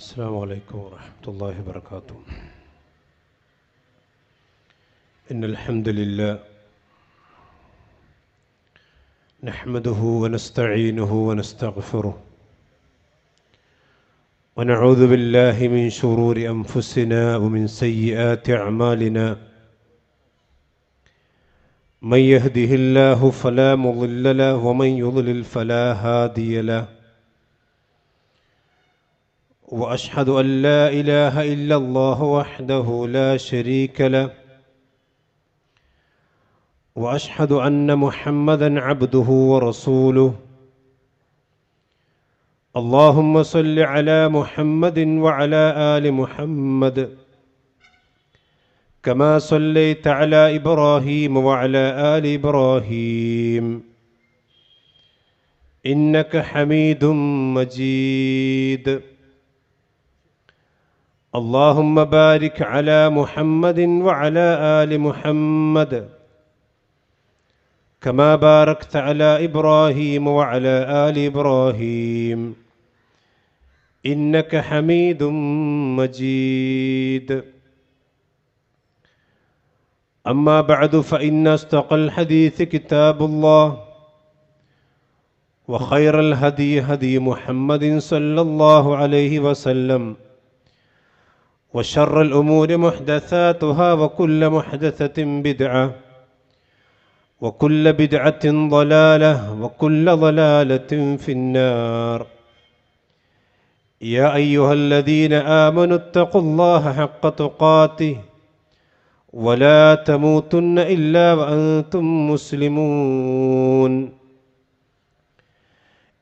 السلام عليكم ورحمة الله وبركاته. إن الحمد لله نحمده ونستعينه ونستغفره ونعوذ بالله من شرور أنفسنا ومن سيئات أعمالنا. من يهده الله فلا مضل له ومن يضلل فلا هادي له. وأشهد أن لا إله إلا الله وحده لا شريك له. وأشهد أن محمدًا عبده ورسوله. اللهم صل على محمد وعلى آل محمد كما صليت على إبراهيم وعلى آل إبراهيم إنك حميد مجيد. اللهم بارك على محمد وعلى آل محمد كما باركت على إبراهيم وعلى آل إبراهيم إنك حميد مجيد. أما بعد فإن أصدق الحديث كتاب الله وخير الهدي هدي محمد صلى الله عليه وسلم وشر الأمور محدثاتها وكل محدثة بدعة وكل بدعة ضلالة وكل ضلالة في النار. يا أيها الذين آمنوا اتقوا الله حق تقاته ولا تموتن إلا وأنتم مسلمون.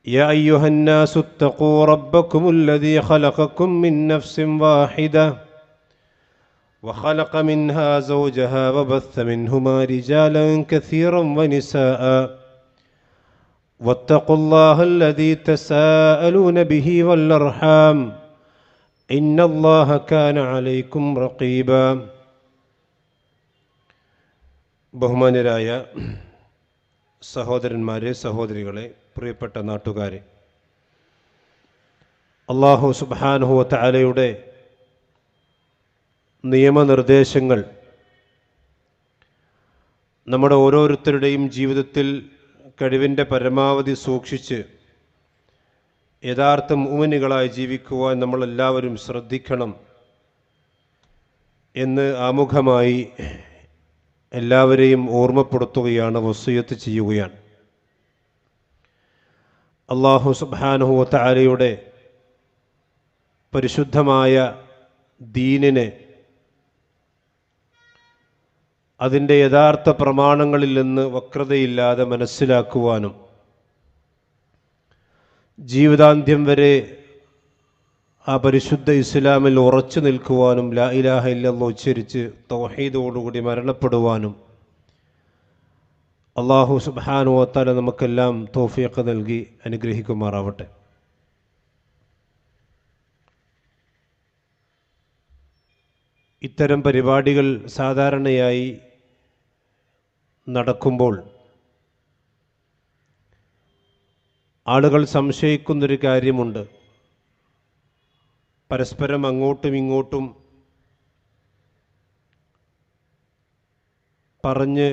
يا أيها الناس اتقوا ربكم الذي خلقكم من نفس واحدة وخلق منها زوجها وبث منهما رجالا كثيرا ونساء واتقوا الله الذي تساءلون به والأرحام إن الله كان عليكم رقيبا. ബഹുമാന്യരായ സഹോദരന്മാരെ, സഹോദരികളെ, പ്രിയപ്പെട്ട നാട്ടുകാരെ, അല്ലാഹു സുബ്ഹാനഹു വ തആലയുടെ നിയമനിർദ്ദേശങ്ങൾ നമ്മുടെ ഓരോരുത്തരുടെയും ജീവിതത്തിൽ കഴിവിൻ്റെ പരമാവധി സൂക്ഷിച്ച് യഥാർത്ഥ മുഅ്മിനുകളായി ജീവിക്കുവാൻ നമ്മളെല്ലാവരും ശ്രദ്ധിക്കണം എന്ന് ആമുഖമായി എല്ലാവരെയും ഓർമ്മപ്പെടുത്തുകയാണ്, വസിയത്ത് ചെയ്യുകയാണ്. അല്ലാഹു സുബ്ഹാനഹു വ തആലയുടെ പരിശുദ്ധമായ ദീനിനെ അതിൻ്റെ യഥാർത്ഥ പ്രമാണങ്ങളിൽ നിന്ന് വക്രതയില്ലാതെ മനസ്സിലാക്കുവാനും ജീവിതാന്ത്യം വരെ ആ പരിശുദ്ധ ഇസ്ലാമിൽ ഉറച്ചു നിൽക്കുവാനും ലാ ഇലാഹ ഇല്ലല്ലാഹ് ഉച്ചരിച്ച് തൗഹീദോടുകൂടി മരണപ്പെടുവാനും അല്ലാഹു സുബ്ഹാനഹു വ തആല നമുക്കെല്ലാം തൗഫീഖ് നൽകി അനുഗ്രഹിക്കുമാറാവട്ടെ. ഇത്തരം പരിപാടികൾ സാധാരണയായി നടക്കുമ്പോൾ ആളുകൾ സംശയിക്കുന്നൊരു കാര്യമുണ്ട്. പരസ്പരം അങ്ങോട്ടും ഇങ്ങോട്ടും പറഞ്ഞ്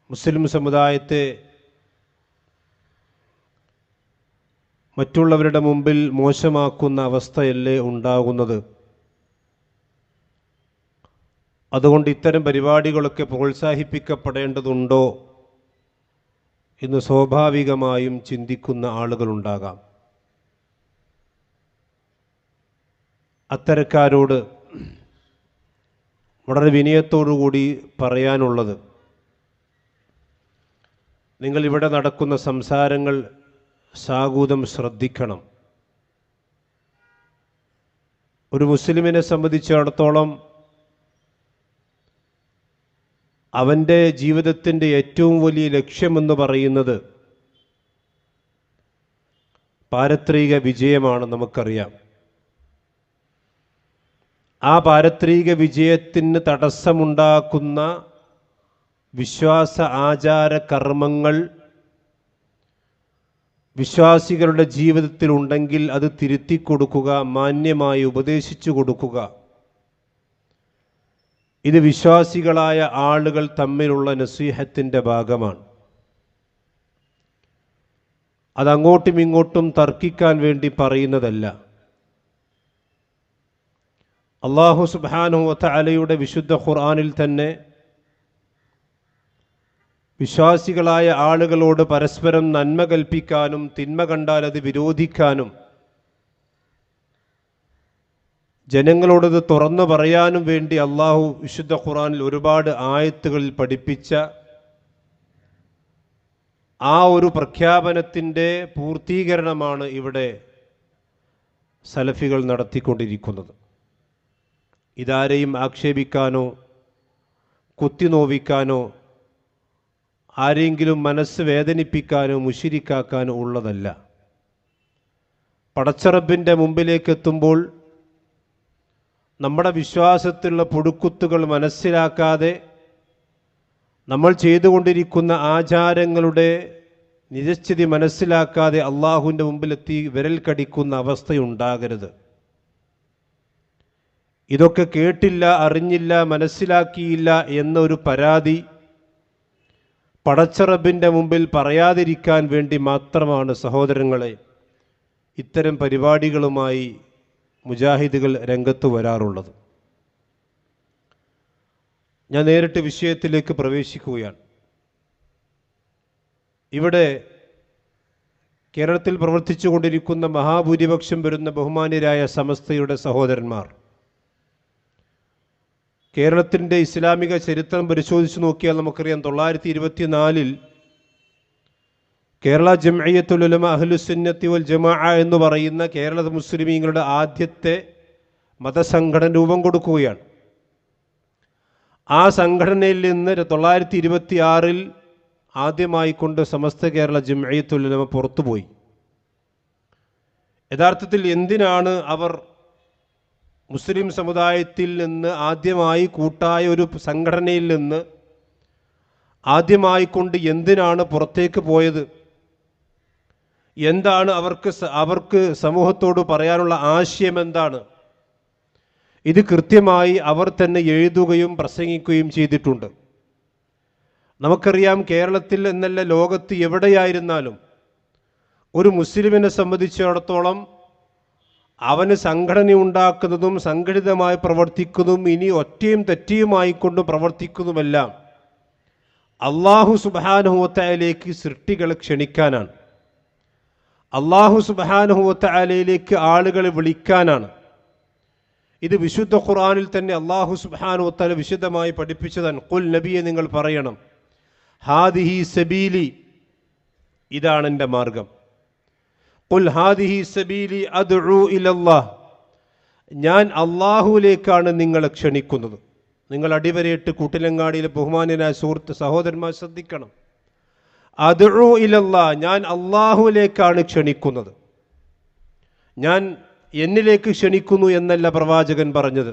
മുസ്ലിം സമുദായത്തെ മറ്റുള്ളവരുടെ മുമ്പിൽ മോശമാക്കുന്ന അവസ്ഥയല്ലേ ഉണ്ടാകുന്നത്? അതുകൊണ്ട് ഇത്തരം പരിപാടികളൊക്കെ പ്രോത്സാഹിപ്പിക്കപ്പെടേണ്ടതുണ്ടോ എന്ന് സ്വാഭാവികമായും ചിന്തിക്കുന്ന ആളുകളുണ്ടാകാം. അത്തരക്കാരോട് വളരെ വിനയത്തോടുകൂടി പറയാനുള്ളത്, നിങ്ങളിവിടെ നടക്കുന്ന സംസാരങ്ങൾ സാഗൂതം ശ്രദ്ധിക്കണം. ഒരു മുസ്ലിമിനെ സംബന്ധിച്ചിടത്തോളം അവൻ്റെ ജീവിതത്തിൻ്റെ ഏറ്റവും വലിയ ലക്ഷ്യമെന്ന് പറയുന്നത് പാരത്രിക വിജയമാണ്. നമുക്കറിയാം, ആ പാരത്രിക വിജയത്തിന് തടസ്സമുണ്ടാക്കുന്ന വിശ്വാസ ആചാര കർമ്മങ്ങൾ വിശ്വാസികളുടെ ജീവിതത്തിൽ ഉണ്ടെങ്കിൽ അത് തിരുത്തി കൊടുക്കുക, മാന്യമായി ഉപദേശിച്ചു കൊടുക്കുക. ഇത് വിശ്വാസികളായ ആളുകൾ തമ്മിലുള്ള നസീഹത്തിൻ്റെ ഭാഗമാണ്. അതങ്ങോട്ടും ഇങ്ങോട്ടും തർക്കിക്കാൻ വേണ്ടി പറയുന്നതല്ല. അല്ലാഹു സുബ്ഹാനഹു വ തആലയുടെ വിശുദ്ധ ഖുർആനിൽ തന്നെ വിശ്വാസികളായ ആളുകളോട് പരസ്പരം നന്മ കൽപ്പിക്കാനും തിന്മ കണ്ടാൽ അത് വിരോധിക്കാനും ജനങ്ങളോടത് തുറന്നു പറയാനും വേണ്ടി അല്ലാഹു വിശുദ്ധ ഖുർആനിൽ ഒരുപാട് ആയത്തുകളിൽ പഠിപ്പിച്ച ആ ഒരു പ്രഖ്യാപനത്തിൻ്റെ പൂർത്തീകരണമാണ് ഇവിടെ സലഫികൾ നടത്തിക്കൊണ്ടിരിക്കുന്നത്. ഇതാരെയും ആക്ഷേപിക്കാനോ കുത്തിനോവിക്കാനോ ആരെങ്കിലും മനസ്സ് വേദനിപ്പിക്കാനോ മുശിരിക്കാക്കാനോ ഉള്ളതല്ല. പടച്ചറബിൻ്റെ മുമ്പിലേക്ക് എത്തുമ്പോൾ നമ്മുടെ വിശ്വാസത്തിലുള്ള പുഴുക്കുത്തുകൾ മനസ്സിലാക്കാതെ നമ്മൾ ചെയ്തുകൊണ്ടിരിക്കുന്ന ആചാരങ്ങളുടെ നിജസ്ഥിതി മനസ്സിലാക്കാതെ അള്ളാഹുവിൻ്റെ മുമ്പിലെത്തി വിരൽ കടിക്കുന്ന അവസ്ഥയുണ്ടാകരുത്. ഇതൊക്കെ കേട്ടില്ല, അറിഞ്ഞില്ല, മനസ്സിലാക്കിയില്ല എന്നൊരു പരാതി പടച്ചറബിൻ്റെ മുമ്പിൽ പറയാതിരിക്കാൻ വേണ്ടി മാത്രമാണ് സഹോദരങ്ങളെ ഇത്തരം പരിപാടികളുമായി മുജാഹിദുകൾ രംഗത്ത് വരാറുള്ളത്. ഞാൻ നേരിട്ട് വിഷയത്തിലേക്ക് പ്രവേശിക്കുകയാണ്. ഇവിടെ കേരളത്തിൽ പ്രവർത്തിച്ചു കൊണ്ടിരിക്കുന്ന മഹാഭൂരിപക്ഷം വരുന്ന ബഹുമാന്യരായ സമസ്തയുടെ സഹോദരന്മാർ കേരളത്തിൻ്റെ ഇസ്ലാമിക ചരിത്രം പരിശോധിച്ച് നോക്കിയാൽ നമുക്കറിയാം 924 കേരള ജംഇയ്യത്തുൽ ഉലമ അഹ്ലുസുന്നത്തി വൽ ജമാഅ എന്ന് പറയുന്ന കേരള മുസ്ലിമീങ്ങളുടെ ആദ്യത്തെ മതസംഘടന രൂപം കൊടുക്കുകയാണ്. ആ സംഘടനയിൽ നിന്ന് 926 ആദ്യമായി കൊണ്ട് സമസ്ത കേരള ജംഇയ്യത്തുൽ ഉലമ പുറത്തുപോയി. യഥാർത്ഥത്തിൽ എന്തിനാണ് അവർ മുസ്ലിം സമുദായത്തിൽ നിന്ന് ആദ്യമായി കൂട്ടായ ഒരു സംഘടനയിൽ നിന്ന് ആദ്യമായി കൊണ്ട് എന്തിനാണ് പുറത്തേക്ക് പോയത്? എന്താണ് അവർക്ക് സമൂഹത്തോട് പറയാനുള്ള ആശയം എന്താണ്? ഇത് കൃത്യമായി അവർ തന്നെ എഴുതുകയും പ്രസംഗിക്കുകയും ചെയ്തിട്ടുണ്ട്. നമുക്കറിയാം, കേരളത്തിൽ എന്നല്ല ലോകത്ത് എവിടെയായിരുന്നാലും ഒരു മുസ്ലിമിനെ സംബന്ധിച്ചിടത്തോളം അവന് സംഘടന ഉണ്ടാക്കുന്നതും സംഘടിതമായി പ്രവർത്തിക്കുന്നതും ഇനി ഒറ്റയും തെറ്റിയുമായിക്കൊണ്ട് പ്രവർത്തിക്കുന്നതുമെല്ലാം അല്ലാഹു സുബ്ഹാനഹു വ തആലയിലേക്ക് സൃഷ്ടികളെ ക്ഷണിക്കാനാണ്. അല്ലാഹു സുബ്ഹാനഹു വ തആലയിലേക്ക് ആളുകളെ വിളിക്കാനാണ്. ഇത് വിശുദ്ധ ഖുർആനിൽ തന്നെ അല്ലാഹു സുബ്ഹാനഹു വ തആല വിശദമായി പഠിപ്പിച്ചതാണ്. ഖുൽ നബിയെ നിങ്ങൾ പറയണം, ഹാദിഹി സബീലി, ഇതാണ് എൻ്റെ മാർഗം. ഖുൽ ഹാദിഹി സബീലി അദ്ഉ ഇലല്ലാഹ്, ഞാൻ അല്ലാഹുവിലേക്കാണ് നിങ്ങളെ ക്ഷണിക്കുന്നത്. നിങ്ങൾ അടിവരയിട്ട് കൂട്ടിലങ്ങാടിയിലെ ബഹുമാന്യനായ സുഹൃത്ത് സഹോദരന്മാർ ശ്രദ്ധിക്കണം. അദ്ഉ ഇലല്ലാഹ്, ഞാൻ അല്ലാഹുവിലേക്കാണ് ക്ഷണിക്കുന്നത്. ഞാൻ എന്നിലേക്ക് ക്ഷണിക്കുന്നു എന്നല്ല പ്രവാചകൻ പറഞ്ഞത്.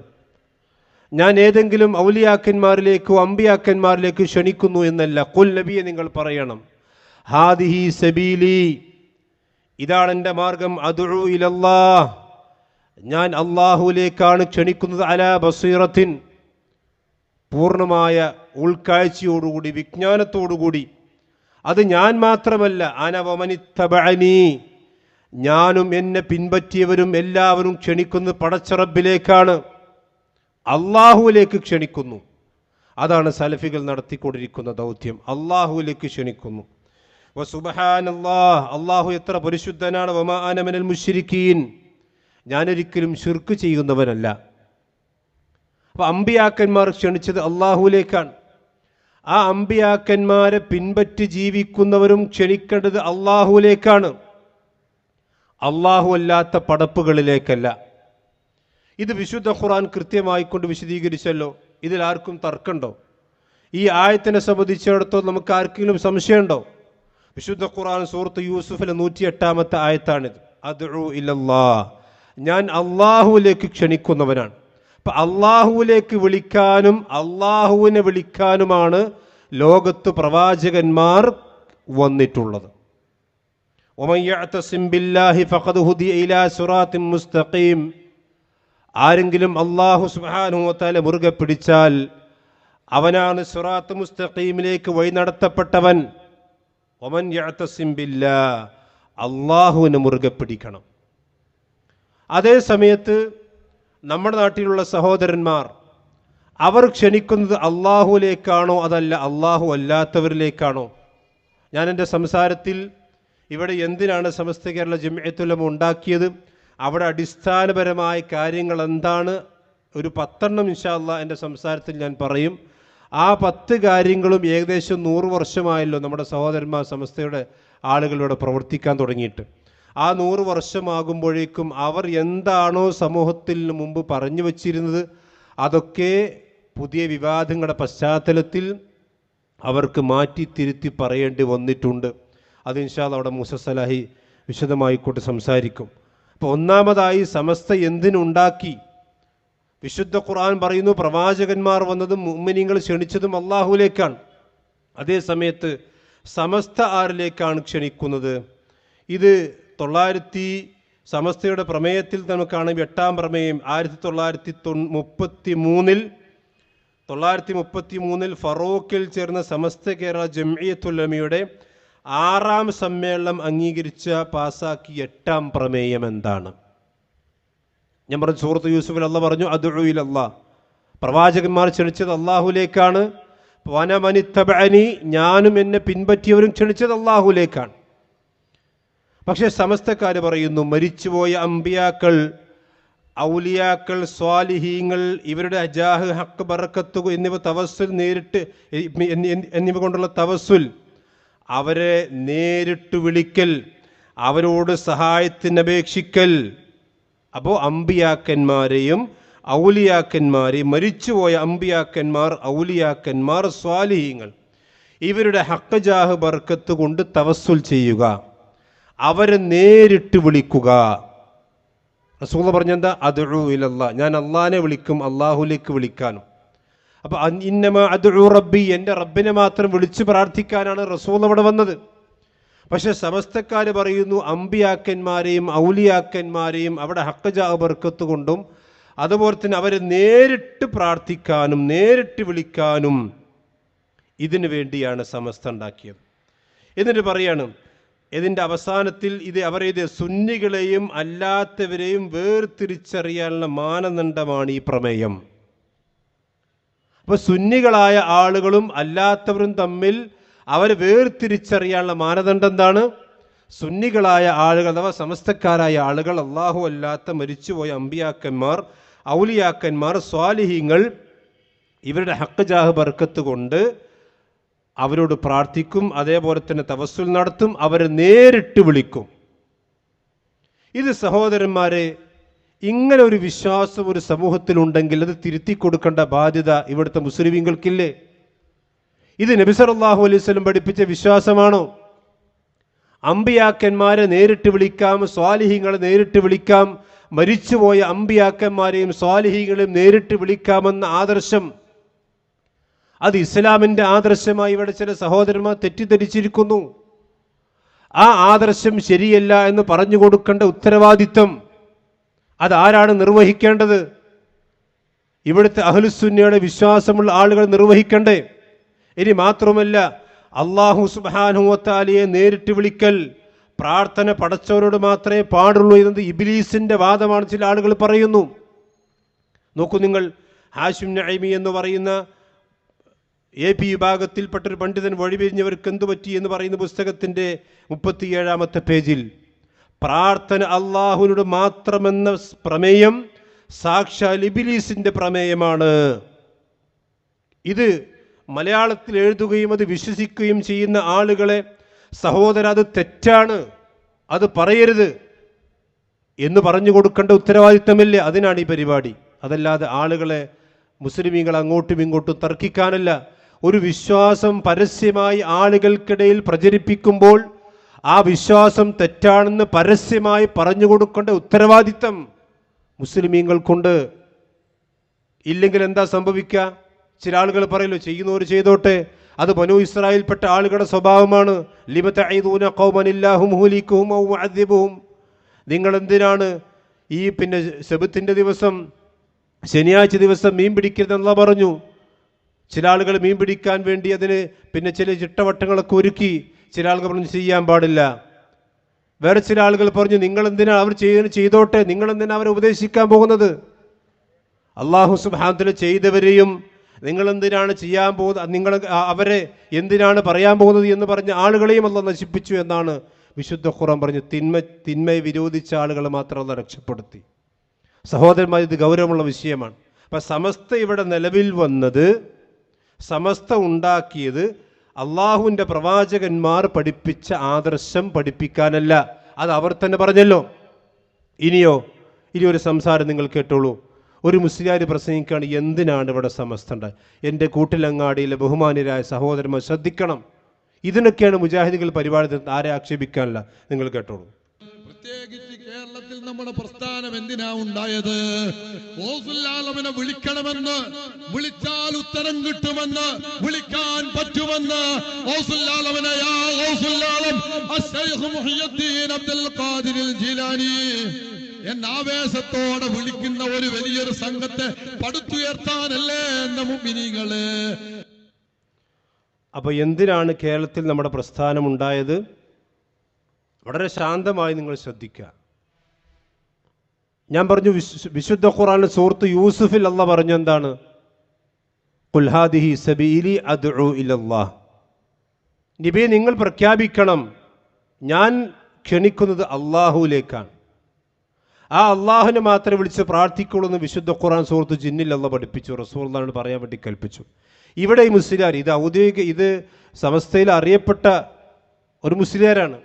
ഞാൻ ഏതെങ്കിലും ഔലിയാക്കന്മാരിലേക്കോ അമ്പിയാക്കന്മാരിലേക്ക് ക്ഷണിക്കുന്നു എന്നല്ല. ഖുൽ നബിയെ നിങ്ങൾ പറയണം, ഹാദിഹി സബീലി, ഇതാണ് എൻ്റെ മാർഗം. അദ്ഉ ഇലല്ലാഹ്, ഞാൻ അല്ലാഹുവിലേക്കാണ് ക്ഷണിക്കുന്നത്. അലാ ബസീറത്തിൻ, പൂർണ്ണമായ ഉൾക്കാഴ്ചയോടുകൂടി വിജ്ഞാനത്തോടുകൂടി. അത് ഞാൻ മാത്രമല്ല, അന വമനിത്തബഅനി, ഞാനും എന്നെ പിൻപറ്റിയവരും എല്ലാവരും ക്ഷണിക്കുന്നത് പടച്ചറബിലേക്കാണ്, അല്ലാഹുവിലേക്ക് ക്ഷണിക്കുന്നു. അതാണ് സലഫികൾ നടത്തിക്കൊണ്ടിരിക്കുന്ന ദൗത്യം. അല്ലാഹുവിലേക്ക് ക്ഷണിക്കുന്നു. വസുബ്ഹാനല്ലാഹ്, അല്ലാഹു എത്ര പരിശുദ്ധനാണ്. വമാ അന മിനൽ മുശ്രിക്കീൻ, ഞാനൊരിക്കലും ശിർക്ക് ചെയ്യുന്നവനല്ല. അപ്പോൾ അമ്പിയാക്കന്മാർ ക്ഷണിച്ചത് അല്ലാഹുവിലേക്കാണ്. ആ അമ്പിയാക്കന്മാരെ പിൻപറ്റി ജീവിക്കുന്നവരും ക്ഷണിക്കേണ്ടത് അല്ലാഹുവിലേക്കാണ്, അല്ലാഹു അല്ലാത്ത പടപ്പുകളിലേക്കല്ല. ഇത് വിശുദ്ധ ഖുർആൻ കൃത്യമായി കൊണ്ട് വിശദീകരിച്ചല്ലോ. ഇതിൽ ആർക്കും തർക്കമുണ്ടോ? ഈ ആയത്തിനെ സംബന്ധിച്ചിടത്തോളം നമുക്ക് ആർക്കെങ്കിലും സംശയമുണ്ടോ? വിശുദ്ധ ഖുർആൻ സൂറത്ത് യൂസുഫിലെ 108-ാമത്തെ ആയത്താണിത്. അദ്ഉ ഇലല്ലാഹ്, ഞാൻ അല്ലാഹുവിലേക്ക് ക്ഷണിക്കുന്നവനാണ്. അപ്പം അല്ലാഹുവിലേക്ക് വിളിക്കാനും അല്ലാഹുവിനെ വിളിക്കാനുമാണ് ലോകത്ത് പ്രവാചകന്മാർ വന്നിട്ടുള്ളത്. വമൻ യഅ്തസിം ബില്ലാഹി ഫഖദ് ഹുദിയ ഇലാ സിറാത്തിൻ മുസ്തഖീം. ആരെങ്കിലും അല്ലാഹു സുബ്ഹാനഹു വ തആല മുറുകെ പിടിച്ചാൽ അവനാണ് സിറാത്ത് മുസ്തഖീമിലേക്ക് വഴി നടത്തപ്പെട്ടവൻ. വമൻ യഅ്തസിം ബില്ലാഹ്, അല്ലാഹുവിനെ മുറുകെ പിടിക്കണം. അതേ സമയത്ത് നമ്മുടെ നാട്ടിലുള്ള സഹോദരന്മാർ അവർ ക്ഷണിക്കുന്നത് അള്ളാഹുവിലേക്കാണോ അതല്ല അള്ളാഹു അല്ലാത്തവരിലേക്കാണോ? ഞാൻ എൻ്റെ സംസാരത്തിൽ ഇവിടെ എന്തിനാണ് സമസ്ത കേരള ജംഇയ്യത്തുൽ ഉലമ ഉണ്ടാക്കിയത്, അവിടെ അടിസ്ഥാനപരമായ കാര്യങ്ങൾ എന്താണ്, ഒരു 10 ഇൻഷാ അല്ലാഹ് എൻ്റെ സംസാരത്തിൽ ഞാൻ പറയും. ആ 10 കാര്യങ്ങളും ഏകദേശം 100 വർഷമായല്ലോ നമ്മുടെ സഹോദരന്മാർ സമസ്തയുടെ ആളുകളിലൂടെ പ്രവർത്തിക്കാൻ തുടങ്ങിയിട്ട്. ആ 100 വർഷമാകുമ്പോഴേക്കും അവർ എന്താണോ സമൂഹത്തിൽ മുമ്പ് പറഞ്ഞു വച്ചിരുന്നത് അതൊക്കെ പുതിയ വിവാദങ്ങളുടെ പശ്ചാത്തലത്തിൽ അവർക്ക് മാറ്റി തിരുത്തി പറയേണ്ടി വന്നിട്ടുണ്ട്. അത് ഇൻഷാ അല്ലാഹ് അവിടെ മൂസ സലാഹി വിശദമായിക്കൊണ്ട് സംസാരിക്കും. അപ്പോൾ ഒന്നാമതായി സമസ്ത എന്തിനുണ്ടാക്കി? വിശുദ്ധ ഖുർആൻ പറയുന്നു പ്രവാചകന്മാർ വന്നതും മുഅ്മിനീങ്ങൾ ക്ഷണിച്ചതും അള്ളാഹുവിലേക്കാണ്. അതേ സമയത്ത് സമസ്ത ആരിലേക്കാണ് ക്ഷണിക്കുന്നത്? ഇത് സമസ്തയുടെ പ്രമേയത്തിൽ നമുക്ക് കാണാം. 8-ാം പ്രമേയം 1933 ഫറൂഖിൽ ചേർന്ന സമസ്ത കേരള ജംഇയ്യത്തുൽ ഉലമയുടെ 6-ാം സമ്മേളനം അംഗീകരിച്ച പാസാക്കി 8-ാം പ്രമേയം എന്താണ്? ഞാൻ പറഞ്ഞു സൂറത്ത് യൂസുഫിൽ അല്ലാഹ് പറഞ്ഞു അദ്ഉ ഇലല്ലാഹ്, പ്രവാചകന്മാർ ക്ഷണിച്ചത് അള്ളാഹുലേക്കാണ്. വനമനിത്തബഅനി, ഞാനും എന്നെ പിൻപറ്റിയവരും ക്ഷണിച്ചത് അള്ളാഹുലേക്കാണ്. പക്ഷേ സമസ്തക്കാർ പറയുന്നു മരിച്ചുപോയ അമ്പിയാക്കൾ, ഔലിയാക്കൾ, സ്വാലിഹീങ്ങൾ, ഇവരുടെ അജാഹ്, ഹക്ക്, ബറക്കത്ത് എന്നിവ തവസ്സുൽ നേരിട്ട് എന്നിവ കൊണ്ടുള്ള തവസ്സുൽ, അവരെ നേരിട്ട് വിളിക്കൽ, അവരോട് സഹായത്തിനപേക്ഷിക്കൽ. അപ്പോൾ അമ്പിയാക്കന്മാരെയും ഔലിയാക്കന്മാരെയും, മരിച്ചുപോയ അമ്പിയാക്കന്മാർ, ഔലിയാക്കന്മാർ, സ്വാലിഹീങ്ങൾ, ഇവരുടെ ഹക്ക്, ജാഹ്, ബർക്കത്ത് കൊണ്ട് തവസ്സുൽ ചെയ്യുക, അവരെ നേരിട്ട് വിളിക്കുക. റസൂൽ പറഞ്ഞെന്താ? അദ്ഉ ഇലല്ലാഹ്, ഞാൻ അള്ളാഹിനെ വിളിക്കും, അള്ളാഹുലേക്ക് വിളിക്കാനും. അപ്പോൾ ഇന്നമാ അദ്ഉ റബ്ബി, എൻ്റെ റബ്ബിനെ മാത്രം വിളിച്ച് പ്രാർത്ഥിക്കാനാണ് റസൂൽ അവിടെ വന്നത്. പക്ഷെ സമസ്തക്കാർ പറയുന്നു അമ്പിയാക്കന്മാരെയും ഔലിയാക്കന്മാരെയും അവിടെ ഹക്ക്, ജാഹ്, ബർക്കത്ത് കൊണ്ടും അതുപോലെ തന്നെ അവരെ നേരിട്ട് പ്രാർത്ഥിക്കാനും നേരിട്ട് വിളിക്കാനും ഇതിനു വേണ്ടിയാണ് സമസ്ത ഉണ്ടാക്കിയത്. എന്നിട്ട് പറയാണ് ഇതിൻ്റെ അവസാനത്തിൽ ഇത് സുന്നികളെയും അല്ലാത്തവരെയും വേർതിരിച്ചറിയാനുള്ള മാനദണ്ഡമാണ് ഈ പ്രമേയം. അപ്പോൾ സുന്നികളായ ആളുകളും അല്ലാത്തവരും തമ്മിൽ അവരെ വേർതിരിച്ചറിയാനുള്ള മാനദണ്ഡം എന്താണ്? സുന്നികളായ ആളുകൾ അഥവാ സമസ്തക്കാരായ ആളുകൾ അള്ളാഹു അല്ലാത്ത മരിച്ചുപോയ അമ്പിയാക്കന്മാർ, ഔലിയാക്കന്മാർ, സ്വാലിഹീങ്ങൾ, ഇവരുടെ ഹക്ക്, ജാഹ്, ബർക്കത്ത് കൊണ്ട് അവരോട് പ്രാർത്ഥിക്കും, അതേപോലെ തന്നെ തവസ്സുൽ നടത്തും, അവരെ നേരിട്ട് വിളിക്കും. ഇത് സഹോദരന്മാരെ, ഇങ്ങനെ ഒരു വിശ്വാസം ഒരു സമൂഹത്തിലുണ്ടെങ്കിൽ അത് തിരുത്തി കൊടുക്കേണ്ട ബാധ്യത ഇവിടുത്തെ മുസ്ലിമീങ്ങൾക്കില്ലേ? ഇത് നബി സല്ലല്ലാഹു അലൈഹി വസല്ലം പഠിപ്പിച്ച വിശ്വാസമാണോ? അമ്പിയാക്കന്മാരെ നേരിട്ട് വിളിക്കാം, സ്വാലിഹീങ്ങളെ നേരിട്ട് വിളിക്കാം, മരിച്ചുപോയ അമ്പിയാക്കന്മാരെയും സ്വാലിഹീങ്ങളെയും നേരിട്ട് വിളിക്കാമെന്ന ആദർശം, അത് ഇസ്ലാമിൻ്റെ ആദർശമായി ഇവിടെ ചില സഹോദരന്മാർ തെറ്റിദ്ധരിച്ചിരിക്കുന്നു. ആ ആദർശം ശരിയല്ല എന്ന് പറഞ്ഞു കൊടുക്കേണ്ട ഉത്തരവാദിത്വം അതാരാണ് നിർവഹിക്കേണ്ടത്? ഇവിടുത്തെ അഹ്ലുസുന്നയുടെ വിശ്വാസമുള്ള ആളുകൾ നിർവഹിക്കണ്ടേ? ഇനി മാത്രമല്ല, അല്ലാഹു സുബ്ഹാനഹു വ തആലയെ നേരിട്ട് വിളിക്കൽ, പ്രാർത്ഥന പടച്ചവരോട് മാത്രമേ പാടുള്ളൂ എന്നത് ഇബ്ലീസിന്റെ വാദമാണ് ചില ആളുകൾ പറയുന്നു. നോക്കൂ നിങ്ങൾ, ഹാഷിം നഈമി എന്ന് പറയുന്ന AP വിഭാഗത്തിൽപ്പെട്ടൊരു പണ്ഡിതൻ വഴിപിരിഞ്ഞവർക്ക് എന്തു പറ്റി എന്ന് പറയുന്ന പുസ്തകത്തിൻ്റെ 37-ാമത്തെ പേജിൽ പ്രാർത്ഥന അള്ളാഹുവിനോട് മാത്രമെന്ന പ്രമേയം സാക്ഷാൽ ഇബ്ലീസിന്റെ പ്രമേയമാണ്. ഇത് മലയാളത്തിൽ എഴുതുകയും അത് വിശ്വസിക്കുകയും ചെയ്യുന്ന ആളുകളെ, സഹോദര അത് തെറ്റാണ്, അത് പറയരുത് എന്ന് പറഞ്ഞു കൊടുക്കേണ്ട ഉത്തരവാദിത്തമില്ലേ? അതിനാണ് ഈ പരിപാടി. അതല്ലാതെ ആളുകളെ, മുസ്ലിമീങ്ങൾ അങ്ങോട്ടും ഇങ്ങോട്ടും തർക്കിക്കാനല്ല. ഒരു വിശ്വാസം പരസ്യമായി ആളുകൾക്കിടയിൽ പ്രചരിപ്പിക്കുമ്പോൾ ആ വിശ്വാസം തെറ്റാണെന്ന് പരസ്യമായി പറഞ്ഞു കൊടുക്കേണ്ട ഉത്തരവാദിത്തം മുസ്ലിമീങ്ങൾക്കുണ്ട്. ഇല്ലെങ്കിൽ എന്താ സംഭവിക്കുക? ചില ആളുകൾ പറയല്ലോ, ചെയ്യുന്നവർ ചെയ്തോട്ടെ, അത് ബനൂ ഇസ്രായേൽപ്പെട്ട ആളുകളുടെ സ്വഭാവമാണ്. ലിമ തഈദൂന ഖൗമൻ ഇല്ലാഹു മുഹ്ലികുഹും ഔ മുഅദ്ദിബുഹും. നിങ്ങൾ എന്തിനാണ് ഈ സബത്തിന്റെ ദിവസം, ശനിയാഴ്ച ദിവസം മീൻ പിടിക്കരുതെന്ന് പറഞ്ഞു. ചില ആളുകൾ മീൻ പിടിക്കാൻ വേണ്ടി അതിന് ചില ചിട്ടവട്ടങ്ങളൊക്കെ ഒരുക്കി. ചില ആളുകൾ പറഞ്ഞു ചെയ്യാൻ പാടില്ല. വേറെ ചില ആളുകൾ പറഞ്ഞു നിങ്ങൾ എന്തിനാണ് അവർ ചെയ്തോട്ടെ, നിങ്ങൾ എന്തിനാണ് അവരെ ഉപദേശിക്കാൻ പോകുന്നത്? അള്ളാഹു സുബ്ഹാനഹു വ തആല ചെയ്തവരെയും നിങ്ങൾ എന്തിനാണ് ചെയ്യാൻ പോകുന്നത്, നിങ്ങൾ അവരെ എന്തിനാണ് പറയാൻ പോകുന്നത് എന്ന് പറഞ്ഞ ആളുകളെയും അല്ലാഹു നശിപ്പിച്ചു എന്നാണ് വിശുദ്ധ ഖുർആൻ പറഞ്ഞു. തിന്മയെ വിരോധിച്ച ആളുകളെ മാത്രം അല്ലാഹു രക്ഷപ്പെടുത്തി. സഹോദരന്മാർ, ഇത് ഗൗരവമുള്ള വിഷയമാണ്. അപ്പം സമസ്ത ഇവിടെ നിലവിൽ വന്നത്, സമസ്ത ഉണ്ടാക്കിയത് അള്ളാഹുവിൻ്റെ പ്രവാചകന്മാർ പഠിപ്പിച്ച ആദർശം പഠിപ്പിക്കാനല്ല. അത് അവർ തന്നെ പറഞ്ഞല്ലോ. ഇനി ഒരു സംസാരം നിങ്ങൾ കേട്ടോളൂ. ഒരു മുസ്ലിയാർ പ്രസംഗിക്കുകയാണ്, എന്തിനാണ് ഇവിടെ സമസ്ത ഉണ്ടായത്? എൻ്റെ കൂട്ടിലങ്ങാടിയിലെ ബഹുമാന്യരായ സഹോദരന്മാർ ശ്രദ്ധിക്കണം. ഇതിനൊക്കെയാണ് മുജാഹിദുകൾ പരിപാടി. ആരെ ആക്ഷേപിക്കാനല്ല. നിങ്ങൾ കേട്ടോളൂ. പ്രത്യേകിച്ച് കേരളത്തിൽ നമ്മുടെ പ്രസ്ഥാനം എന്തിനാ ഉണ്ടായത്? ഓസുല്ലാലമനെ വിളിക്കണമെന്ന്, വിളിച്ചാൽ ഉത്തരം കിട്ടുമെന്ന്, വിളിക്കാൻ പറ്റുമെന്ന് ഓസുല്ലാലമനെ യാ ഓസുല്ലാലം അശ്ശൈഖ് മുഹിയുദ്ദീൻ അബ്ദുൽ ഖാദിർ ജീലാനി എന്ന ആവേശത്തോടെ വിളിക്കുന്ന ഒരു വലിയൊരു സംഘത്തെ പടുത്തുയർത്താനല്ലേ എന്ന മുഅ്മിനീങ്ങളെ. അപ്പൊ എന്തിനാണ് കേരളത്തിൽ നമ്മുടെ പ്രസ്ഥാനം ഉണ്ടായത്? വളരെ ശാന്തമായി നിങ്ങൾ ശ്രദ്ധിക്കുക. ഞാൻ പറഞ്ഞു, വിശുദ്ധ ഖുർആനിലെ സൂറത്ത് യൂസുഫിൽ അല്ലാഹ് പറഞ്ഞു എന്താണ്? ഖുൽ ഹാദിഹി സബീലി അദ്ഉ ഇലല്ലാഹ്. നബിയെ, നിങ്ങൾ പ്രഖ്യാപിക്കണം, ഞാൻ ക്ഷണിക്കുന്നത് അള്ളാഹുവിലേക്കാണ്. ആ അള്ളാഹുവിനെ മാത്രമേ വിളിച്ച് പ്രാർത്ഥിക്കുള്ളൂ എന്ന് വിശുദ്ധ ഖുർആൻ സൂറത്ത് ജിന്നിൽ അല്ലാഹ് പഠിപ്പിച്ചു. റസൂലുള്ളാഹിനോട് പറയാൻ വേണ്ടി കൽപ്പിച്ചു. ഇവിടെ ഈ മുസ്ലിയാർ, ഇത് ഔദ്യോഗിക, ഇത് സമസ്തയിൽ അറിയപ്പെട്ട ഒരു മുസ്ലിയാരാണ്.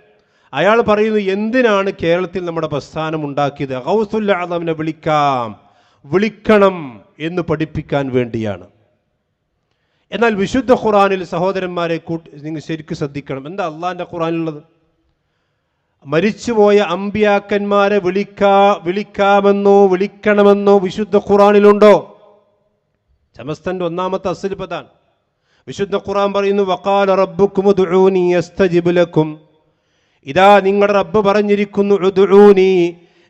അയാൾ പറയുന്നു, എന്തിനാണ് കേരളത്തിൽ നമ്മുടെ പ്രസ്ഥാനം ഉണ്ടാക്കിയത്? ഗൗസുൽ ആദമിനെ വിളിക്കണം എന്ന് പഠിപ്പിക്കാൻ വേണ്ടിയാണ്. എന്നാൽ വിശുദ്ധ ഖുർആനിൽ സഹോദരന്മാരെ നിങ്ങൾ ശരിക്കും ശ്രദ്ധിക്കണം. എന്താ അള്ളാഹിൻ്റെ ഖുർആനിലുള്ളത്? മരിച്ചുപോയ അമ്പിയാക്കന്മാരെ വിളിക്കണമെന്നോ വിശുദ്ധ ഖുർആനിലുണ്ടോ? സമസ്തന്റെ ഒന്നാമത്തെ അസ്ലിപ്പതാണ്. വിശുദ്ധ ഖുർആൻ പറയുന്നു, വഖാല റബ്ബുക്കും ഉദ്ഉനി അസ്തജിബ് ലക്കും. ഇതാ നിങ്ങളുടെ റബ്ബ് പറഞ്ഞിരിക്കുന്നു, ഉദ്ഉനി,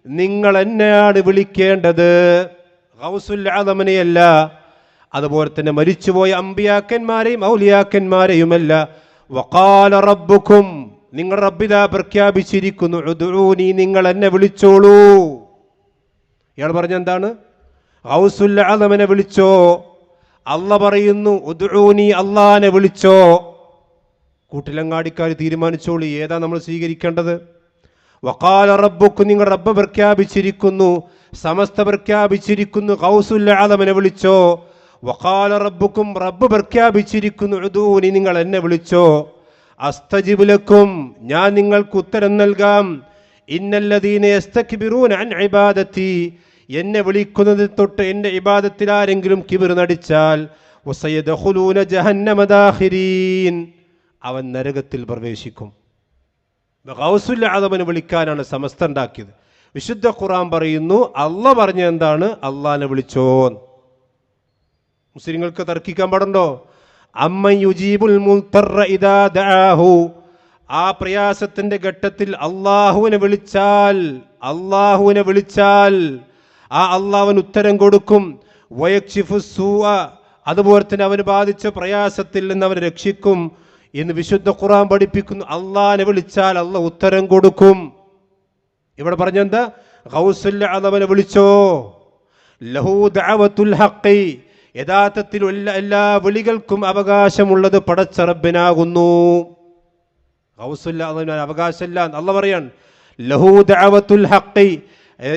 നിങ്ങൾ എന്നെയാണ് വിളിക്കേണ്ടത്, ഗൗസുൽ ആദമിനെയല്ല. അതുപോലെ തന്നെ മരിച്ചുപോയ അമ്പിയാക്കന്മാരെയും ഔലിയാക്കന്മാരെയുമല്ല. വഖാല റബ്ബുക്കും, നിങ്ങൾ റബ്ബിതാ പ്രഖ്യാപിച്ചിരിക്കുന്നു, ഉദ്ഉനി, നിങ്ങൾ എന്നെ വിളിച്ചോളൂ. ഇയാൾ പറഞ്ഞെന്താണ്? ഗൗസുൽ ആദമിനെ വിളിച്ചോ. അല്ലാഹ് പറയുന്നു, ഉദ്ഉനി, അല്ലാഹനെ വിളിച്ചോ. കൂട്ടിലങ്ങാടിക്കാർ തീരുമാനിച്ചോളൂ ഏതാ നമ്മൾ സ്വീകരിക്കേണ്ടത്. വഖാല റബ്ബുക്കും, നിങ്ങൾ റബ്ബ് പ്രഖ്യാപിച്ചിരിക്കുന്നു, സമസ്ത പ്രഖ്യാപിച്ചിരിക്കുന്നു, ഗൗസുൽ ആദമിനെ വിളിച്ചോ. വഖാല റബ്ബുക്കും, റബ്ബ് പ്രഖ്യാപിച്ചിരിക്കുന്നു, ഉദ്ഉനി, നിങ്ങൾ എന്നെ വിളിച്ചോ. അസ്തജിബ് ലക്കും, ഞാൻ നിങ്ങൾക്ക് ഉത്തരം നൽകാം. ഇന്നല്ലദീന യസ്തക്ബിറൂന അൻ ഇബാദത്തി, എന്നെ വിളിക്കുന്നത് തൊട്ട് എൻ്റെ ഇബാദത്തിൽ ആരെങ്കിലും കിബിർ നടിച്ചാൽ വസയദ്ഖുലൂന ജഹന്നമ ദാഖിരീൻ, അവൻ നരകത്തിൽ പ്രവേശിക്കും. ഗൗസുൽ ആദമിനെ വിളിക്കാനാണ് സമസ്ത ഉണ്ടാക്കിയത്. വിശുദ്ധ ഖുർആൻ പറയുന്നു, അല്ലാഹ് പറഞ്ഞ എന്താണ്? അല്ലാഹനെ വിളിച്ചോ. മുസ്ലിങ്ങൾക്ക് തർക്കിക്കാൻ പാടുണ്ടോ? അമ്മൻ യുജീബുൽ മുൽത്തറ ഇദാ ദഅാഹു, ആ പ്രയാസത്തിന്റെ ഘട്ടത്തിൽ അള്ളാഹുവിനെ വിളിച്ചാൽ ആ അള്ളാഹുവിൻ ഉത്തരം കൊടുക്കും. വയക്ഷിഫു സൂഅ, അതുപോലെ തന്നെ അവന് ബാധിച്ച പ്രയാസത്തിൽ നിന്ന് അവനെ രക്ഷിക്കും എന്ന് വിശുദ്ധ ഖുർആൻ പഠിപ്പിക്കുന്നു. അള്ളാഹിനെ വിളിച്ചാൽ അള്ളാഹ് ഉത്തരം കൊടുക്കും. ഇവിടെ പറഞ്ഞെന്താ? ഗൗസുൽ ആദമിനെ വിളിച്ചോ. ലഹു ദഅവത്തുൽ ഹഖ്, യഥാർത്ഥത്തിൽ എല്ലാ വിളികൾക്കും അവകാശമുള്ളത് പടച്ച റബ്ബിനാകുന്നു. ഗൗസുൽ ആദമിന് അവകാശമില്ല അല്ലാഹ് പറയാൻ. ലഹു ദഅവത്തുൽ ഹഖ്,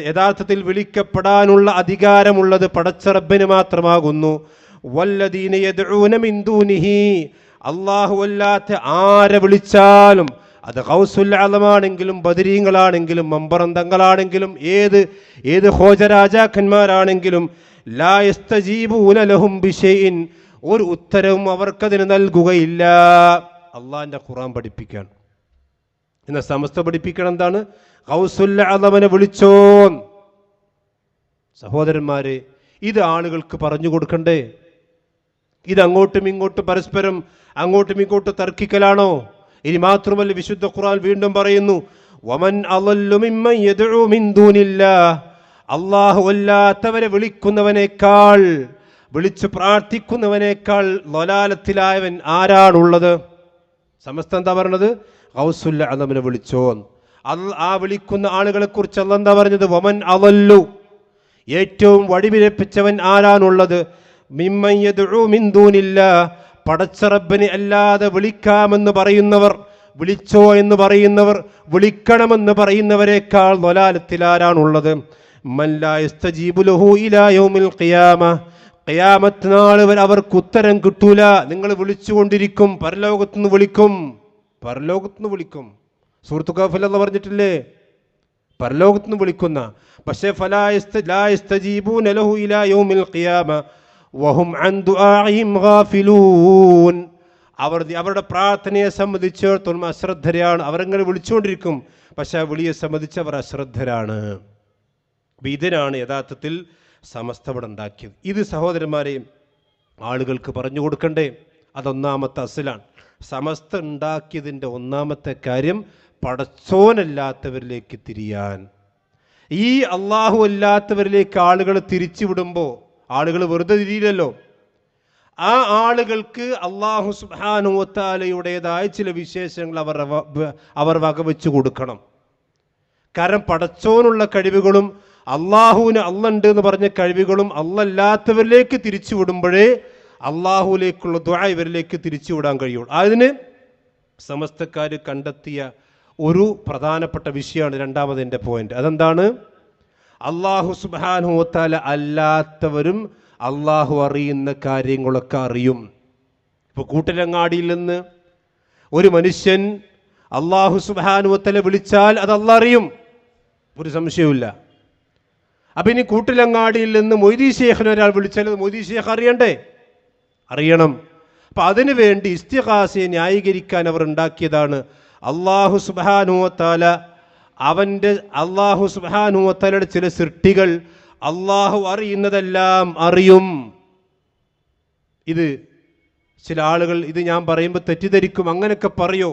യഥാർത്ഥത്തിൽ വിളിക്കപ്പെടാനുള്ള അധികാരമുള്ളത് പടച്ച റബ്ബിന് മാത്രമാകുന്നു. വല്ലദീന യദ്ഊന മിൻ ദൂനിഹി, അല്ലാഹു അല്ലാത്ത ആരെ വിളിച്ചാലും, അത് ഗൗസുൽ ആദമാണെങ്കിലും ബദരീങ്ങളാണെങ്കിലും മമ്പറന്തങ്ങളാണെങ്കിലും ഏത് ഹോജരാജാക്കന്മാരാണെങ്കിലും, ലാ യസ്തജീബൂന ലഹും ബിശൈഇൻ, ഒരു ഉത്തരവും അവർക്കതിന് നൽകുകയില്ല. അള്ളാഹിന്റെ ഖുർആൻ പഠിപ്പിക്കാൻ. എന്നാൽ സമസ്ത പഠിപ്പിക്കണം എന്താണ്? ഗൗസുൽ ആദമിനെ വിളിച്ചോ. സഹോദരന്മാരെ, ഇത് ആളുകൾക്ക് പറഞ്ഞു കൊടുക്കണ്ടേ? ഇത് അങ്ങോട്ടും ഇങ്ങോട്ടും പരസ്പരം അങ്ങോട്ടും ഇങ്ങോട്ടും തർക്കിക്കലാണോ? ഇനി മാത്രമല്ല, വിശുദ്ധ ഖുർആൻ വീണ്ടും പറയുന്നു, വമൻ അളല്ലു മിമ്മൻ യദ്ഉ മിൻ ദൂനില്ലാഹ്, അല്ലാഹു അല്ലാത്തവരെ വിളിക്കുന്നവനേക്കാൾ, വിളിച്ചു പ്രാർത്ഥിക്കുന്നവനേക്കാൾ ളലാലത്തിലായവൻ ആരാണുള്ളത്? സമസ്ത എന്താ പറഞ്ഞത്? ഗൗസുൽ അഅ്ലമിനെ വിളിച്ചോ. ആ വിളിക്കുന്ന ആളുകളെ കുറിച്ച് അല്ലാഹ് എന്താ പറഞ്ഞത്? വമൻ അളല്ലു, ഏറ്റവും വഴിപിഴപ്പിച്ചവൻ ആരാണുള്ളത്? മിമ്മൻ യദ്ഉ മിൻ ദൂനില്ലാഹ്, പടച്ച റബ്ബിനെ അല്ലാതെ വിളിക്കാമെന്ന് പറയുന്നവർ, വിളിച്ചോ എന്ന് പറയുന്നവർ, വിളിക്കണമെന്ന് പറയുന്നവരെക്കാൾ ളലാലത്തിൽ ആരാണുള്ളത്? മൻ ലാ യസ്തജീബു ലഹു ഇലാ യൗമിൽ ഖിയാമ, ഖിയാമത്ത് നാൾ വരെ അവർക്ക് ഉത്തരം കിട്ടൂല. നിങ്ങൾ വിളിച്ചുകൊണ്ടിരിക്കും, പരലോകത്തുനിന്ന് വിളിക്കും, പരലോകത്തുനിന്ന് വിളിക്കും. സൂറത്ത് കഹ്ഫിൽ അല്ലാഹ് പറഞ്ഞിട്ടില്ലേ, പരലോകത്തുനിന്ന് വിളിക്കുന്ന. പക്ഷേ ലാ യസ്തജീബൂന ലഹു ഇലാ യൗമിൽ ഖിയാമ വഹും അൻ ദുആഇഹിം ഗാഫിലൂൻ, അവരുടെ പ്രാർത്ഥനയെ സംബന്ധിച്ചിടത്തോളം അശ്രദ്ധരാണ്. അവരങ്ങനെ വിളിച്ചുകൊണ്ടിരിക്കും, പക്ഷെ ആ വിളിയെ സംബന്ധിച്ച് അവർ അശ്രദ്ധരാണ്. ഇതിനാണ് യഥാർത്ഥത്തിൽ സമസ്ത ഇവിടെ ഉണ്ടാക്കിയത്. ഇത് സഹോദരന്മാരെ ആളുകൾക്ക് പറഞ്ഞു കൊടുക്കണ്ടേ? അതൊന്നാമത്തെ അസലാണ്. സമസ്ത ഉണ്ടാക്കിയതിൻ്റെ ഒന്നാമത്തെ കാര്യം പടച്ചോനല്ലാത്തവരിലേക്ക് തിരിയാൻ. ഈ അള്ളാഹു അല്ലാത്തവരിലേക്ക് ആളുകൾ തിരിച്ചു വിടുമ്പോൾ ആളുകൾ വെറുതെ തിരിയില്ലല്ലോ. ആ ആളുകൾക്ക് അള്ളാഹു സുബ്ഹാനഹു വ തആലയുടേതായ ചില വിശേഷങ്ങൾ അവർ വകവെച്ചു കൊടുക്കണം. കാരണം പടച്ചോനുള്ള കഴിവുകളും അള്ളാഹുവിന് അള്ളുണ്ട് എന്ന് പറഞ്ഞ കഴിവുകളും അള്ളല്ലാത്തവരിലേക്ക് തിരിച്ചു വിടുമ്പോഴേ അള്ളാഹുവിലേക്കുള്ള ദുആ ഇവരിലേക്ക് തിരിച്ചു വിടാൻ കഴിയുള്ളൂ. അതിന് സമസ്തക്കാർ കണ്ടെത്തിയ ഒരു പ്രധാനപ്പെട്ട വിഷയമാണ് രണ്ടാമതിൻ്റെ പോയിന്റ്. അതെന്താണ്? അള്ളാഹു സുബ്ഹാനഹു വ തആല അല്ലാത്തവരും അള്ളാഹു അറിയുന്ന കാര്യങ്ങളൊക്കെ അറിയും. ഇപ്പോൾ കൂട്ടിലങ്ങാടിയിൽ നിന്ന് ഒരു മനുഷ്യൻ അള്ളാഹു സുബ്ഹാനഹു വ തആല വിളിച്ചാൽ അത് അള്ളാഹ് അറിയും, ഒരു സംശയവുമില്ല. അപ്പം ഇനി കൂട്ടിലങ്ങാടിയിൽ നിന്ന് മൊയ്തി ശേഖിനെ ഒരാൾ വിളിച്ചാൽ അത് മൊയ്തി ശേഖ് അറിയണ്ടേ? അറിയണം. അപ്പം അതിനു വേണ്ടി ഇസ്തിഗാസയെ ന്യായീകരിക്കാൻ അവർ ഉണ്ടാക്കിയതാണ് അള്ളാഹു സുബ്ഹാനഹു വ തആല അള്ളാഹു സുബ്ഹാനഹു വ തആലയുടെ ചില സൃഷ്ടികൾ അള്ളാഹു അറിയുന്നതെല്ലാം അറിയും. ഇത് ചില ആളുകൾ ഇത് ഞാൻ പറയുമ്പോൾ തെറ്റിദ്ധരിക്കും, അങ്ങനെയൊക്കെ പറയോ?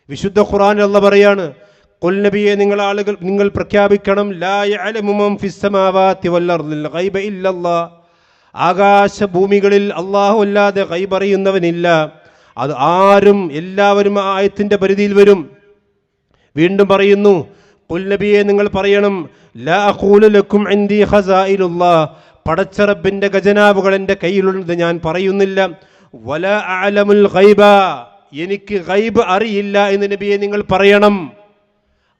വിശുദ്ധ ഖുർആനിൽ അല്ലാഹ് പറയാണ്, ഖുൽ നബിയെ നിങ്ങൾ പ്രഖ്യാപിക്കണം, ലാ യഅലമു മൻ ഫിസ് സമാവാതി വൽ അർദിൽ ഗൈബ ഇല്ലല്ലാഹ്, ആകാശഭൂമികളിൽ അള്ളാഹു അല്ലാതെ ഗൈബ് അറിയുന്നവനില്ല. അത് ആരും എല്ലാവരും ആ ആയത്തിന്റെ പരിധിയിൽ വരും. വീണ്ടും പറയുന്നു, ഖുൽ നബിയെ നിങ്ങൾ പറയണം, ലാ അഖൂലു ലക്കും ഇൻദി ഖസായിലുല്ലാഹ്, പടച്ച റബ്ബിന്റെ ഖജനാവുകൾ എൻ്റെ കയ്യിലുള്ളത് ഞാൻ പറയുന്നില്ല. വലാ അഅലമുൽ ഗൈബ, എനിക്ക് ഗൈബ് അറിയില്ല എന്ന് നബിയെ നിങ്ങൾ പറയണം.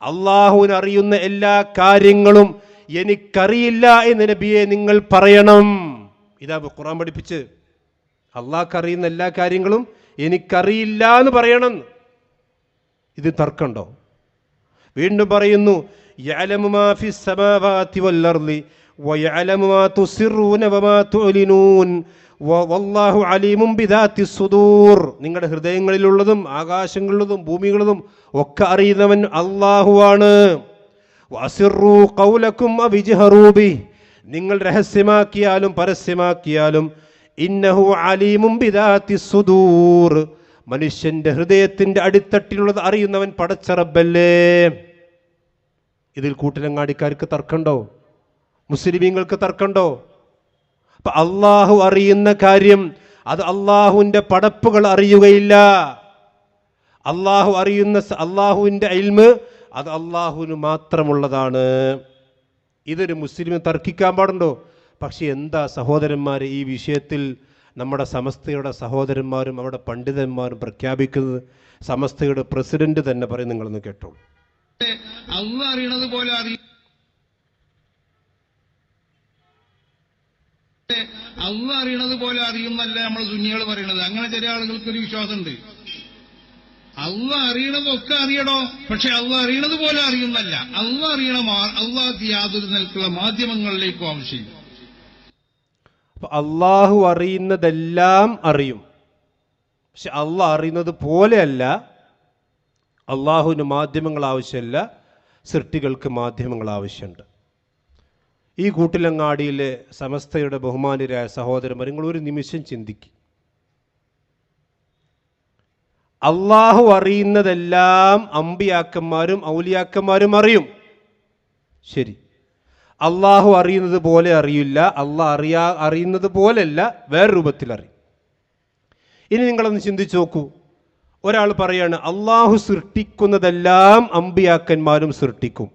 അള്ളാഹുവിന് അറിയുന്ന എല്ലാ കാര്യങ്ങളും എനിക്കറിയില്ല എന്ന് നബിയെ നിങ്ങൾ പറയണം. ഇതാ ഖുർആൻ പഠിപ്പിച്ച്, അള്ളാഹ്ക്ക് അറിയുന്ന എല്ലാ കാര്യങ്ങളും എനിക്കറിയില്ല എന്ന് പറയണം. ഇത് തർക്കമുണ്ടോ? വീണ്ടും പറയുന്നു, യഅലമു മാ ഫിസ് സമാവാതി വൽ അർളി വയഅലമു മാ തുസിറൂന വമാ തുഅ്ലിനൂൻ വല്ലാഹു അലീമും ബിദാത്തിസ് സുദൂർ, നിങ്ങളുടെ ഹൃദയങ്ങളിലുള്ളതും ആകാശങ്ങളിലുള്ളതും ഭൂമികളിലും ഒക്കെ അറിയുന്നവൻ അല്ലാഹുവാണ്. വഅസിറൂ ഖൗലകും അവിജ്ഹറൂ ബിഹി, നിങ്ങൾ രഹസ്യമാക്കിയാലും പരസ്യമാക്കിയാലും ഇന്നഹു അലീമും ബിദാത്തിസ് സുദൂർ, മനുഷ്യന്റെ ഹൃദയത്തിന്റെ അടിത്തട്ടിലുള്ളത് അറിയുന്നവൻ പടച്ച റബ്ബല്ലേ. ഇതിൽ കൂട്ടിലങ്ങാടിക്കാർക്ക് തർക്കമുണ്ടോ? മുസ്ലിമീങ്ങൾക്ക് തർക്കമുണ്ടോ? അപ്പൊ അള്ളാഹു അറിയുന്ന കാര്യം അത് അള്ളാഹുവിന്റെ പടപ്പുകൾ അറിയുകയില്ല. അള്ളാഹുവിന്റെ ഇൽമ് അത് അള്ളാഹുവിന് മാത്രമുള്ളതാണ്. ഇതൊരു മുസ്ലിം തർക്കിക്കാൻ പാടുണ്ടോ? പക്ഷെ എന്താ സഹോദരന്മാരെ ഈ വിഷയത്തിൽ നമ്മുടെ സമസ്തയുടെ സഹോദരന്മാരും അവിടെ പണ്ഡിതന്മാരും പ്രഖ്യാപിക്കുന്നത്? സമസ്തയുടെ പ്രസിഡന്റ് തന്നെ പറയും, നിങ്ങളൊന്ന് കേട്ടോ. അള്ളാഹ് അറിയണത് പോലെ അള്ളാഹ് അറിയണത് പോലെ അറിയുന്നല്ല നമ്മൾ സുന്നികൾ പറയണത്. അങ്ങനെ ചില ആളുകൾക്ക് ഒരു വിശ്വാസമുണ്ട്, അള്ളാഹ് അറിയണതൊക്കെ അറിയണോ, പക്ഷെ അള്ളാഹ് അറിയണത് പോലെ അറിയുന്നല്ല. അള്ളാഹ് അറിയണ അള്ളാഹ്ക്ക് യാതൊരു നിലക്കുള്ള മാധ്യമങ്ങളിലേക്കും ആവശ്യമില്ല. അപ്പൊ അള്ളാഹു അറിയുന്നതെല്ലാം അറിയും, പക്ഷെ അള്ളാഹ് അറിയുന്നത് പോലെയല്ല. അള്ളാഹുവിന് മാധ്യമങ്ങൾ ആവശ്യമില്ല, സൃഷ്ടികൾക്ക് മാധ്യമങ്ങൾ ആവശ്യമുണ്ട്. ഈ കൂട്ടിലങ്ങാടിയിലെ സമസ്തയുടെ ബഹുമാന്യരായ സഹോദരന്മാർ, നിങ്ങൾ ഒരു നിമിഷം ചിന്തിക്കും. അള്ളാഹു അറിയുന്നതെല്ലാം അമ്പിയാക്കന്മാരും ഔലിയാക്കന്മാരും അറിയും. ശരി, അള്ളാഹു അറിയുന്നത് പോലെ അറിയില്ല, അള്ളാഹ് അറിയുന്നത് പോലെയല്ല, വേറെ രൂപത്തിൽ അറിയും. ഇനി നിങ്ങളൊന്ന് ചിന്തിച്ചു നോക്കൂ. ഒരാൾ പറയാണ് അള്ളാഹു സൃഷ്ടിക്കുന്നതെല്ലാം അമ്പിയാക്കന്മാരും സൃഷ്ടിക്കും.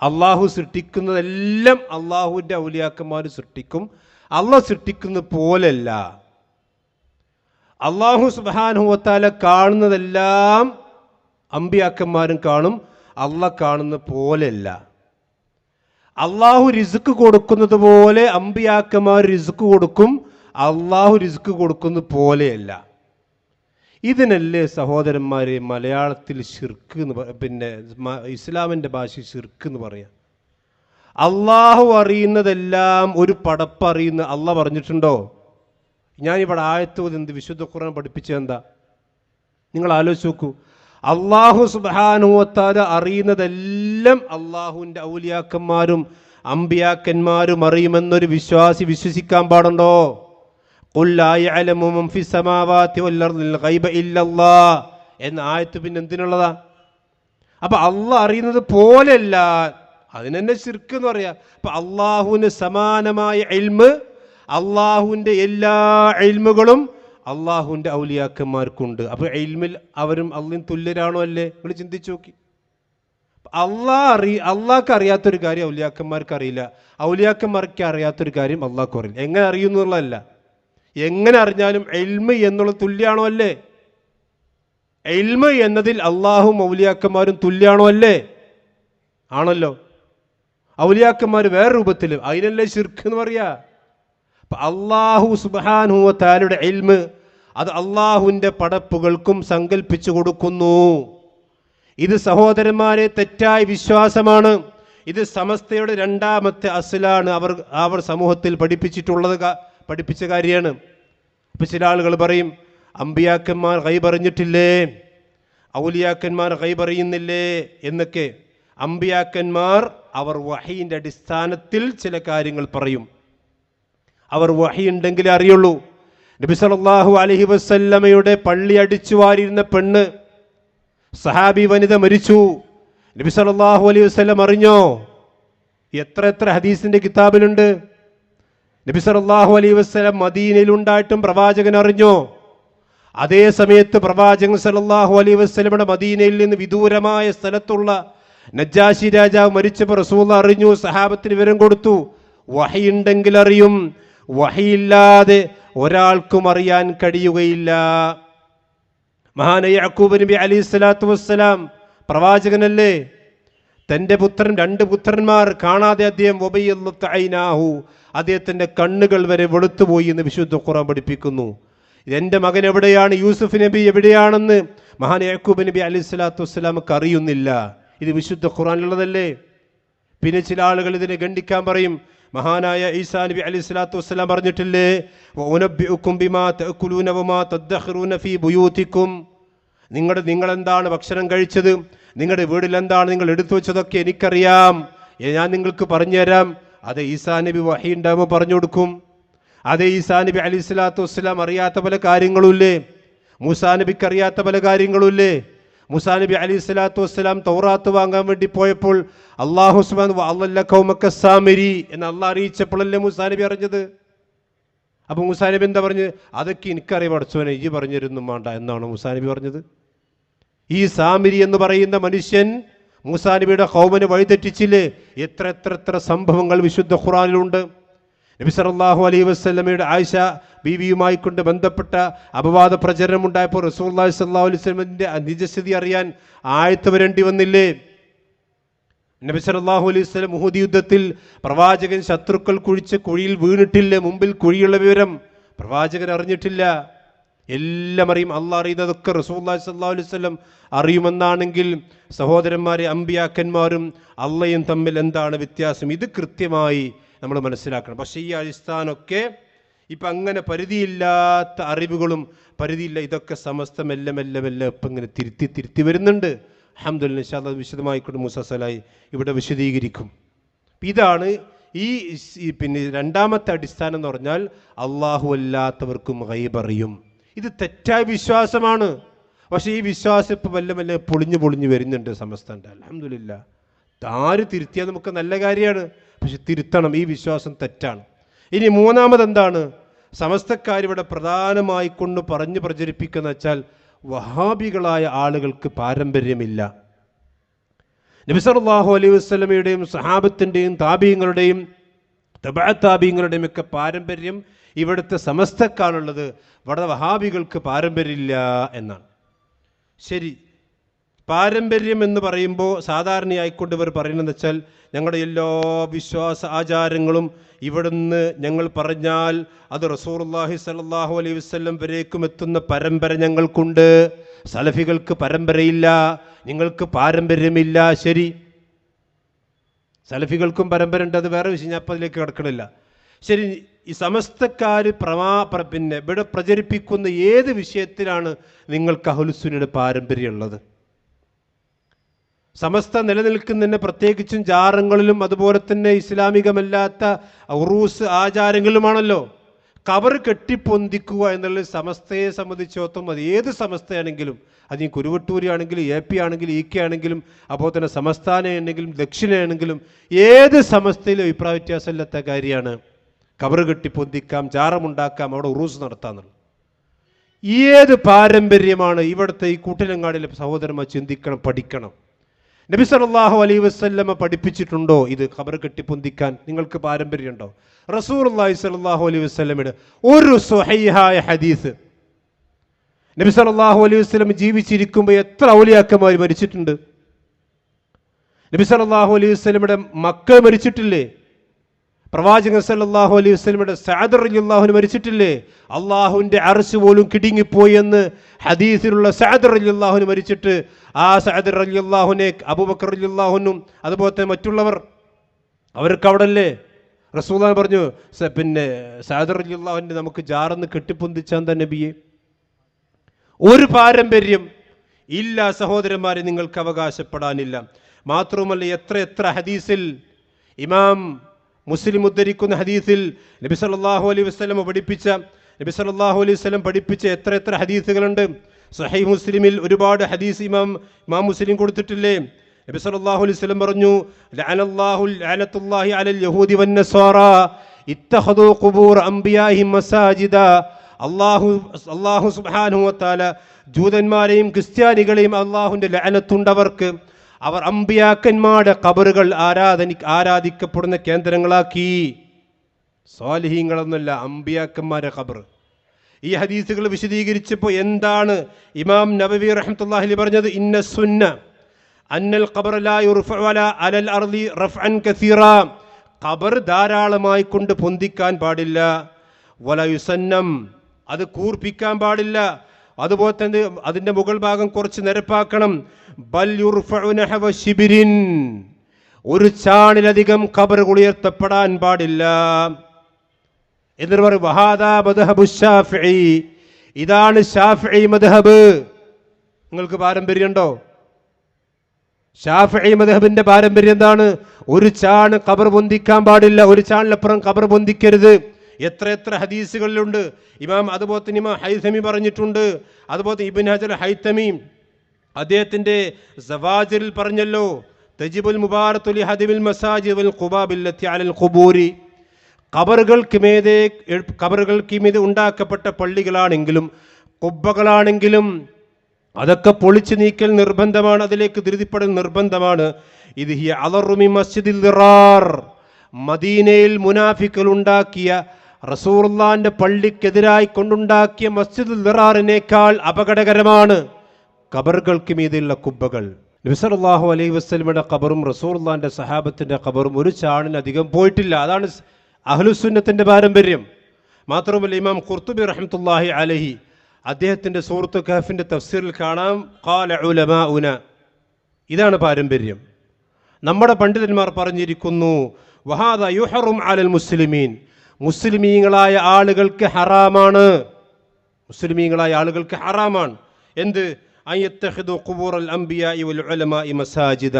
അള്ളാഹു സൃഷ്ടിക്കുന്നതെല്ലാം അള്ളാഹുവിൻ്റെ ഔലിയാക്കന്മാർ സൃഷ്ടിക്കും. അള്ളാഹ് സൃഷ്ടിക്കുന്നത് പോലെയല്ല. അള്ളാഹു സുബ്ഹാനഹു വ തആല കാണുന്നതെല്ലാം അമ്പിയാക്കന്മാരും കാണും, അള്ളാഹ് കാണുന്ന പോലെയല്ല. അള്ളാഹു റിസ്ക് കൊടുക്കുന്നത് പോലെ അമ്പിയാക്കന്മാർ റിസ്ക് കൊടുക്കും, അള്ളാഹു റിസ്ക് കൊടുക്കുന്നത് പോലെയല്ല. ഇതിനല്ലേ സഹോദരന്മാരെ മലയാളത്തിൽ ശിർക്ക് എന്ന് പിന്നെ ഇസ്ലാമിൻ്റെ ഭാഷ ശിർക്ക് എന്ന് പറയാം. അള്ളാഹു അറിയുന്നതെല്ലാം ഒരു പടപ്പറിയുന്ന അള്ളാഹ് പറഞ്ഞിട്ടുണ്ടോ? ഞാനിവിടെ ആയത്ത് എന്ത് വിശുദ്ധ ഖുർആൻ പഠിപ്പിച്ചതെന്താ നിങ്ങൾ ആലോചിച്ച് നോക്കൂ. അള്ളാഹു സുബ്ഹാനഹു വ തആല അറിയുന്നതെല്ലാം അള്ളാഹുവിൻ്റെ ഔലിയാക്കന്മാരും അമ്പിയാക്കന്മാരും അറിയുമെന്നൊരു വിശ്വാസി വിശ്വസിക്കാൻ പാടുണ്ടോ? ഖുൽ ലാ യഅലമു മൻ ഫിസ് സമാവാതി വൽ അർദിൽ ഗൈബ ഇല്ലല്ലാഹ് എന്ന ആയത്ത് പിന്നെ എന്തിനുള്ളതാ? അപ്പം അള്ളാഹ് അറിയുന്നത് പോലെയല്ല, അതിനെന്നെ ശിർക്ക് എന്ന് പറയാം. അപ്പം അള്ളാഹുവിന് സമാനമായ ഇൽമ്, അള്ളാഹുവിൻ്റെ എല്ലാ ഇൽമുകളും അള്ളാഹുവിൻ്റെ ഔലിയാക്കന്മാർക്കുണ്ട്. അപ്പോൾ ഇൽമിൽ അവരും അള്ളയും തുല്യരാണോ അല്ലേ? നിങ്ങൾ ചിന്തിച്ചു നോക്കി. അള്ളാഹ്ക്ക് അറിയാത്തൊരു കാര്യം ഔലിയാക്കന്മാർക്ക് അറിയില്ല, ഔലിയാക്കന്മാർക്ക് അറിയാത്തൊരു കാര്യം അള്ളാഹ്ക്ക് അറിയില്ല. എങ്ങനെ അറിയുന്നുള്ളതല്ല, എങ്ങനെ അറിഞ്ഞാലും ഇൽമ് എന്നുള്ള തുല്യാണോ അല്ലേ? ഇൽമ് എന്നതിൽ അള്ളാഹും ഔലിയാക്കന്മാരും തുല്യാണോ അല്ലേ? ആണല്ലോ. ഔലിയാക്കന്മാർ വേറെ രൂപത്തിൽ, അതിനല്ലേ ശിർക്ക് എന്ന് പറയാ. അള്ളാഹു സുബ്ഹാനഹു വ തആലയുടെ ഇൽമ് അത് അള്ളാഹുവിൻ്റെ പടപ്പുകൾക്കും സങ്കല്പിച്ചു കൊടുക്കുന്നു. ഇത് സഹോദരന്മാരെ തെറ്റായ വിശ്വാസമാണ്. ഇത് സമസ്തയുടെ രണ്ടാമത്തെ അസ്ലാണ്. അവർ സമൂഹത്തിൽ പഠിപ്പിച്ച കാര്യമാണ്. ഇപ്പം ചില ആളുകൾ പറയും അമ്പിയാക്കന്മാർ ഗൈബ് അറിഞ്ഞിട്ടില്ലേ, ഔലിയാക്കന്മാർ ഗൈബ് അറിയുന്നില്ലേ എന്നൊക്കെ. അമ്പിയാക്കന്മാർ അവർ വഹീൻ്റെ അടിസ്ഥാനത്തിൽ ചില കാര്യങ്ങൾ പറയും. അവർ വഹി ഉണ്ടെങ്കിലേ അറിയുള്ളൂ. നബി സല്ലല്ലാഹു അലൈഹി വസല്ലമയുടെ പള്ളി അടിച്ചു വാരിയിരുന്ന പെണ്ണ്, സഹാബി വനിത മരിച്ചു. നബി സല്ലല്ലാഹു അലൈഹി വസല്ലം അറിഞ്ഞോ? എത്ര ഹദീസിന്റെ കിതാബിലുണ്ട്. നബി സല്ലല്ലാഹു അലൈഹി വസല്ലം മദീനയിലുണ്ടായിട്ടും പ്രവാചകൻ അറിഞ്ഞോ? അതേ സമയത്ത് പ്രവാചകൻ സല്ലല്ലാഹു അലൈഹി വസല്ലമയുടെ മദീനയിൽ നിന്ന് വിദൂരമായ സ്ഥലത്തുള്ള നജ്ജാശി രാജാവ് മരിച്ചപ്പോൾ റസൂലുള്ളാഹി അറിഞ്ഞു, സഹാബത്തിന് വിവരം കൊടുത്തു. വഹി ഉണ്ടെങ്കിൽ അറിയും, വഹിയില്ലാതെ ഒരാൾക്കും അറിയാൻ കഴിയുകയില്ല. മഹാനായ യാക്കൂബ് നബി അലൈഹി സ്വലാത്തു വസ്സലാം പ്രവാചകനല്ലേ? തൻ്റെ രണ്ട് പുത്രന്മാർ കാണാതെ അദ്ദേഹത്തിൻ്റെ കണ്ണുകൾ വരെ വെളുത്തുപോയി എന്ന് വിശുദ്ധ ഖുർആൻ പഠിപ്പിക്കുന്നു. എൻ്റെ മകൻ എവിടെയാണ്, യൂസുഫ് നബി എവിടെയാണെന്ന് മഹാനായ യാക്കൂബ് നബി അലൈഹി സ്വലാത്തു വസ്സലാമക്ക് അറിയുന്നില്ല. ഇത് വിശുദ്ധ ഖുർആനിലുള്ളതല്ലേ? പിന്നെ ചില ആളുകൾ ഇതിനെ ഖണ്ഡിക്കാൻ പറയും. മഹാനായ ഈസാ നബി അലൈഹി സ്വലാത്തു വസ്സലാം പറഞ്ഞിട്ടില്ലേ, വഉനബ്ബിഉകും ബിമാ തഅകുലൂന വമാ തദ്ഖിറൂന ഫീ ബുയൂതികും, നിങ്ങൾ എന്താണ് ഭക്ഷണം കഴിച്ചത്, നിങ്ങളുടെ വീട്ടിൽ എന്താണ് നിങ്ങൾ എടുത്തു വെച്ചതൊക്കെ എനിക്കറിയാം, ഞാൻ നിങ്ങൾക്ക് പറഞ്ഞു തരാം. അത് ഈസാ നബി വഹി ഉണ്ടാകുമ്പോൾ പറഞ്ഞു കൊടുക്കും. അതേ ഈസാ നബി അലൈഹി സ്വലാത്തു വസ്സലാം അറിയാത്ത പല കാര്യങ്ങളുമില്ലേ? മൂസാ നബിക്ക് അറിയാത്ത പല കാര്യങ്ങളുമില്ലേ? മൂസാ നബി അലൈഹി സ്വലാത്തു വസ്സലാം തൗറാത്ത് വാങ്ങാൻ വേണ്ടി പോയപ്പോൾ അല്ലാഹു സുബ്ഹാനഹു അല്ലല്ല ഖൗമക സാമിരി എന്ന് അള്ളാഹ് അറിയിച്ചപ്പോഴല്ലേ മൂസാ നബി അറിഞ്ഞത്. അപ്പോൾ മൂസാ നബി എന്താ പറഞ്ഞത്? അതൊക്കെ എനിക്കറിയാം പഠിച്ചവനെ, ഈ പറഞ്ഞിരുന്നും വേണ്ട എന്നാണ് മൂസാ നബി പറഞ്ഞത്. ഈ സാമിരി എന്ന് പറയുന്ന മനുഷ്യൻ മൂസാ നബിയുടെ ഖൗമിനെ വഴിതെറ്റിച്ചില്ലേ? എത്ര സംഭവങ്ങൾ വിശുദ്ധ ഖുർആനിലുണ്ട്. നബി സല്ലല്ലാഹു അലൈഹി വസല്ലമയുടെ ആയിഷ ബീവിയുമായി കൊണ്ട് ബന്ധപ്പെട്ട അപവാദ പ്രചരണം ഉണ്ടായപ്പോൾ റസൂലുള്ളാഹി സ്വല്ലല്ലാഹു അലൈഹി വസല്ലമയുടെ നിജസ്ഥിതി അറിയാൻ ആയത്ത് വരേണ്ടി വന്നില്ലേ? നബി സല്ലല്ലാഹു അലൈഹി വസല്ലം ഉഹുദ് യുദ്ധത്തിൽ പ്രവാചകൻ ശത്രുക്കൾ കുഴിച്ച കുഴിയിൽ വീണിട്ടില്ല, മുമ്പിൽ കുഴിയുള്ള വിവരം പ്രവാചകൻ അറിഞ്ഞിട്ടില്ല. എല്ലാം അറിയും. അള്ളാഹ് അറിയുന്നതൊക്കെ റസൂലുള്ളാഹി സ്വല്ലല്ലാഹു അലൈഹി വസല്ലം അറിയുമെന്നാണെങ്കിൽ സഹോദരന്മാരെ, അമ്പിയാക്കന്മാരും അള്ളയും തമ്മിൽ എന്താണ് വ്യത്യാസം? ഇത് കൃത്യമായി നമ്മൾ മനസ്സിലാക്കണം. പക്ഷേ ഈ അടിസ്ഥാനമൊക്കെ ഇപ്പം അങ്ങനെ പരിധിയില്ലാത്ത അറിവുകളും പരിധിയില്ല, ഇതൊക്കെ സമസ്ത മെല്ലെ ഇപ്പം ഇങ്ങനെ തിരുത്തി വരുന്നുണ്ട്. അൽഹംദുലില്ലാഹ്. ഇൻഷാ അല്ലാഹ് വിശദമായിക്കൊണ്ട് മൂസ സലായി ഇവിടെ വിശദീകരിക്കും. ഇതാണ് പിന്നെ രണ്ടാമത്തെ അടിസ്ഥാനം എന്ന് പറഞ്ഞാൽ അള്ളാഹു അല്ലാത്തവർക്കും ഗൈബ് അറിയും. ഇത് തെറ്റായ വിശ്വാസമാണ്. പക്ഷേ ഈ വിശ്വാസം ഇപ്പോൾ വല്ല പൊളിഞ്ഞു വരുന്നുണ്ട് സമസ്തൻ്റെ. അൽഹംദുലില്ലാഹ്, ആര് തിരുത്തിയാൽ നമുക്ക് നല്ല കാര്യമാണ്. പക്ഷെ തിരുത്തണം, ഈ വിശ്വാസം തെറ്റാണ്. ഇനി മൂന്നാമത് എന്താണ് സമസ്തക്കാരിവിടെ പ്രധാനമായി കൊണ്ട് പറഞ്ഞു പ്രചരിപ്പിക്കുന്ന വെച്ചാൽ വഹാബികളായ ആളുകൾക്ക് പാരമ്പര്യമില്ല. നബി സല്ലല്ലാഹു അലൈഹി വസല്ലമയുടെയും സഹാബത്തിൻ്റെയും താബീങ്ങളുടെയും തബഅ താബീങ്ങളുടെയും ഒക്കെ പാരമ്പര്യം ഇവിടുത്തെ സമസ്തക്കാണുള്ളത്, ഇവിടെ വഹാബികൾക്ക് പാരമ്പര്യമില്ല എന്നാണ്. ശരി, പാരമ്പര്യം എന്ന് പറയുമ്പോൾ സാധാരണയായിക്കൊണ്ട് ഇവർ പറയുന്നതെന്ന് വെച്ചാൽ ഞങ്ങളുടെ എല്ലാ വിശ്വാസ ആചാരങ്ങളും ഇവിടുന്ന് ഞങ്ങൾ പറഞ്ഞാൽ അത് റസൂലുള്ളാഹി സ്വല്ലല്ലാഹു അലൈഹി വസല്ലം വരേക്കും എത്തുന്ന പരമ്പര ഞങ്ങൾക്കുണ്ട്, സലഫികൾക്ക് പരമ്പരയില്ല, നിങ്ങൾക്ക് പാരമ്പര്യമില്ല. ശരി, സലഫികൾക്കും പരമ്പര ഉണ്ട്, അത് വേറെ വിഷയം, ഞാൻ അപ്പം അതിലേക്ക് കിടക്കണില്ല. ശരി, ഈ സമസ്തക്കാർ പിന്നെ ഇവിടെ പ്രചരിപ്പിക്കുന്ന ഏത് വിഷയത്തിലാണ് നിങ്ങൾക്ക് അഹ്ലുസുന്നയുടെ പാരമ്പര്യമുള്ളത്? സമസ്ത നിലനിൽക്കുന്നതിന് പ്രത്യേകിച്ചും ജാറങ്ങളിലും അതുപോലെ തന്നെ ഇസ്ലാമികമല്ലാത്ത ഉറൂസ് ആചാരങ്ങളുമാണല്ലോ. കബർ കെട്ടിപ്പൊന്തിക്കുക എന്നുള്ളത് സമസ്തയെ സംബന്ധിച്ചിടത്തോളം അത് ഏത് സമസ്തയാണെങ്കിലും, അത് ഈ കുരുവട്ടൂരി ആണെങ്കിലും AP ആണെങ്കിലും EK ആണെങ്കിലും അതുപോലെ തന്നെ സമസ്ഥാനയാണെങ്കിലും ദക്ഷിണയാണെങ്കിലും ഏത് സമസ്തയിലും അഭിപ്രായ വ്യത്യാസമില്ലാത്ത കാര്യമാണ് കബർ കെട്ടിപ്പൊന്തിക്കാം, ജാറമുണ്ടാക്കാം, അവിടെ ഉറൂസ് നടത്താമെന്നുള്ളത്. ഏത് പാരമ്പര്യമാണ് ഇവിടുത്തെ ഈ കൂട്ടിലങ്ങാടിലെ സഹോദരന്മാർ ചിന്തിക്കണം, പഠിക്കണം. നബി സല്ലല്ലാഹു അലൈഹി വസല്ലമ പഠിപ്പിച്ചിട്ടുണ്ടോ ഇത് ഖബർ കെട്ടിപ്പൊന്തിക്കാൻ? നിങ്ങൾക്ക് പാരമ്പര്യമുണ്ടോ? റസൂലുള്ളാഹി സ്വല്ലല്ലാഹു അലൈഹി വസല്ലമയുടെ ഒരു സ്വഹീഹായ ഹദീസ്, നബി സല്ലല്ലാഹു അലൈഹി വസല്ലം ജീവിച്ചിരിക്കുമ്പോൾ എത്ര ഔലിയാക്കന്മാർ മരിച്ചിട്ടുണ്ട്? നബി സല്ലല്ലാഹു അലൈഹി വസല്ലമയുടെ മക്കൾ മരിച്ചിട്ടില്ലേ? പ്രവാചകൻ സല്ലല്ലാഹു അലൈഹി വസല്ലമയുടെ സഅദ് റളിയല്ലാഹു അൻഹു മരിച്ചിട്ടില്ലേ? അള്ളാഹുവിൻ്റെ അർശ് പോലും കിടുങ്ങിപ്പോയി എന്ന് ഹദീസിലുള്ള സഅദ് റളിയല്ലാഹു അൻഹു മരിച്ചിട്ട് ആ സഅദ് റളിയല്ലാഹുവിനെ അബൂബക്കർ റളിയല്ലാഹുനും അതുപോലെ തന്നെ മറ്റുള്ളവർ അവർക്ക് അവിടെ അല്ലേ റസൂലുള്ളാഹി പറഞ്ഞു, പിന്നെ സഅദ് റളിയല്ലാഹുവിനെ നമുക്ക് ജാറന്ന് കെട്ടിപ്പൊന്തിച്ചാൻ തന്നെ നബിയെ. ഒരു പാരമ്പര്യം ഇല്ല സഹോദരന്മാരെ, നിങ്ങൾക്ക് അവകാശപ്പെടാനില്ല. മാത്രവുമല്ല എത്ര ഹദീസിൽ ഇമാം മുസ്ലിം ഉദ്ധരിക്കുന്ന ഹദീസിൽ നബി സല്ലല്ലാഹു അലൈഹി വസല്ലം പഠിപ്പിച്ച എത്ര ഹദീസുകളുണ്ട്. സഹീഹ് മുസ്ലിമിൽ ഒരുപാട് ഹദീസ് ഇമാം മുസ്ലിം കൊടുത്തിട്ടില്ലേ? നബി സല്ലല്ലാഹു അലൈഹി വസല്ലം പറഞ്ഞു, ലഅനത്തുല്ലാഹി അലൽ യഹൂദി വന്നസ്വാറ ഇത്തഖദൂ ഖുബൂർ അംബിയാഹിം മസാജിദ. അല്ലാഹു സുബ്ഹാനഹു വ തആല ജൂതന്മാരെയും ക്രിസ്ത്യാനികളെയും അല്ലാഹുവിൻ്റെ ലഅനത്തുണ്ടവർക്ക് അവർ അമ്പിയാക്കന്മാരുടെ ഖബറുകൾ ആരാധിക്കപ്പെടുന്ന കേന്ദ്രങ്ങളാക്കി. സ്വാലിഹീങ്ങളൊന്നുമല്ല, അമ്പിയാക്കന്മാരുടെ ഖബർ. ഈ ഹദീസുകൾ വിശദീകരിച്ചപ്പോൾ എന്താണ് ഇമാം നബവി റഹ്മത്തുള്ളാഹി അലൈഹി പറഞ്ഞത്? ഇന്ന സുന്ന അന്നൽ ഖബർ ലാ യുർഫഉ അലൽ അർളി റഫ്അൻ കസീറ. ഖബർ ധാരാളമായി കൊണ്ട് പൊന്തിക്കാൻ പാടില്ല. വല യുസന്നം, അത് കൂർപ്പിക്കാൻ പാടില്ല. അതുപോലെ തന്നെ അതിൻ്റെ മുകൾ ഭാഗം കുറച്ച് നിരപ്പാക്കണം. ബൽ യുർഫഉ നഹവ ശിബിരിൻ, ഒരു ചാണിലധികം ഖബർ ഉയർത്തപ്പെടാൻ പാടില്ല. എന്നിട്ട് പറയും വഹാദാ മദ്ഹബു ശാഫിഈ, ഇതാണ് ശാഫിഈ മദ്ഹബ്. നിങ്ങൾക്ക് പാരമ്പര്യമുണ്ടോ? ശാഫിഈ മദ്ഹബിന്റെ പാരമ്പര്യം എന്താണ്? ഒരു ചാണ് ഖബർ പൊന്തിക്കാൻ പാടില്ല, ഒരു ചാണിലപ്പുറം ഖബർ പൊന്തിക്കരുത്. എത്ര ഹദീസുകളിലുണ്ട്. അതുപോലെ തന്നെ ഇമാം ഹൈതമി പറഞ്ഞിട്ടുണ്ട്. അതുപോലെ ഇബ്നു ഹജർ ഹൈതമി അദ്ദേഹത്തിൻ്റെ സവാജിറിൽ പറഞ്ഞല്ലോ, തജിബുൽ മുബാറത്തു ലി ഹദിമിൽ മസാജിദ് വൽ ഖുബാബില്ലത്തി അലൽ ഖുബൂരി. ഖബറുകൾക്ക് മീതെ ഉണ്ടാക്കപ്പെട്ട പള്ളികളാണെങ്കിലും കുബ്ബകളാണെങ്കിലും അതൊക്കെ പൊളിച്ചു നീക്കൽ നിർബന്ധമാണ്, അതിലേക്ക് ധൃതിപ്പെടൽ നിർബന്ധമാണ്. ഇത് ഹിയ അളറു മിൻ മസ്ജിദിൽ ദിറാർ, മദീനയിൽ മുനാഫിക്കുകൾ ഉണ്ടാക്കിയ റസൂലുള്ളാഹിന്റെ പള്ളിക്കെതിരായി കൊണ്ടുണ്ടാക്കിയ മസ്ജിദുൽ ദിറാറിനേക്കാൾ അപകടകരമാണ് ഖബറുകൾക്ക് മീതെയുള്ള കുബ്ബകൾ. നബി സല്ലല്ലാഹു അലൈഹി വസല്ലമയുടെ ഖബറും റസൂലുള്ളാഹിന്റെ സഹാബത്തിന്റെ ഖബറും ഒരു ചാണിനധികം പോയിട്ടില്ല. അതാണ് അഹ്ലുസുന്നത്തിന്റെ പാരമ്പര്യം. മാത്രമല്ല ഇമാം ഖുർത്തുബി റഹ്മത്തുള്ളാഹി അലൈഹി അദ്ദേഹത്തിന്റെ സൂറത്ത് കഹ്ഫിന്റെ തഫ്സീറിൽ കാണാം, ഖാല ഉലമാഉന, ഇതാണ് പാരമ്പര്യം. നമ്മുടെ പണ്ഡിതന്മാർ പറഞ്ഞിരിക്കുന്നു, വഹാദ യുഹറും അലൽ മുസ്ലിമീൻ, മുസ്ലിമീങ്ങളായ ആളുകൾക്ക് ഹറാമാണ്. എന്ത്? അയ്യത്തഖിദു ഖുബൂറൽ അംബിയാഇ വൽ ഉലമാഇ മസാജിദ,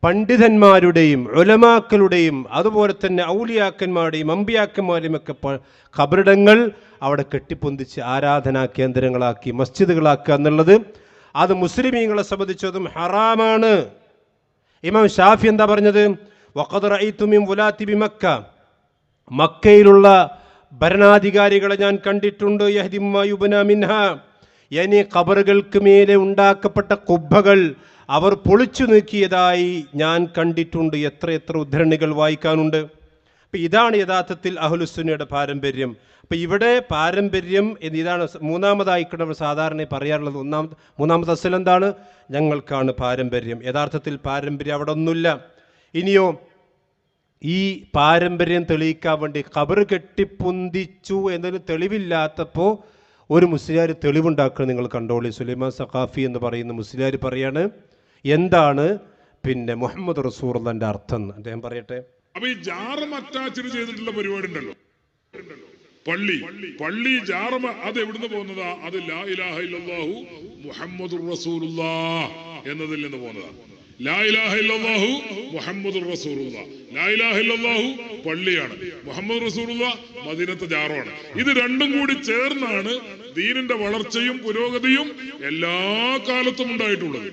പണ്ഡിതന്മാരുടെയും ഉലമാക്കളുടെയും അതുപോലെ തന്നെ ഔലിയാക്കന്മാരുടെയും അമ്പിയാക്കന്മാരുടെയും ഒക്കെ ഖബറിടങ്ങൾ അവിടെ കെട്ടിപ്പൊന്തിച്ച് ആരാധനാ കേന്ദ്രങ്ങളാക്കി മസ്ജിദുകളാക്കുക എന്നുള്ളത് അത് മുസ്ലിമീങ്ങളെ സംബന്ധിച്ചതും ഹറാമാണ്. ഇമാം ഷാഫി എന്താ പറഞ്ഞത്? വഖദ് റഅയ്തു മിൻ വുലാത്തി ബിമക്ക, മക്കയിലുള്ള ഭരണാധികാരികളെ ഞാൻ കണ്ടിട്ടുണ്ട്. യഹ്ദിമ്മ യുബ്ന മിൻഹ, യനി ഖബറുകൾക്ക് മേലെ ഉണ്ടാക്കപ്പെട്ട കുബ്ബകൾ അവർ പൊളിച്ചു നീക്കിയതായി ഞാൻ കണ്ടിട്ടുണ്ട്. എത്ര ഉദ്ധരണികൾ വായിക്കാനുണ്ട്. അപ്പം ഇതാണ് യഥാർത്ഥത്തിൽ അഹ്ലുസുന്നയുടെ പാരമ്പര്യം. അപ്പം ഇവിടെ പാരമ്പര്യം ഇതാണ് മൂന്നാമതായിക്കൊണ്ട് സാധാരണ പറയാറുള്ളത്. മൂന്നാമത്തെ അസൽ എന്താണ്? ഞങ്ങൾക്കാണ് പാരമ്പര്യം. യഥാർത്ഥത്തിൽ പാരമ്പര്യം അവിടെ ഒന്നുമില്ല. ഇനിയോ ഈ പാരമ്പര്യം തെളിയിക്കാൻ വേണ്ടി ഖബർ കെട്ടിപ്പൊന്തിച്ചു എന്നതിന് തെളിവില്ലാത്തപ്പോൾ ഒരു മുസ്ലിയാർ തെളിവുണ്ടാക്കുന്നത് നിങ്ങൾ കണ്ടോളി. സുലൈമാൻ സഖാഫി എന്ന് പറയുന്ന മുസ്ലിയാർ പറയാണ് എന്താണ് പിന്നെ മുഹമ്മദ് റസൂലുള്ളാഹിന്റെ അർത്ഥം എന്ന് അദ്ദേഹം പറയട്ടെ. അപ്പൊ ഈ ജാറം അറ്റാച്ച്ഡ് ചെയ്തിട്ടുള്ള പരിപാടി ഉണ്ടല്ലോ, പള്ളി ജാറം, അത് എവിടുന്ന് പോകുന്നതാ? അത് ലാ ഇലാഹ ഇല്ലല്ലാഹു മുഹമ്മദുർ റസൂലുള്ളാഹ് എന്നതിൽ നിന്ന് പോകുന്നതാ. ലാ ഇലാഹ ഇല്ലല്ലാഹു മുഹമ്മദുർ റസൂലുള്ളാഹ്, ലാ ഇലാഹ ഇല്ലല്ലാഹു പള്ളിയാണ്, മുഹമ്മദ് റസൂലുള്ളാഹ് മദീനത്തെ ജാറമാണ്. ഇത് രണ്ടും കൂടി ചേർന്നാണ് ദീനിന്റെ വളർച്ചയും പുരോഗതിയും എല്ലാ കാലത്തും ഉണ്ടായിട്ടുള്ളത്.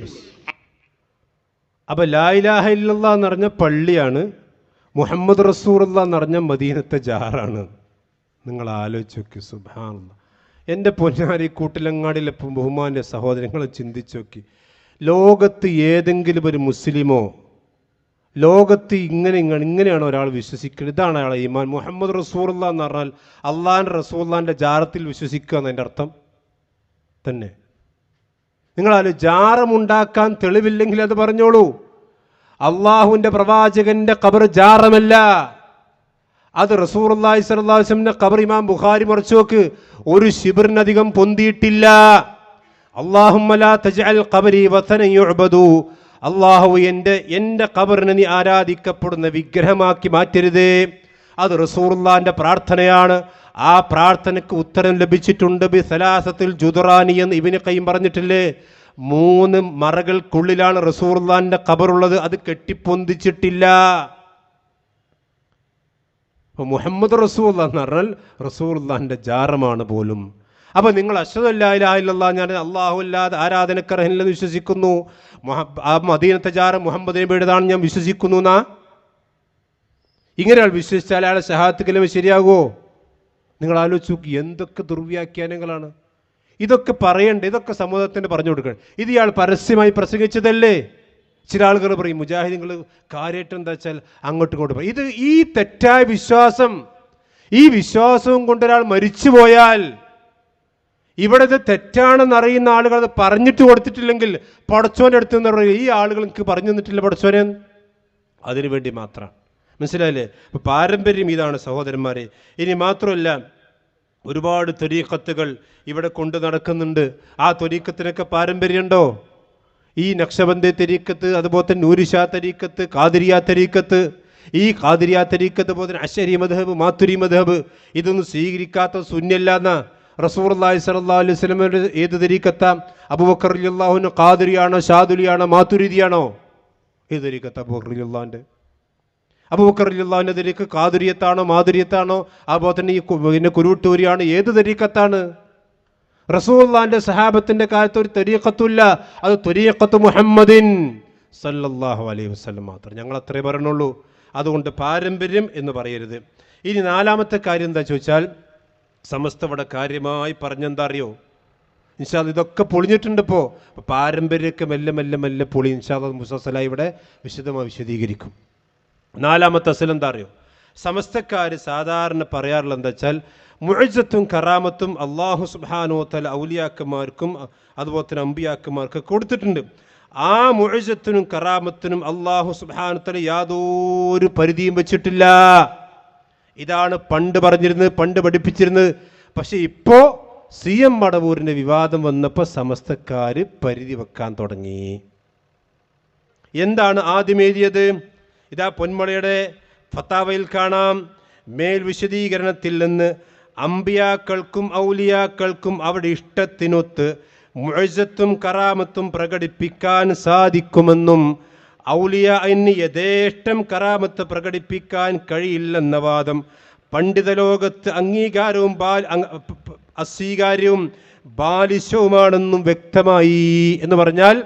അപ്പൊ ലാ ഇലാഹ ഇല്ലല്ലാഹ് എന്ന് പറഞ്ഞ പള്ളിയാണ്, മുഹമ്മദ് റസൂലുള്ളാഹ് എന്ന് പറഞ്ഞ മദീനത്തെ ജാറാണ്. നിങ്ങൾ ആലോചിച്ച് നോക്കി. സുബ്ഹാനല്ലാഹ്. എൻ്റെ പൊന്നാരി കൂട്ടിലങ്ങാടിയിലെ ബഹുമാന്റെ സഹോദരങ്ങളെ ചിന്തിച്ചു നോക്കി. ലോകത്ത് ഏതെങ്കിലും ഒരു മുസ്ലിമോ ലോകത്ത് ഇങ്ങനെയാണ് ഒരാൾ വിശ്വസിക്കുന്നത്? ഇതാണ് അയാളെ ഈമാൻ. മുഹമ്മദ് റസൂലുള്ളാഹ് എന്ന് പറഞ്ഞാൽ അള്ളാഹിൻ്റെ റസൂലുള്ളാഹിൻ്റെ ജാറത്തിൽ വിശ്വസിക്കുക എന്നതിൻ്റെ അർത്ഥം തന്നെ. നിങ്ങളാല് ജാറമുണ്ടാക്കാൻ തെളിവില്ലെങ്കിൽ അത് പറഞ്ഞോളൂ. അള്ളാഹുവിൻ്റെ പ്രവാചകന്റെ ഖബർ ജാറമല്ല, അത് റസൂലുള്ളാഹി സ്വല്ലല്ലാഹു അലൈഹി വസല്ലമിന്റെ ഖബർ ഇമാം ബുഖാരി മറിച്ചു നോക്ക്, ഒരു ശിബിറിനധികം പൊന്തിയിട്ടില്ല. അല്ലാഹുമ്മ ലാ തജ്അൽ ഖബരി വസനൻ യുഅബദു, അള്ളാഹു എൻ്റെ ഖബറിനെ നീ ആരാധിക്കപ്പെടുന്ന വിഗ്രഹമാക്കി മാറ്റരുതേ. അത് റസൂലുള്ളാഹിന്റെ പ്രാർത്ഥനയാണ്. ആ പ്രാർത്ഥനയ്ക്ക് ഉത്തരം ലഭിച്ചിട്ടുണ്ട്. ബി സലാസത്തിൽ ജുദറാനി എന്ന് ഇബ്നു ഖയ്യിം പറഞ്ഞിട്ടില്ലേ? 3 മറകൾക്കുള്ളിലാണ് റസൂലുള്ളാഹിന്റെ ഖബറുള്ളത്. അത് കെട്ടിപ്പൊന്തിച്ചിട്ടില്ല. അപ്പോൾ മുഹമ്മദ് റസൂലുള്ളാഹി എന്ന് പറഞ്ഞാൽ റസൂലുള്ളാഹിന്റെ ജാറമാണ് പോലും. അപ്പോൾ നിങ്ങൾ അശ്ഹദു അല്ലാ ഇലാഹ ഇല്ലല്ലാഹ്, ഞാൻ അല്ലാഹു അല്ലാതെ ആരാധനക്കർഹനില്ലെന്ന് വിശ്വസിക്കുന്നു, ആ മദീനത്തെ ജാറം മുഹമ്മദ് നബിയുടേതാണ് ഞാൻ വിശ്വസിക്കുന്നു എന്നാ. ഇങ്ങനെ അയാൾ വിശ്വസിച്ചാൽ അയാളെ ശഹാദത്ത് കലിമ ശരിയാകുമോ? നിങ്ങൾ ആലോചിച്ച് നോക്കി. എന്തൊക്കെ ദുർവ്യാഖ്യാനങ്ങളാണ് ഇതൊക്കെ പറയണ്ടേ? ഇതൊക്കെ സമൂഹത്തിന് പറഞ്ഞു കൊടുക്കണം. ഇത് ഇയാൾ പരസ്യമായി പ്രസംഗിച്ചതല്ലേ? ചില ആളുകൾ പറയും മുജാഹിദീങ്ങൾ കാര്യമായിട്ട് എന്താ വെച്ചാൽ അങ്ങോട്ടും ഇങ്ങോട്ടും പറയും. ഈ തെറ്റായ വിശ്വാസം, ഈ വിശ്വാസവും കൊണ്ടൊരാൾ മരിച്ചു പോയാൽ ഇവിടെ ഇത് തെറ്റാണെന്ന് അറിയുന്ന ആളുകൾ അത് പറഞ്ഞിട്ട് കൊടുത്തിട്ടില്ലെങ്കിൽ പടച്ചോൻ്റെ അടുത്ത് നിന്ന് പറയും ഈ ആളുകൾ എനിക്ക് പറഞ്ഞു തന്നിട്ടില്ല പടച്ചോനെ, അതിനു വേണ്ടി മാത്രമാണ്. മനസ്സിലായില്ലേ? അപ്പോൾ പാരമ്പര്യം ഇതാണ് സഹോദരന്മാരെ. ഇനി മാത്രമല്ല, ഒരുപാട് ത്വരീഖത്തുകൾ ഇവിടെ കൊണ്ട് നടക്കുന്നുണ്ട്. ആ ത്വരീഖത്തിനൊക്കെ പാരമ്പര്യമുണ്ടോ? ഈ നക്ഷബന്ദി തരീഖത്ത്, അതുപോലെ തന്നെ നൂരിഷാ തരീഖത്ത്, ഖാദിരിയ തരീഖത്ത്, ഈ ഖാദിരിയ തരീഖത്ത് പോലെ തന്നെ അശരി മദ്ഹബ്, മാതുരി മദ്ഹബ്, ഇതൊന്നും സ്വീകരിക്കാത്ത സുന്നിയല്ലാന്ന റസൂലുള്ളാഹി സ്വല്ലല്ലാഹു അലൈഹി വസല്ലമയുടെ ഏത് തരീഖത്താ? അബൂബക്കർ റളിയല്ലാഹു അൻഹു ഖാദിരിയാണോ, ഷാദുലിയാണോ, മാതുരിദിയാണോ? ഏത് തരീഖത്ത് അബൂബക്കർ റളിയല്ലാഹുവിൻ്റെ? അബൂബക്കർ റളിയല്ലാഹുവിൻ്റെ തരീഖ് ഖാദിരിയത്താണോ, മാതുരിയത്താണോ? അതുപോലെ തന്നെ ഈ കുരുട്ടൂരിയാണ്? ഏത് തരീഖത്താണ്? റസൂലുള്ളാഹിന്റെ സഹാബത്തിന്റെ കാലത്ത് ഒരു തരീഖത്തുമില്ല. അത് തരീഖത്ത് മുഹമ്മദിൻ സല്ലല്ലാഹു അലൈഹി വസല്ലം മാത്രം. ഞങ്ങൾ അത്രേ പറയണുള്ളൂ. അതുകൊണ്ട് പാരമ്പര്യം എന്ന് പറയരുത്. ഇനി 4-മത്തെ കാര്യം എന്താ ചോദിച്ചാൽ, സമസ്ത ഇവിടെ കാര്യമായി പറഞ്ഞെന്താ അറിയോ? ഇൻഷാ അല്ലാഹ് ഇതൊക്കെ പൊളിഞ്ഞിട്ടുണ്ട്. ഇപ്പോൾ പാരമ്പര്യമൊക്കെ മെല്ലെ പൊളി. ഇൻഷാ അല്ലാഹ് മുസസ്സലായി ഇവിടെ വിശദമായി വിശദീകരിക്കും. 4-മത്തെ അസൽ എന്താ അറിയോ? സമസ്തക്കാർ സാധാരണ പറയാറുള്ളത് എന്താ വെച്ചാൽ, മുഅ്ജിസത്തും കറാമത്തും അല്ലാഹു സുബ്ഹാനഹു വ തആല ഔലിയാക്കന്മാർക്കും അതുപോലെ തന്നെ അമ്പിയാക്കന്മാർക്ക് കൊടുത്തിട്ടുണ്ട്. ആ മുഅ്ജിസത്തിനും കറാമത്തിനും അല്ലാഹു സുബ്ഹാനഹു വ തആല യാതൊരു പരിധിയും വെച്ചിട്ടില്ല. ഇതാണ് പണ്ട് പറഞ്ഞിരുന്നത്, പണ്ട് പഠിപ്പിച്ചിരുന്നത്. പക്ഷെ ഇപ്പോൾ CM മടവൂരിൻ്റെ വിവാദം വന്നപ്പോൾ സമസ്തക്കാർ പരിധി വെക്കാൻ തുടങ്ങി. എന്താണ് ആദ്യം എഴുതിയത്? ഇതാ പൊന്മളയുടെ ഫത്താവയിൽ കാണാം. മേൽ വിശദീകരണത്തിൽ നിന്ന് അമ്പിയാക്കൾക്കും ഔലിയാക്കൾക്കും അവരുടെ ഇഷ്ടത്തിനൊത്ത് മുഅ്ജിസത്തും കറാമത്തും പ്രകടിപ്പിക്കാൻ സാധിക്കുമെന്നും ഔലിയാഇന് യഥേഷ്ടം കറാമത്ത് പ്രകടിപ്പിക്കാൻ കഴിയില്ലെന്ന വാദം പണ്ഡിത ലോകത്ത് അംഗീകാരവും അസ്വീകാര്യവും ബാലിശവുമാണെന്നും വ്യക്തമായി. എന്ന് പറഞ്ഞാൽ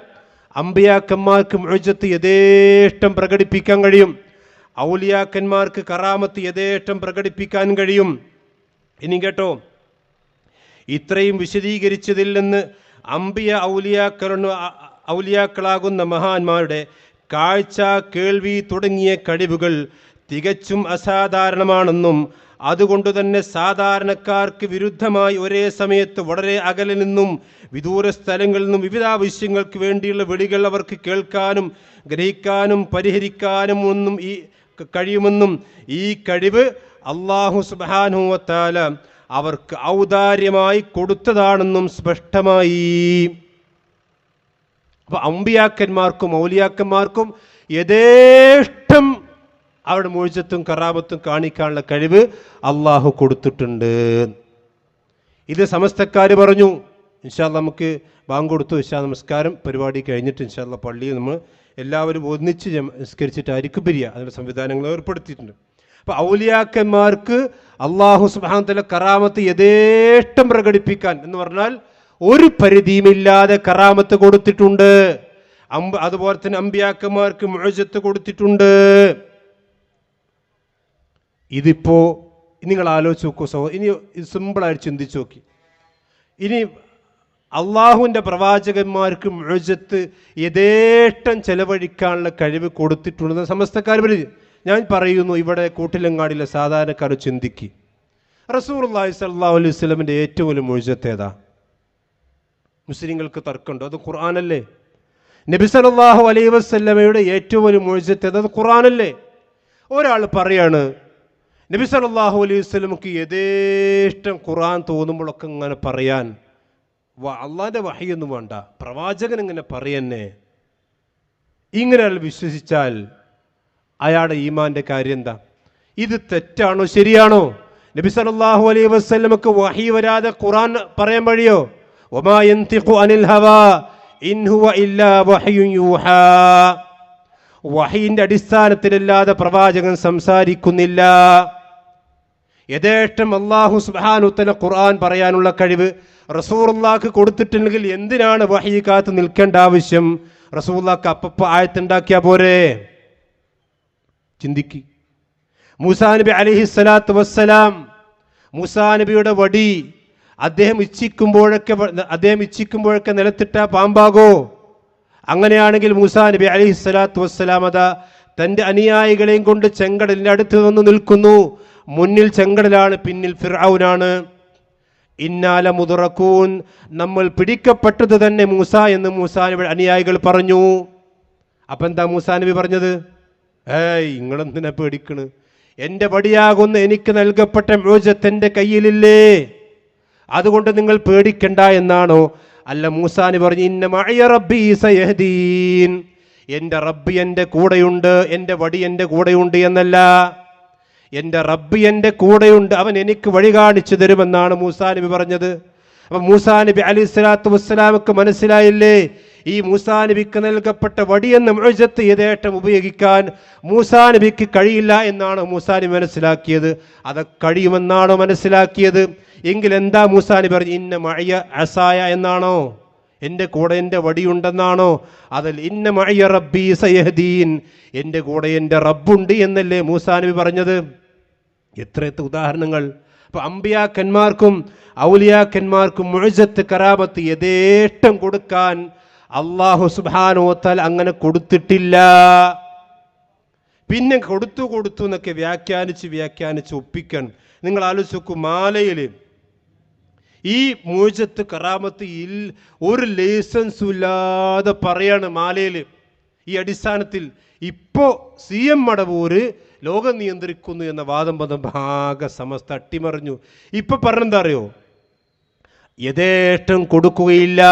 അമ്പിയാക്കന്മാർക്ക് മുഅ്ജിസത്ത് യഥേഷ്ടം പ്രകടിപ്പിക്കാൻ കഴിയും, ഔലിയാക്കന്മാർക്ക് കറാമത്ത് യഥേഷ്ടം പ്രകടിപ്പിക്കാൻ കഴിയും. ഇനി കേട്ടോ, ഇത്രയും വിശദീകരിച്ചതിൽ നിന്ന് അമ്പിയ ഔലിയാക്കളാകുന്ന മഹാന്മാരുടെ കാഴ്ച, കേൾവി തുടങ്ങിയ കഴിവുകൾ തികച്ചും അസാധാരണമാണെന്നും അതുകൊണ്ട് തന്നെ സാധാരണക്കാർക്ക് വിരുദ്ധമായി ഒരേ സമയത്ത് വളരെ അകലെ നിന്നും വിദൂര സ്ഥലങ്ങളിൽ നിന്നും വിവിധ ആവശ്യങ്ങൾക്ക് വേണ്ടിയുള്ള വിളികൾ അവർക്ക് കേൾക്കാനും ഗ്രഹിക്കാനും പരിഹരിക്കാനും ഒന്നും കഴിയുമെന്നും ഈ കഴിവ് അല്ലാഹു സുബ്ഹാനഹു വ തആല അവർക്ക് ഔദാര്യമായി കൊടുത്തതാണെന്നും സ്പഷ്ടമായി. അപ്പോൾ അമ്പിയാക്കന്മാർക്കും ഔലിയാക്കന്മാർക്കും യഥേഷ്ടം അവരുടെ മുഅ്ജിസത്തും കറാമത്തും കാണിക്കാനുള്ള കഴിവ് അള്ളാഹു കൊടുത്തിട്ടുണ്ട്. ഇത് സമസ്തക്കാർ പറഞ്ഞു. ഇൻഷാ അല്ലാഹ് നമുക്ക് ബാങ്ക് കൊടുത്തു. ഇശാ നമസ്കാരം പരിപാടി കഴിഞ്ഞിട്ട് ഇൻഷാ അല്ലാഹ് പള്ളിയിൽ നമ്മൾ എല്ലാവരും ഒന്നിച്ച് നമസ്കരിച്ചിട്ടായിരിക്കും പിരിയുക. അതിനുള്ള സംവിധാനങ്ങൾ ഏർപ്പെടുത്തിയിട്ടുണ്ട്. അപ്പോൾ ഔലിയാക്കന്മാർക്ക് അള്ളാഹു സുബ്ഹാനഹു വ തആല കറാമത്ത് യഥേഷ്ടം പ്രകടിപ്പിക്കാൻ എന്ന് പറഞ്ഞാൽ ഒരു പരിധിയുമില്ലാതെ കറാമത്ത് കൊടുത്തിട്ടുണ്ട്. അതുപോലെ തന്നെ അമ്പിയാക്കന്മാർക്ക് മുഅ്ജിസത്ത് കൊടുത്തിട്ടുണ്ട്. ഇതിപ്പോൾ നിങ്ങൾ ആലോചിച്ച് നോക്കൂ ഇനി ഇത് സിമ്പിളായിട്ട് ചിന്തിച്ച് നോക്കി. ഇനി അള്ളാഹുവിൻ്റെ പ്രവാചകന്മാർക്ക് മുഅ്ജിസത്ത് യഥേഷ്ടം ചെലവഴിക്കാനുള്ള കഴിവ് കൊടുത്തിട്ടുണ്ടെന്ന് സമസ്തക്കാർ പറഞ്ഞു. ഞാൻ പറയുന്നു, ഇവിടെ കൂട്ടിലങ്ങാടിയിലെ സാധാരണക്കാർ ചിന്തിക്ക്, റസൂലുള്ളാഹി സ്വല്ലല്ലാഹു അലൈഹി വസല്ലമിൻ്റെ ഏറ്റവും വലിയ മുഅ്ജിസത്ത് ഏതാ? മുസ്ലിങ്ങൾക്ക് തർക്കമുണ്ടോ? അത് ഖുർആനല്ലേ? നബി സല്ലല്ലാഹു അലൈഹി വസല്ലമയുടെ ഏറ്റവും വലിയ മുഅ്ജിസത്ത് അത് ഖുർആനല്ലേ? ഒരാൾ പറയാണ് നബി സല്ലല്ലാഹു അലൈഹി വസല്ലമക്ക് യഥേഷ്ടം ഖുർആൻ തോന്നുമ്പോഴൊക്കെ ഇങ്ങനെ പറയാൻ അള്ളാഹിൻ്റെ വഹയൊന്നും വേണ്ട, പ്രവാചകൻ ഇങ്ങനെ പറയന്നെ. ഇങ്ങനെ അയാൾ വിശ്വസിച്ചാൽ അയാളുടെ ഈമാന്റെ കാര്യം എന്താ? ഇത് തെറ്റാണോ ശരിയാണോ? നബി സല്ലല്ലാഹു അലൈഹി വസല്ലമക്ക് വഹി വരാതെ ഖുർആൻ പറയാൻ വഴിയോ? വമാ യൻതിഖു അനിൽ ഹവാ ഇൻ ഹുവ ഇല്ലാ വഹ്യുൻ യൂഹാ. വഹയിന്റെ അടിസ്ഥാനത്തിലല്ലാതെ പ്രവാചകൻ സംസാരിക്കുന്നില്ല. യഥേഷ്ടം അല്ലാഹു സുബ്ഹാനഹു വ തആല ഖുർആൻ പറയാനുള്ള കഴിവ് റസൂലുള്ളാഹിക്ക് കൊടുത്തിട്ടുണ്ടെങ്കിൽ എന്തിനാണ് വഹയി കാത്ത് നിൽക്കേണ്ട ആവശ്യം? റസൂലുള്ളാഹിക്ക് അപ്പപ്പോൾ ആയത്തുണ്ടാക്കിയാ പോരെ? ചിന്തിക്ക്. മൂസാ നബി അലൈഹിസ്സലാത്തു വസ്സലാം, മൂസാ നബിയുടെ വടി അദ്ദേഹം ഇച്ഛിക്കുമ്പോഴൊക്കെ നിലത്തിട്ട പാമ്പാകോ? അങ്ങനെയാണെങ്കിൽ മൂസാ നബി അലൈഹിസ്സലാത്തു വസ്സലാം അതാ തൻ്റെ അനുയായികളെയും കൊണ്ട് ചെങ്കടലിൻ്റെ അടുത്ത് വന്ന് നിൽക്കുന്നു. മുന്നിൽ ചെങ്കടലാണ്, പിന്നിൽ ഫിർഔനാണ്. ഇന്നാല മുദ്റകൂൻ, നമ്മൾ പിടിക്കപ്പെട്ടത് തന്നെ മൂസ എന്ന് മൂസാ നബിയുടെ അനുയായികൾ പറഞ്ഞു. അപ്പം എന്താ മൂസാ നബി പറഞ്ഞത്? നിങ്ങളെന്തിനാ പേടിക്കണ്? എൻ്റെ വടിയാകുന്ന എനിക്ക് നൽകപ്പെട്ട മുഅ്ജിസത്ത് എൻ്റെ കയ്യിലില്ലേ, അതുകൊണ്ട് നിങ്ങൾ പേടിക്കണ്ട എന്നാണോ? അല്ല, മൂസാ നബി പറഞ്ഞു ഇന്ന മഅയ റബ്ബി സയഹ്ദീൻ, എൻ്റെ റബ്ബ് എൻ്റെ കൂടെയുണ്ട്, എൻ്റെ വടി എൻ്റെ കൂടെയുണ്ട് എന്നല്ല, എൻ്റെ റബ്ബ് എൻ്റെ കൂടെയുണ്ട്, അവൻ എനിക്ക് വഴി കാണിച്ചു തരുമെന്നാണ് മൂസാ നബി പറഞ്ഞത്. അപ്പം മൂസാ നബി അലൈഹിസ്സലാത്തു വസ്സലാമക്ക് മനസ്സിലായില്ലേ, ഈ മൂസാ നബിക്ക് നൽകപ്പെട്ട വടിയെന്ന മുഅ്ജിസത്ത് യഥേഷ്ടം ഉപയോഗിക്കാൻ മൂസാ നബിക്ക് കഴിയില്ല എന്നാണ് മൂസാ നബി മനസ്സിലാക്കിയത്. അത് കഴിയുമെന്നാണോ മനസ്സിലാക്കിയത്? എങ്കിൽ എന്താ മൂസാ നബി പറഞ്ഞു? ഇന്ന മഅയ അസായ എന്നാണോ? എൻ്റെ കൂടെ എൻ്റെ വടിയുണ്ടെന്നാണോ? അതിൽ ഇന്ന മഅയ റബ്ബി സയഹ്ദീൻ, എൻ്റെ കൂടെ എൻ്റെ റബ്ബുണ്ട് എന്നല്ലേ മൂസാ നബി പറഞ്ഞത്? എത്രയെത്ര ഉദാഹരണങ്ങൾ! അപ്പോൾ അമ്പിയാക്കന്മാർക്കും ഔലിയാക്കന്മാർക്കും മുഅ്ജിസത്ത് കറാമത്ത് യഥേഷ്ടം കൊടുക്കാൻ അല്ലാഹു സുബ്ഹാനഹു വ തആല അങ്ങനെ കൊടുത്തിട്ടില്ല. പിന്നെ കൊടുത്തു എന്നൊക്കെ വ്യാഖ്യാനിച്ച് ഒപ്പിക്കണം. നിങ്ങൾ ആലോചിച്ച് നോക്കൂ, മാലയിൽ ഈ മുഅ്ജിസത്ത് കറാമത്ത് ഒരു ലൈസൻസും ഇല്ലാതെ പറയാണ് മാലയിൽ. ഈ അടിസ്ഥാനത്തിൽ ഇപ്പോൾ CM മടവൂര് ലോകം നിയന്ത്രിക്കുന്നു എന്ന വാദം ഭാഗ സമസ്ത അട്ടിമറിഞ്ഞു. ഇപ്പൊ പറഞ്ഞെന്താ അറിയോ? യഥേഷ്ടം കൊടുക്കുകയില്ല,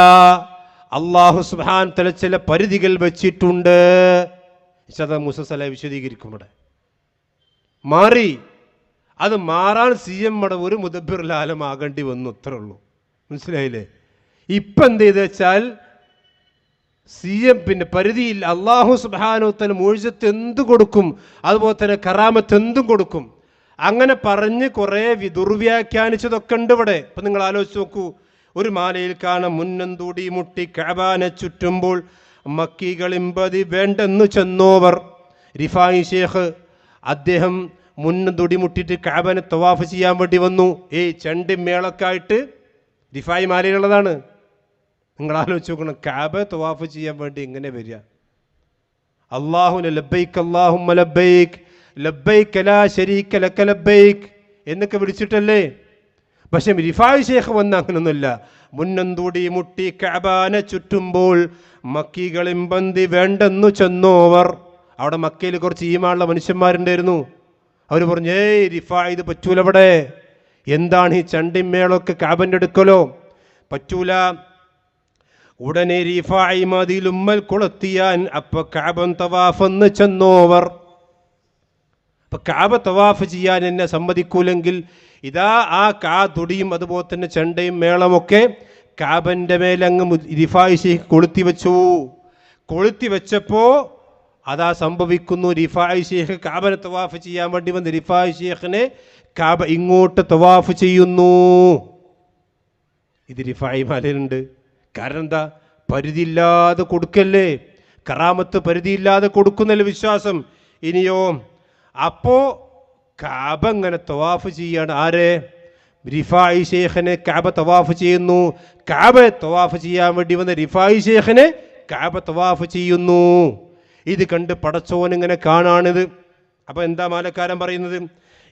അല്ലാഹു സുബ്ഹാനഹു വ തആല ചില പരിധികൾ വെച്ചിട്ടുണ്ട്. മൂസ സലൈഹി വിശദീകരിക്കും. ഇവിടെ മാറി, അത് മാറാൻ CM മടവൂര് മുദബ്ബിറുൽ ആലം ആകേണ്ടി വന്നു, അത്രേ ഉള്ളൂ. മനസ്സിലായില്ലേ? ഇപ്പം എന്ത് ചെയ്ത് വെച്ചാൽ പിന്നെ പരിധിയിൽ അള്ളാഹു സുബ്ഹാനഹു വ തആല മുഅ്ജിസത്ത് എന്ത് കൊടുക്കും, അതുപോലെ തന്നെ കറാമത്ത് എന്തും കൊടുക്കും. അങ്ങനെ പറഞ്ഞ് കുറേ ദുർവ്യാഖ്യാനിച്ചതൊക്കെ ഉണ്ട് ഇവിടെ. ഇപ്പം നിങ്ങൾ ആലോചിച്ച് നോക്കൂ, ഒരു മാലയിൽ കാണാം മുന്നന്തൂടി മുട്ടി കഅബാനെ ചുറ്റുമ്പോൾ മക്കികളിമ്പതി വേണ്ടെന്ന് ചെന്നോവർ. റിഫായി ഷേഖ് അദ്ദേഹം മുന്നന്തൂടി മുട്ടിയിട്ട് കഅബാനെ തവാഫ് ചെയ്യാൻ വേണ്ടി വന്നു. ചെണ്ടി മേളൊക്കെ ആയിട്ട് റിഫായി മാലയിലുള്ളതാണ്. നിങ്ങൾ ആലോചിച്ച് നോക്കണം, കഅബ തവാഫ് ചെയ്യാൻ വേണ്ടി എങ്ങനെ വരിക? അല്ലാഹുവിനെ ലബ്ബൈക്ക് അല്ലാഹുമ്മ ലബ്ബൈക്ക് ലബ്ബൈക്ക് ലാ ശരീക ലക ലബ്ബൈക്ക് എന്നൊക്കെ വിളിച്ചിട്ടല്ലേ. പക്ഷെ റിഫായി ഷേഖ് വന്ന അങ്ങനൊന്നുമില്ല. മുന്നന്തൂടി മുട്ടി കഅബാനെ ചുറ്റുമ്പോൾ മക്കികളിമ്പന്തി വേണ്ടെന്നു ചെന്നോവർ. അവിടെ മക്കയിൽ കുറച്ച് ഈമാനുള്ള മനുഷ്യന്മാരുണ്ടായിരുന്നു. അവർ പറഞ്ഞു, റിഫായി ഇത് പറ്റൂല, ഇവിടെ എന്താണ് ഈ ചണ്ടിമേളൊക്കെ കഅബന്റെ എടുക്കലോ, പറ്റൂല. ഉടനെ റിഫായി മദീലുമ്മൽ കൊളുത്തിയാൻ അപ്പൊ കഅബൻ തവാഫെന്ന് ചെന്നോവർ. അപ്പൊ കഅബ തവാഫ് ചെയ്യാൻ എന്നെ സമ്മതിക്കൂലെങ്കിൽ ഇതാ ആ തുടിയും അതുപോലെ തന്നെ ചെണ്ടയും മേളമൊക്കെ കഅബന്റെ മേലങ്ങ് റിഫായി ഷേഖ് കൊളുത്തി വെച്ചു. കൊളുത്തി വെച്ചപ്പോ അതാ സംഭവിക്കുന്നു, റിഫായി ഷേഖ് കഅബനെ തവാഫ് ചെയ്യാൻ വേണ്ടി വന്ന് റിഫായി ഷേഖിനെ കഅബ ഇങ്ങോട്ട് തവാഫ് ചെയ്യുന്നു. ഇത് റിഫായി മാലയിലുണ്ട്. കാരണം എന്താ? പരിധിയില്ലാതെ കൊടുക്കല്ലേ, കറാമത്ത് പരിധിയില്ലാതെ കൊടുക്കുന്നല്ലേ വിശ്വാസം. ഇനിയോ അപ്പോ കഅബ ഇങ്ങനെ തവാഫ് ചെയ്യാണ്. ആരെ? റിഫായി ഷേഖിനെ കഅബ തവാഫ് ചെയ്യുന്നു. കഅബ തവാഫ് ചെയ്യാൻ വേണ്ടി വന്ന റിഫായി ഷേഖിനെ കഅബ തവാഫ് ചെയ്യുന്നു. ഇത് കണ്ട് പടച്ചോൻ ഇങ്ങനെ കാണാണിത്. അപ്പൊ എന്താ മാലക്കാരൻ പറയുന്നത്?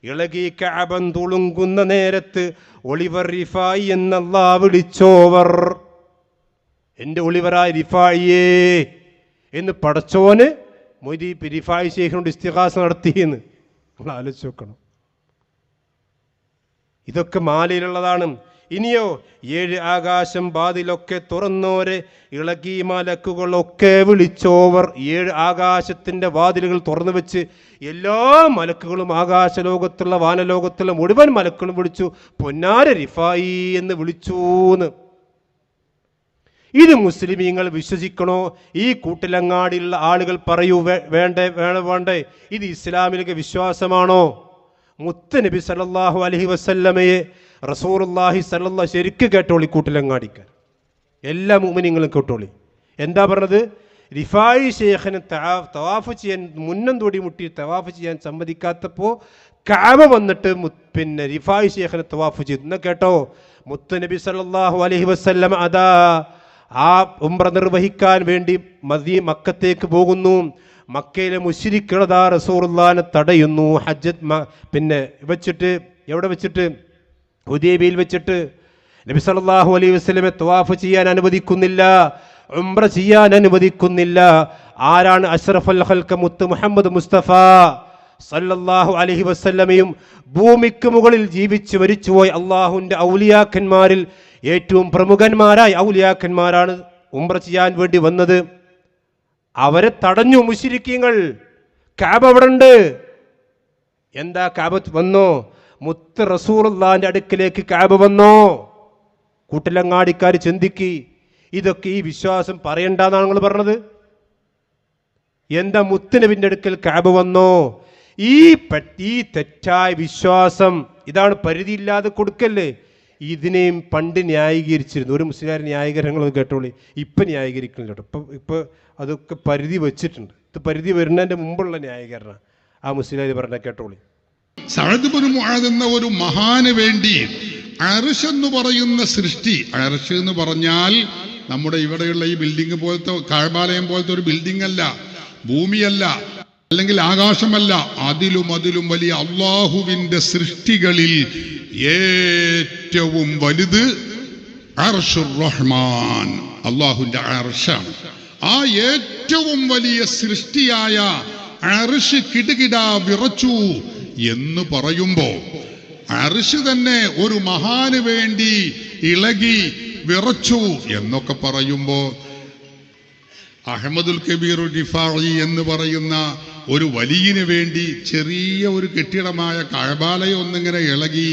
ഇളകി കഅബൻ തുളുങ്കുന്ന നേരത്ത് ഒളിവർ റിഫായി എന്നല്ലാ വിളിച്ചോവർ. എൻ്റെ ഒളിവറായ റിഫായിയേ എന്ന് പടച്ചോന് റിഫായി ഷേഖിനോട് ഇസ്തിഗാസ നടത്തിയെന്ന് നമ്മൾ ആലോചിച്ച് നോക്കണം. ഇതൊക്കെ മാലയിലുള്ളതാണ്. ഇനിയോ 7 ആകാശം ബാതിലൊക്കെ തുറന്നോരെ ഇളകി മലക്കുകളൊക്കെ വിളിച്ചോവർ. 7 ആകാശത്തിന്റെ വാതിലുകൾ തുറന്നു വെച്ച് എല്ലാ മലക്കുകളും ആകാശലോകത്തുള്ള വാനലോകത്തുള്ള മുഴുവൻ മലക്കുകളും വിളിച്ചു, പൊന്നാര റിഫായി എന്ന് വിളിച്ചൂന്ന്. ഇത് മുസ്ലിമീങ്ങൾ വിശ്വസിക്കണോ? ഈ കൂട്ടിലങ്ങാടിയുള്ള ആളുകൾ പറയൂ, വേണ്ടേ? ഇത് ഇസ്ലാമിലേക്ക് വിശ്വാസമാണോ? മുത്തുനബി സല്ലല്ലാഹു അലൈഹി വസല്ലമയെ റസൂലുള്ളാഹി സല്ലല്ലാഹു ശരിക്ക് കേട്ടോളി. കൂട്ടിലങ്ങാടിക്കാൻ എല്ലാ മുഅ്മിനീങ്ങളും കേട്ടോളി. എന്താ പറഞ്ഞത്? റിഫായി ഷേഖിനെ തവാഫ് ചെയ്യാൻ മുന്നന്തോടി മുട്ടി തവാഫ് ചെയ്യാൻ സമ്മതിക്കാത്തപ്പോൾ കഅബ വന്നിട്ട് പിന്നെ റിഫായി ഷേഖിനെ തവാഫ് ചെയ്തു. എന്നാ കേട്ടോ, മുത്തുനബി സല്ലല്ലാഹു അലൈഹി വസല്ലം അതാ ആ ഉംറ നിർവഹിക്കാൻ വേണ്ടി മക്കത്തേക്ക് പോകുന്നു. മക്കയിലെ മുശ്രിക്കുകളാ റസൂലുള്ളാഹിനെ തടയുന്നു. ഹജ്ജത്ത് പിന്നെ വെച്ചിട്ട് എവിടെ വെച്ചിട്ട്? ഹുദൈബിയയിൽ വെച്ചിട്ട് നബി സല്ലല്ലാഹു അലൈഹി വസല്ലമയെ തവാഫ് ചെയ്യാൻ അനുവദിക്കുന്നില്ല, ഉംറ ചെയ്യാൻ അനുവദിക്കുന്നില്ല. ആരാണ്? അഷ്റഫുൽ ഖൽഖ് മുത്ത് മുഹമ്മദ് മുസ്തഫ സല്ലല്ലാഹു അലൈഹി വസല്ലമയും ഭൂമിക്ക് മുകളിൽ ജീവിച്ച് മരിച്ചുപോയി അള്ളാഹുവിൻ്റെ ഔലിയാക്കന്മാരിൽ ഏറ്റവും പ്രമുഖന്മാരായ ഔലിയാക്കന്മാരാണ് ഉംറ ചെയ്യാൻ വേണ്ടി വന്നത്. അവരെ തടഞ്ഞു മുശ്രിക്കീങ്ങൾ. കഅബ അവിടെ ഉണ്ട്. എന്താ കഅബ വന്നോ? മുത്ത് റസൂലുള്ളാഹിന്റെ അടുക്കിലേക്ക് കഅബ വന്നോ? കൂട്ടിലങ്ങാടിക്കാർ ചിന്തിക്കി, ഇതൊക്കെ ഈ വിശ്വാസം പറയണ്ടെന്നാണ് നിങ്ങൾ പറഞ്ഞത്. എന്താ മുത്തുനബിന്റെ അടുക്കൽ കഅബ വന്നോ? ഈ തെറ്റായ വിശ്വാസം, ഇതാണ് പരിധിയില്ലാതെ കൊടുക്കല്ലേ. ഇതിനെയും പണ്ട് ന്യായീകരിച്ചിരുന്നു. ഒരു മുസ്ലിം ന്യായീകരണങ്ങൾ കേട്ടോളി. ഇപ്പം ന്യായീകരിക്കുന്നില്ല കേട്ടോ. ഇപ്പം അതൊക്കെ പരിധി വെച്ചിട്ടുണ്ട്. ഇത് പരിധി വരുന്നതിൻ്റെ മുമ്പുള്ള ന്യായീകരണം ആ മുസ്ലിം പറഞ്ഞ കേട്ടോളി. സഅദ് ഇബ്നു മുആദ് എന്ന ഒരു മഹാന് വേണ്ടി അർശ് എന്ന് പറയുന്ന സൃഷ്ടി, അർശ് എന്ന് പറഞ്ഞാൽ നമ്മുടെ ഇവിടെയുള്ള ഈ ബിൽഡിംഗ് പോലത്തെ കഅബാലയം പോലത്തെ ഒരു ബിൽഡിംഗ് അല്ല, ഭൂമിയല്ല, അല്ലെങ്കിൽ ആകാശമല്ല. അതിലും വലിയ അള്ളാഹുവിന്റെ സൃഷ്ടികളിൽ ഏറ്റവും വലുത് അർശുർ റഹ്മാൻ, അള്ളാഹുവിന്റെ അർശാണ്. ആ ഏറ്റവും വലിയ സൃഷ്ടിയായ അർശ് കിടുകിട വിറച്ചു എന്ന് പറയുമ്പോ, അർശ് തന്നെ ഒരു മഹാന് വേണ്ടി ഇളകി വിറച്ചു എന്നൊക്കെ പറയുമ്പോ, അഹ്മദുൽ കബീർ റിഫായി എന്ന് പറയുന്ന ഒരു വലിയന് വേണ്ടി ചെറിയ ഒരു കെട്ടിടമായ കഅബാലയം ഒന്നിങ്ങനെ ഇളകി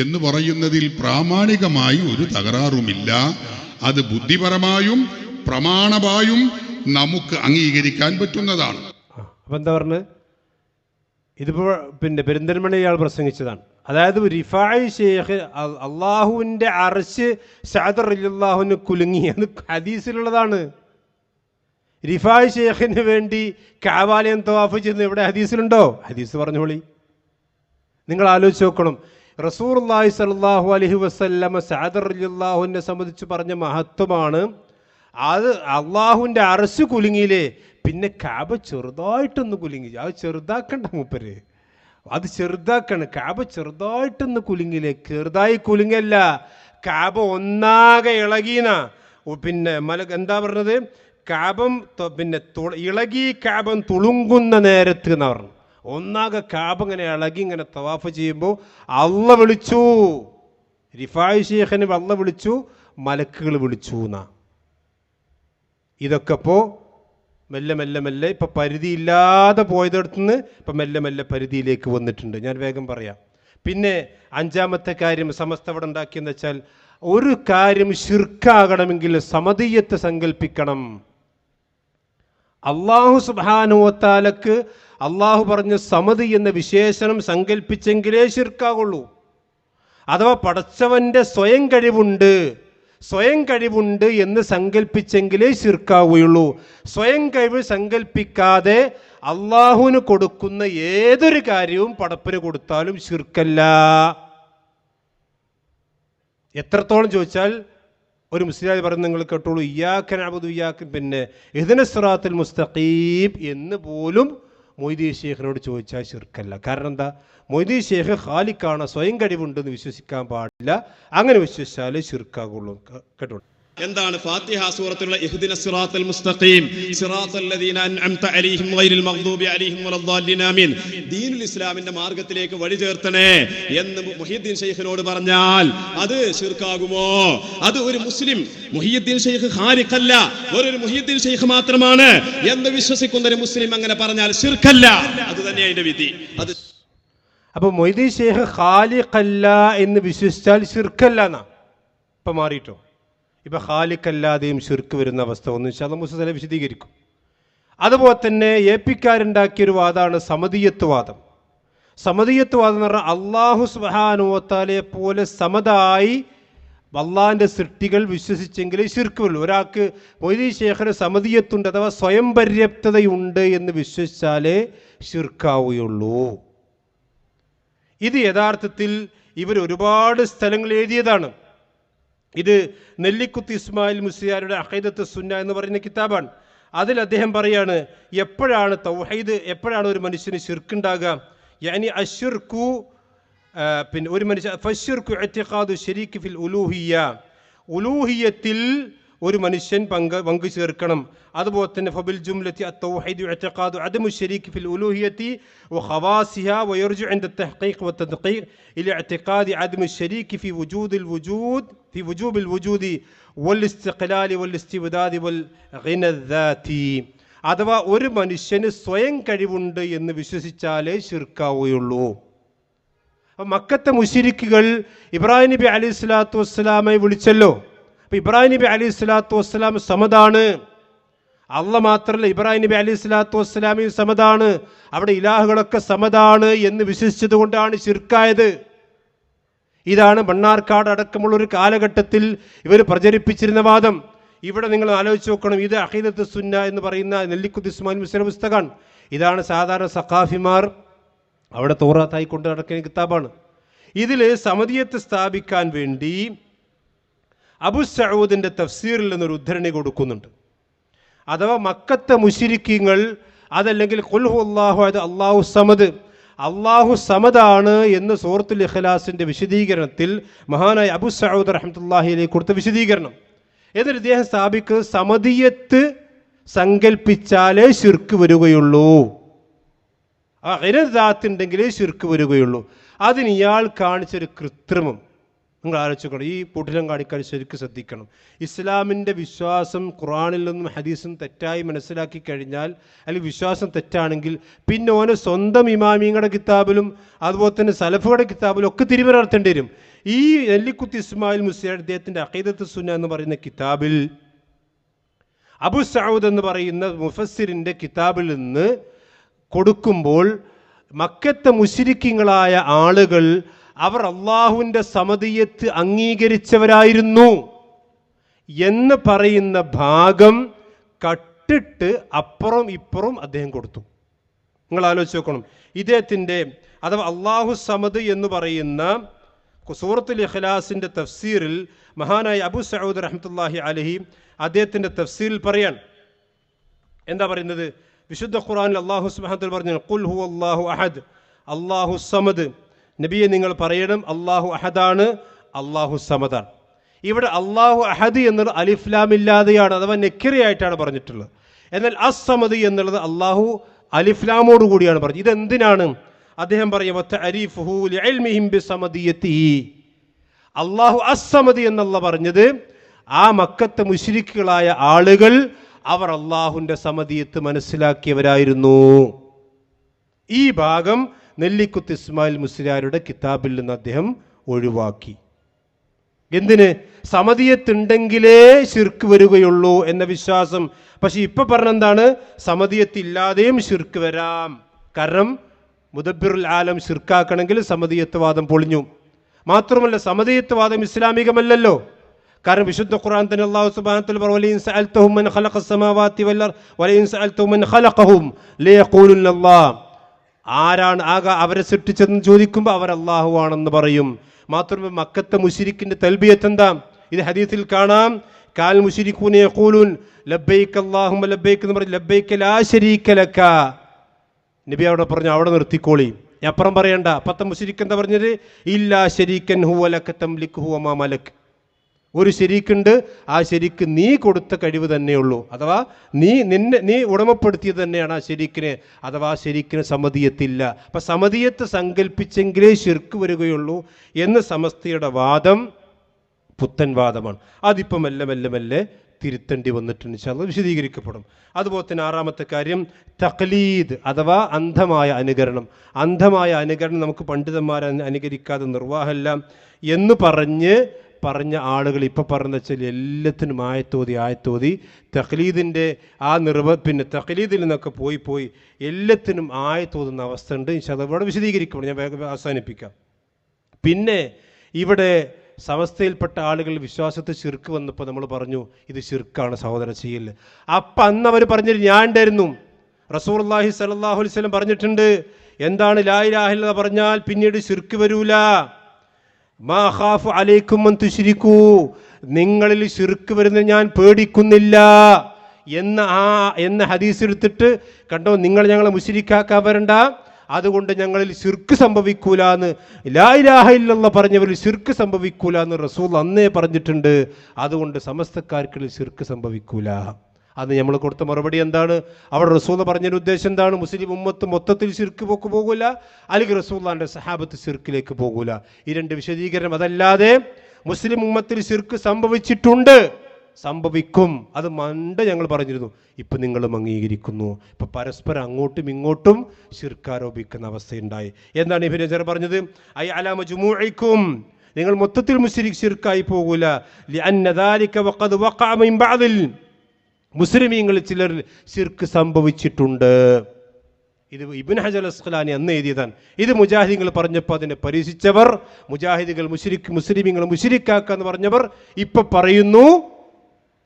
എന്ന് പറയുന്നതിൽ പ്രാമാണികമായി ഒരു തകരാറുമില്ല. അത് ബുദ്ധിപരമായും പ്രമാണമായും നമുക്ക് അംഗീകരിക്കാൻ പറ്റുന്നതാണ്. അപ്പം എന്താ പറഞ്ഞത്? ഇതിപ്പോൾ പെരിന്തൽമണ്ണ ഇയാൾ പ്രസംഗിച്ചതാണ്. അതായത് റിഫായി ഷെയ്ഖ് അള്ളാഹുവിൻ്റെ അർശ് സഅദ് റളിയല്ലാഹുവിന് കുലുങ്ങി, അത് ഹദീസിലുള്ളതാണ്. റിഫായി ഷെയ്ഖിന് വേണ്ടി കഅബാലയം തവാഫ് ചെയ്യുന്നത് എവിടെ ഹദീസിലുണ്ടോ? ഹദീസ് പറഞ്ഞോളി. നിങ്ങൾ ആലോചിച്ച് നോക്കണം. റസൂലുള്ളാഹി സ്വല്ലല്ലാഹു അലൈഹി വസല്ലമ സഅദ് റളിയല്ലാഹുവിനെ സംബന്ധിച്ച് പറഞ്ഞ മഹത്വമാണ്. അത് അള്ളാഹുവിൻ്റെ അർശ് കുലുങ്ങിയില്ലേ, പിന്നെ കഅബ ചെറുതായിട്ടൊന്ന് കുലുങ്ങി. അത് ചെറുതാക്കണ്ട മൂപ്പര്, അത് ചെറുതാക്കാണ്. കഅബ ചെറുതായിട്ടൊന്ന് കുലുങ്ങില്ലേ, ചെറുതായി കുലുങ്ങല്ല, കഅബ ഒന്നാകെ ഇളകീന. പിന്നെ എന്താ പറഞ്ഞത്? കഅബം ഇളകി കഅബം തുളുങ്ങുന്ന നേരത്ത് എന്ന് പറഞ്ഞു. ഒന്നാകെ കഅബ ഇങ്ങനെ ഇളകി ഇങ്ങനെ തവാഫ് ചെയ്യുമ്പോൾ അള്ളാഹ് വിളിച്ചു, റിഫായി ഷെയ്ഖിനെ അള്ളാഹ് വിളിച്ചു, മലക്കുകൾ വിളിച്ചു എന്നാ. ഇതൊക്കെ ഇപ്പോൾ മെല്ലെ മെല്ലെ മെല്ലെ ഇപ്പം പരിധിയില്ലാതെ പോയതിടത്തുനിന്ന് ഇപ്പം മെല്ലെ മെല്ലെ പരിധിയിലേക്ക് വന്നിട്ടുണ്ട്. ഞാൻ വേഗം പറയാം. പിന്നെ അഞ്ചാമത്തെ കാര്യം സമസ്ത അവിടെ ഉണ്ടാക്കിയെന്ന് വെച്ചാൽ, ഒരു കാര്യം ശിർക്കാകണമെങ്കിൽ സമദിയത്ത് സങ്കല്പിക്കണം. അള്ളാഹു സുബ്ഹാനഹു വ തആലക്ക് അള്ളാഹു പറഞ്ഞ സമദി എന്ന വിശേഷണം സങ്കല്പിച്ചെങ്കിലേ ശിർക്കാകുള്ളൂ. അഥവാ പടച്ചവൻ്റെ സ്വയം കഴിവുണ്ട് എന്ന് സങ്കല്പിച്ചെങ്കിലേ ശിർക്കാവുകയുള്ളൂ. സ്വയം കഴിവ് സങ്കല്പിക്കാതെ അള്ളാഹുവിന് കൊടുക്കുന്ന ഏതൊരു കാര്യവും പടപ്പിന് കൊടുത്താലും ശിർക്കല്ല. എത്രത്തോളം ചോദിച്ചാൽ, ഒരു മുസ്ലിം പറയുന്നത് നിങ്ങൾ കേട്ടോളൂ, ഇയ്യാക നഅ്ബുദു ഇയ്യാക ഇഹ്ദിന സിറാത്തുൽ മുസ്തഖീം എന്ന് പോലും മൊയ്തീൻ ഷെയ്ഖിനോട് ചോദിച്ചാൽ ശിർക്കല്ല. കാരണം എന്താ? മൊയ്തീൻ ഷെയ്ഖ് ഖാലിക്കാണ്, സ്വയം കഴിവുണ്ടെന്ന് വിശ്വസിക്കാൻ പാടില്ല. അങ്ങനെ വിശ്വസിച്ചാലേ ശിർക്കാകുള്ളൂ. കേട്ടോ, എന്താണ് ഫാത്തിഹ സൂറത്തിലുള്ള ഇഹ്ദിന സിറാത്തൽ മുസ്തഖീം സിറാത്തൽ ലദീന അൻഅംത അലൈഹിം ഗൈറിൽ മഗ്ദൂബി അലൈഹിം വലദ്ദാലിൻ ആമീൻ, ദീനുൽ ഇസ്ലാമിന്റെ മാർഗത്തിലേക്ക് വഴി ചേർത്തണേ എന്ന് മുഹിയുദ്ദീൻ ഷെയ്ഖിനോട് പറഞ്ഞാൽ അത് ശിർക്കാകുമോ? അത് ഒരു മുസ്ലിം മുഹിയുദ്ദീൻ ഷെയ്ഖ് ഖാലിഖല്ല, ഒരു മുഹിയുദ്ദീൻ ഷെയ്ഖ് മാത്രമാണ് എന്ന് വിശ്വസിക്കുന്ന ഒരു മുസ്ലിം അങ്ങനെ പറഞ്ഞാൽ ശിർക്കല്ല. അത് തന്നെ അതിന്റെ വിധി. അത് അപ്പോൾ മൊയ്തീൻ ഷെയ്ഖ് ഖാലിഖല്ല എന്ന് വിശ്വസിച്ചാൽ ശിർക്കല്ല എന്നാ ഇപ്പം മാറിയിട്ടോ. ഇപ്പം ഖാലിഖല്ലാതെയും ശിർക്ക് വരുന്ന അവസ്ഥ ഒന്നും ഇൻഷാ അല്ലാഹ് മുസ്തഫ വിശദീകരിക്കും. അതുപോലെ തന്നെ ഏപ്പിക്കാരുണ്ടാക്കിയൊരു വാദമാണ് സമദിയത്ത് വാദം. സമദിയത്ത് വാദം എന്ന് പറഞ്ഞാൽ അള്ളാഹു സുബ്ഹാനഹു വ തആലയെ പോലെ സമതായി അള്ളാഹിൻ്റെ സൃഷ്ടികൾ വിശ്വസിച്ചെങ്കിലേ ശിർക്ക് വരുള്ളൂ. ഒരാൾക്ക് മൊയ്തീൻ ഷെയ്ഖിന് സമദിയത്തുണ്ട് അഥവാ സ്വയം പര്യാപ്തതയുണ്ട് എന്ന് വിശ്വസിച്ചാലേ ശിർക്കാവുകയുള്ളൂ. ഇത് യഥാർത്ഥത്തിൽ ഇവർ ഒരുപാട് സ്ഥലങ്ങൾ എഴുതിയതാണ്. ഇത് നെല്ലിക്കുത്ത് ഇസ്മായിൽ മുസ്ലിയാരുടെ അഖീദത്ത് സുന്ന എന്ന് പറയുന്ന കിതാബാണ്. അതിൽ അദ്ദേഹം പറയാണ്, എപ്പോഴാണ് തൗഹീദ്, എപ്പോഴാണ് ഒരു മനുഷ്യന് ശിർക്കുണ്ടാകുക? യാനി അശ്ശിർക്കു ഒരു മനുഷ്യ ഫശ്ശിർക്കു ഇഅ്തിഖാദു ശരീക്ക് ഫിൽ ഉലൂഹിയ്യ, ഉലൂഹിയത്തിൽ ഒരു മനുഷ്യൻ പങ്കു ചേർക്കണം. അതുപോലെ തന്നെ ഫബിൽ ജുംലത്തി അത്തൗഹീദു ഇഅ്തിഖാദു അദമു ശരീക്ക് ഫിൽ ഉലൂഹിയത്തി വഖവാസിഹ വയർജു ഇൻദ തഹ്ഖീഖ് വതദ്ഖീഖ് ഇല ഇഅ്തിഖാദി അദമു ശരീക്ക് ഫി വുജൂദിൽ വുജൂദ് ഫി വുജൂബിൽ വുജൂദി വൽ ഇസ്തിഖ്ലാലി വൽ ഇസ്തിബ്ദാദി വൽ ഗിന ദാതി. അഥവാ ഒരു മനുഷ്യന് സ്വയം കഴിവുണ്ട് എന്ന് വിശ്വസിച്ചാലേ ശിർക്കാവുകയുള്ളൂ. മക്കത്തെ മുശ്രിക്കുകൾ ഇബ്രാഹിം നബി അലൈഹി സ്വലാത്തു വസ്സലാമെ വിളിച്ചല്ലോ. അപ്പം ഇബ്രാഹിം നബി അലൈഹി സ്വലാത്തു വസ്സലാം സമതാണ്. അള്ളാഹ് മാത്രമല്ല, ഇബ്രാഹിം നബി അലൈഹി സ്വലാത്തു വസ്സലാമയും സമതാണ്. അവിടെ ഇലാഹുകളൊക്കെ സമതാണ് എന്ന് വിശ്വസിച്ചത് കൊണ്ടാണ് ശിർക്കായത്. ഇതാണ് മണ്ണാർക്കാട് അടക്കമുള്ളൊരു കാലഘട്ടത്തിൽ ഇവർ പ്രചരിപ്പിച്ചിരുന്ന വാദം. ഇവിടെ നിങ്ങൾ ആലോചിച്ച് നോക്കണം. ഇത് അഖീദത്ത് സുന്ന എന്ന് പറയുന്ന നെല്ലിക്കുത്ത് ഇസ്മായിൽ മുസ്ലിം പുസ്തകമാണ്. ഇതാണ് സാധാരണ സഖാഫിമാർ അവിടെ തൗറാത്തായി കൊണ്ട് നടക്കുന്ന കിതാബാണ്. ഇതിൽ സമദിയത്ത് സ്ഥാപിക്കാൻ വേണ്ടി അബു സഊദിൻ്റെ തഫ്സീറിൽ നിന്നൊരു ഉദ്ധരണി കൊടുക്കുന്നുണ്ട്. അഥവാ മക്കത്തെ മുശ്രിക്കീങ്ങൾ അതല്ലെങ്കിൽ ഖുൽ ഹുവല്ലാഹു അഹദ് അല്ലാഹു സമദ്, അള്ളാഹു സമദാണ് എന്ന് സൂറത്തുൽ ഇഖ്ലാസിൻ്റെ വിശദീകരണത്തിൽ മഹാനായ അബു സഊദ് റഹ്മത്തുള്ളാഹി അലൈഹി കൊടുത്ത വിശദീകരണം. എന്നിട്ട് ഇദ്ദേഹം സ്ഥാപിക്കുന്നത് സമദിയത്ത് സങ്കല്പിച്ചാലേ ശിർക്ക് വരികയുള്ളൂ, ആ ഗിനദാത്തുണ്ടെങ്കിലേ ശിർക്ക് വരികയുള്ളൂ. അതിന് ഇയാൾ കാണിച്ചൊരു കൃത്രിമം നിങ്ങൾ ആലോചിക്കണം. ഈ കൂട്ടിലും കാണിക്കാൻ ശരിക്കും ശ്രദ്ധിക്കണം. ഇസ്ലാമിൻ്റെ വിശ്വാസം ഖുർആനിൽ നിന്നും ഹദീസും തെറ്റായി മനസ്സിലാക്കി കഴിഞ്ഞാൽ, അല്ലെങ്കിൽ വിശ്വാസം തെറ്റാണെങ്കിൽ പിന്നെ ഓനെ സ്വന്തം ഇമാമിങ്ങളുടെ കിതാബിലും അതുപോലെ തന്നെ സലഫുകളുടെ കിതാബിലും ഒക്കെ തിരിമറിയേണ്ടി വരും. ഈ നെല്ലിക്കുത്ത് ഇസ്മായിൽ മുസ്ലിയാർ അദ്ദേഹത്തിൻ്റെ അഖീദത്ത് സുന്ന എന്ന് പറയുന്ന കിതാബിൽ അബു സഊദ് എന്ന് പറയുന്ന മുഫസ്സിറിൻ്റെ കിതാബിൽ നിന്ന് കൊടുക്കുമ്പോൾ മക്കത്തെ മുശ്രിക്കുകളായ ആളുകൾ അവർ അള്ളാഹുവിൻ്റെ സമദിയത്ത് അംഗീകരിച്ചവരായിരുന്നു എന്ന് പറയുന്ന ഭാഗം കട്ടിട്ട് അപ്പുറം ഇപ്പുറം അദ്ദേഹം കൊടുത്തു. നിങ്ങൾ ആലോചിച്ച് നോക്കണം. ഇദ്ദേഹത്തിൻ്റെ അഥവാ അള്ളാഹു സമദ് എന്ന് പറയുന്ന സൂറത്തുൽ ഇഖ്ലാസിൻ്റെ തഫ്സീറിൽ മഹാനായ അബു സഊദ് റഹ്മത്തുള്ളാഹി അലൈഹി അദ്ദേഹത്തിൻ്റെ തഫ്സീറിൽ പറയാൻ എന്താ പറയുന്നത്? വിശുദ്ധ ഖുർആനിൽ അല്ലാഹു സുബ്ഹാനഹു വ തആല പറഞ്ഞു, ഖുൽ ഹുവല്ലാഹു അഹദ്, അല്ലാഹു സമദ്. നബിയെ നിങ്ങൾ പറയണം അല്ലാഹു അഹദാണ്, അല്ലാഹു സമദാണ്. ഇവിടെ അല്ലാഹു അഹദ് എന്നുള്ളത് അലിഫ് ലാം ഇല്ലാതെയാണ്, അഥവാ നെക്കിറയായിട്ടാണ് പറഞ്ഞിട്ടുള്ളത്. എന്നാൽ അസ്സമദ് എന്നുള്ളത് അല്ലാഹു അലിഫ് ലാമോട് കൂടിയാണ് പറഞ്ഞത്. ഇതെന്തിനാണ്? അദ്ദേഹം പറയും വതഅരീഫുഹു ലിഇൽമിഹിം ബിസമദിയതിഹി. അല്ലാഹു അസ്സമദ് എന്നല്ല പറഞ്ഞത് ആ മക്കത്തെ മുശ്രിക്കുകളായ ആളുകൾ അവർ അള്ളാഹുവിൻ്റെ സമദിയത്ത് മനസ്സിലാക്കിയവരായിരുന്നു. ഈ ഭാഗം നെല്ലിക്കുത്ത് ഇസ്മായിൽ മുസ്ലിയാരുടെ കിതാബിൽ നിന്ന് അദ്ദേഹം ഒഴിവാക്കി. എന്തിന്? സമദിയത്തുണ്ടെങ്കിലേ ശിർക്ക് വരികയുള്ളൂ എന്ന വിശ്വാസം. പക്ഷെ ഇപ്പൊ പറഞ്ഞെന്താണ്? സമദിയത്തില്ലാതെയും ശിർക്ക് വരാം. കാരണം മുദബ്ബിറുൽ ആലം ശിർക്കാക്കണമെങ്കിൽ സമദിയത്ത് വാദം പൊളിഞ്ഞു. മാത്രമല്ല സമദിയത്ത് ഇസ്ലാമികമല്ലല്ലോ. കാരണം വിശുദ്ധ ഖുർആൻ തന്നെ അല്ലാഹു സുബ്ഹാനഹു വ തആല പറഞ്ഞു, വലഇൻ സഅൽതഹും മൻ ഖലഖസ് സമാവാതി വൽ അർദ് വലഇൻ സഅൽതഹും മൻ ഖലഖഹും ലയഖൂലുന്നല്ലാഹ്. ആരാണ് അവരെ സൃഷ്ടിച്ചതെന്ന് ചോദിക്കുമ്പോൾ അവർ അല്ലാഹു ആണെന്ന് പറയും. മാത്രമല്ല മക്കത്തെ മുശ്രിക്കിന്റെ തൽബിയത്ത് എന്താ? ഇത് ഹദീസിൽ കാണാം. കാൽ മുശ്രികൂന യഖൂലുൻ ലബ്ബൈക അല്ലാഹുമ്മ ലബ്ബൈക എന്ന് പറഞ്ഞു, ലബ്ബൈക ലാ ശരീക ലക. നബി അവിടെ പറഞ്ഞു അവിടെ നിർത്തിക്കോളി, അപ്പുറം പറയണ്ട. അപ്പത്തെ മുശ്രിക്ക് എന്താ പറഞ്ഞത്? ഇല്ലാ ശരീക്കൻ ഹുവ ലക തംലിക് ഹുവ മാ മലക്. ഒരു ശരീക്കുണ്ട്, ആ ശരീക്ക് നീ കൊടുത്ത കഴിവ് തന്നെയുള്ളൂ, അഥവാ നീ ഉടമപ്പെടുത്തിയത് തന്നെയാണ് ആ ശരീക്കിന്, അഥവാ ശരീക്കിന് സമദിയത്തില്ല. അപ്പം സമദിയത്ത് സങ്കല്പിച്ചെങ്കിലേ ശിർക്ക് വരികയുള്ളൂ എന്ന് സമസ്തയുടെ വാദം പുത്തൻ വാദമാണ്. അതിപ്പം മെല്ലെ മെല്ലെ മെല്ലെ തിരുത്തേണ്ടി വന്നിട്ടുണ്ട്. ഇൻഷാല്ലാഹ് വിശദീകരിക്കപ്പെടും. അതുപോലെ തന്നെ ആറാമത്തെ കാര്യം തഖ്ലീദ് അഥവാ അന്ധമായ അനുകരണം. അന്ധമായ അനുകരണം നമുക്ക് പണ്ഡിതന്മാരെ അനുകരിക്കാതെ നിർവാഹമല്ല എന്ന് പറഞ്ഞ ആളുകൾ ഇപ്പം പറഞ്ഞ വെച്ചാൽ എല്ലാത്തിനും ആയത്തോതി തഖ്ലീദിൻ്റെ ആ പിന്നെ തഖ്ലീദിൽ നിന്നൊക്കെ പോയി എല്ലാത്തിനും ആയത്തോതുന്ന അവസ്ഥ ഉണ്ട്. ഇൻഷാല്ലാഹ് ഇവിടെ വിശദീകരിക്കണം, ഞാൻ വേഗം അവസാനിപ്പിക്കാം. പിന്നെ ഇവിടെ സമസ്തയിൽപ്പെട്ട ആളുകൾ വിശ്വാസത്തിൽ ശിർക്ക് വന്നപ്പോൾ നമ്മൾ പറഞ്ഞു ഇത് ശിർക്കാണ്, സഹോദര ചെയ്യല്. അപ്പം അന്ന് അവർ പറഞ്ഞിട്ട് ഞാൻ ഉണ്ടായിരുന്നു. റസൂലുള്ളാഹി സ്വല്ലല്ലാഹു അലൈഹി വസല്ലം പറഞ്ഞിട്ടുണ്ട്, എന്താണ് ലാ ഇലാഹ ഇല്ലല്ലാഹ് പറഞ്ഞാൽ പിന്നീട് ശിർക്ക് വരൂല. മാ ഖാഫു അലൈക്കും അൻ തുശ്രികൂ, നിങ്ങളിൽ ശിർക്ക് വരുന്നത് ഞാൻ പേടിക്കുന്നില്ല എന്ന ഹദീസ് എടുത്തിട്ട് കണ്ടോ, നിങ്ങൾ ഞങ്ങളെ മുശ്രിക്കാക്കാൻ വരണ്ട, അതുകൊണ്ട് ഞങ്ങളിൽ ശിർക്ക് സംഭവിക്കൂല എന്ന്, ലാ ഇലാഹ ഇല്ലല്ലാഹ് പറഞ്ഞവരിൽ ശിർക്ക് സംഭവിക്കൂല എന്ന് റസൂൽ അന്നേ പറഞ്ഞിട്ടുണ്ട്. അതുകൊണ്ട് സമസ്തക്കാർക്കിൽ ശിർക്ക് സംഭവിക്കൂല. അത് നമ്മൾ കൊടുത്ത മറുപടി എന്താണ്? അവിടെ റസൂൽ പറഞ്ഞതിന് ഉദ്ദേശം എന്താണ്? മുസ്ലിം ഉമ്മത്ത് മൊത്തത്തിൽ ശിർക്ക് പോകൂല, അല്ലെങ്കിൽ റസൂലുള്ളാഹിന്റെ സഹാബത്ത് ശിർക്കിലേക്ക് പോകൂല. ഈ രണ്ട് വിശദീകരണം. അതല്ലാതെ മുസ്ലിം ഉമ്മത്തിൽ ശിർക്ക് സംഭവിച്ചിട്ടുണ്ട്, സംഭവിക്കും, അത് മണ്ട് ഞങ്ങൾ പറഞ്ഞിരുന്നു, ഇപ്പം നിങ്ങളും അംഗീകരിക്കുന്നു. ഇപ്പം പരസ്പരം അങ്ങോട്ടും ഇങ്ങോട്ടും ശിർക്കാരോപിക്കുന്ന അവസ്ഥയുണ്ടായി. എന്താണ് ഇബ്നു ഹജർ പറഞ്ഞത്? ഐ അലാ മജ്മൂഇക്കും, നിങ്ങൾ മൊത്തത്തിൽ മുശ്രിക് ശിർക്കായി പോകൂല. ലിഅന്ന ദാലിക വഖദ് വഖഅ മിൻ ബഅദിൽ മുസ്ലിമീങ്ങളിൽ ചിലർ ശിർക്ക് സംഭവിച്ചിട്ടുണ്ട്. ഇത് ഇബ്നു ഹജർ അസ്ഖലാനി അന്ന് എഴുതിയതാണ്. ഇത് മുജാഹിദീങ്ങൾ പറഞ്ഞപ്പോൾ അതിനെ പരീക്ഷിച്ചവർ, മുജാഹിദുകൾ മുസ്ലിമീങ്ങൾ മുശ്രിക്കാക്കാന്ന് പറഞ്ഞവർ ഇപ്പം പറയുന്നു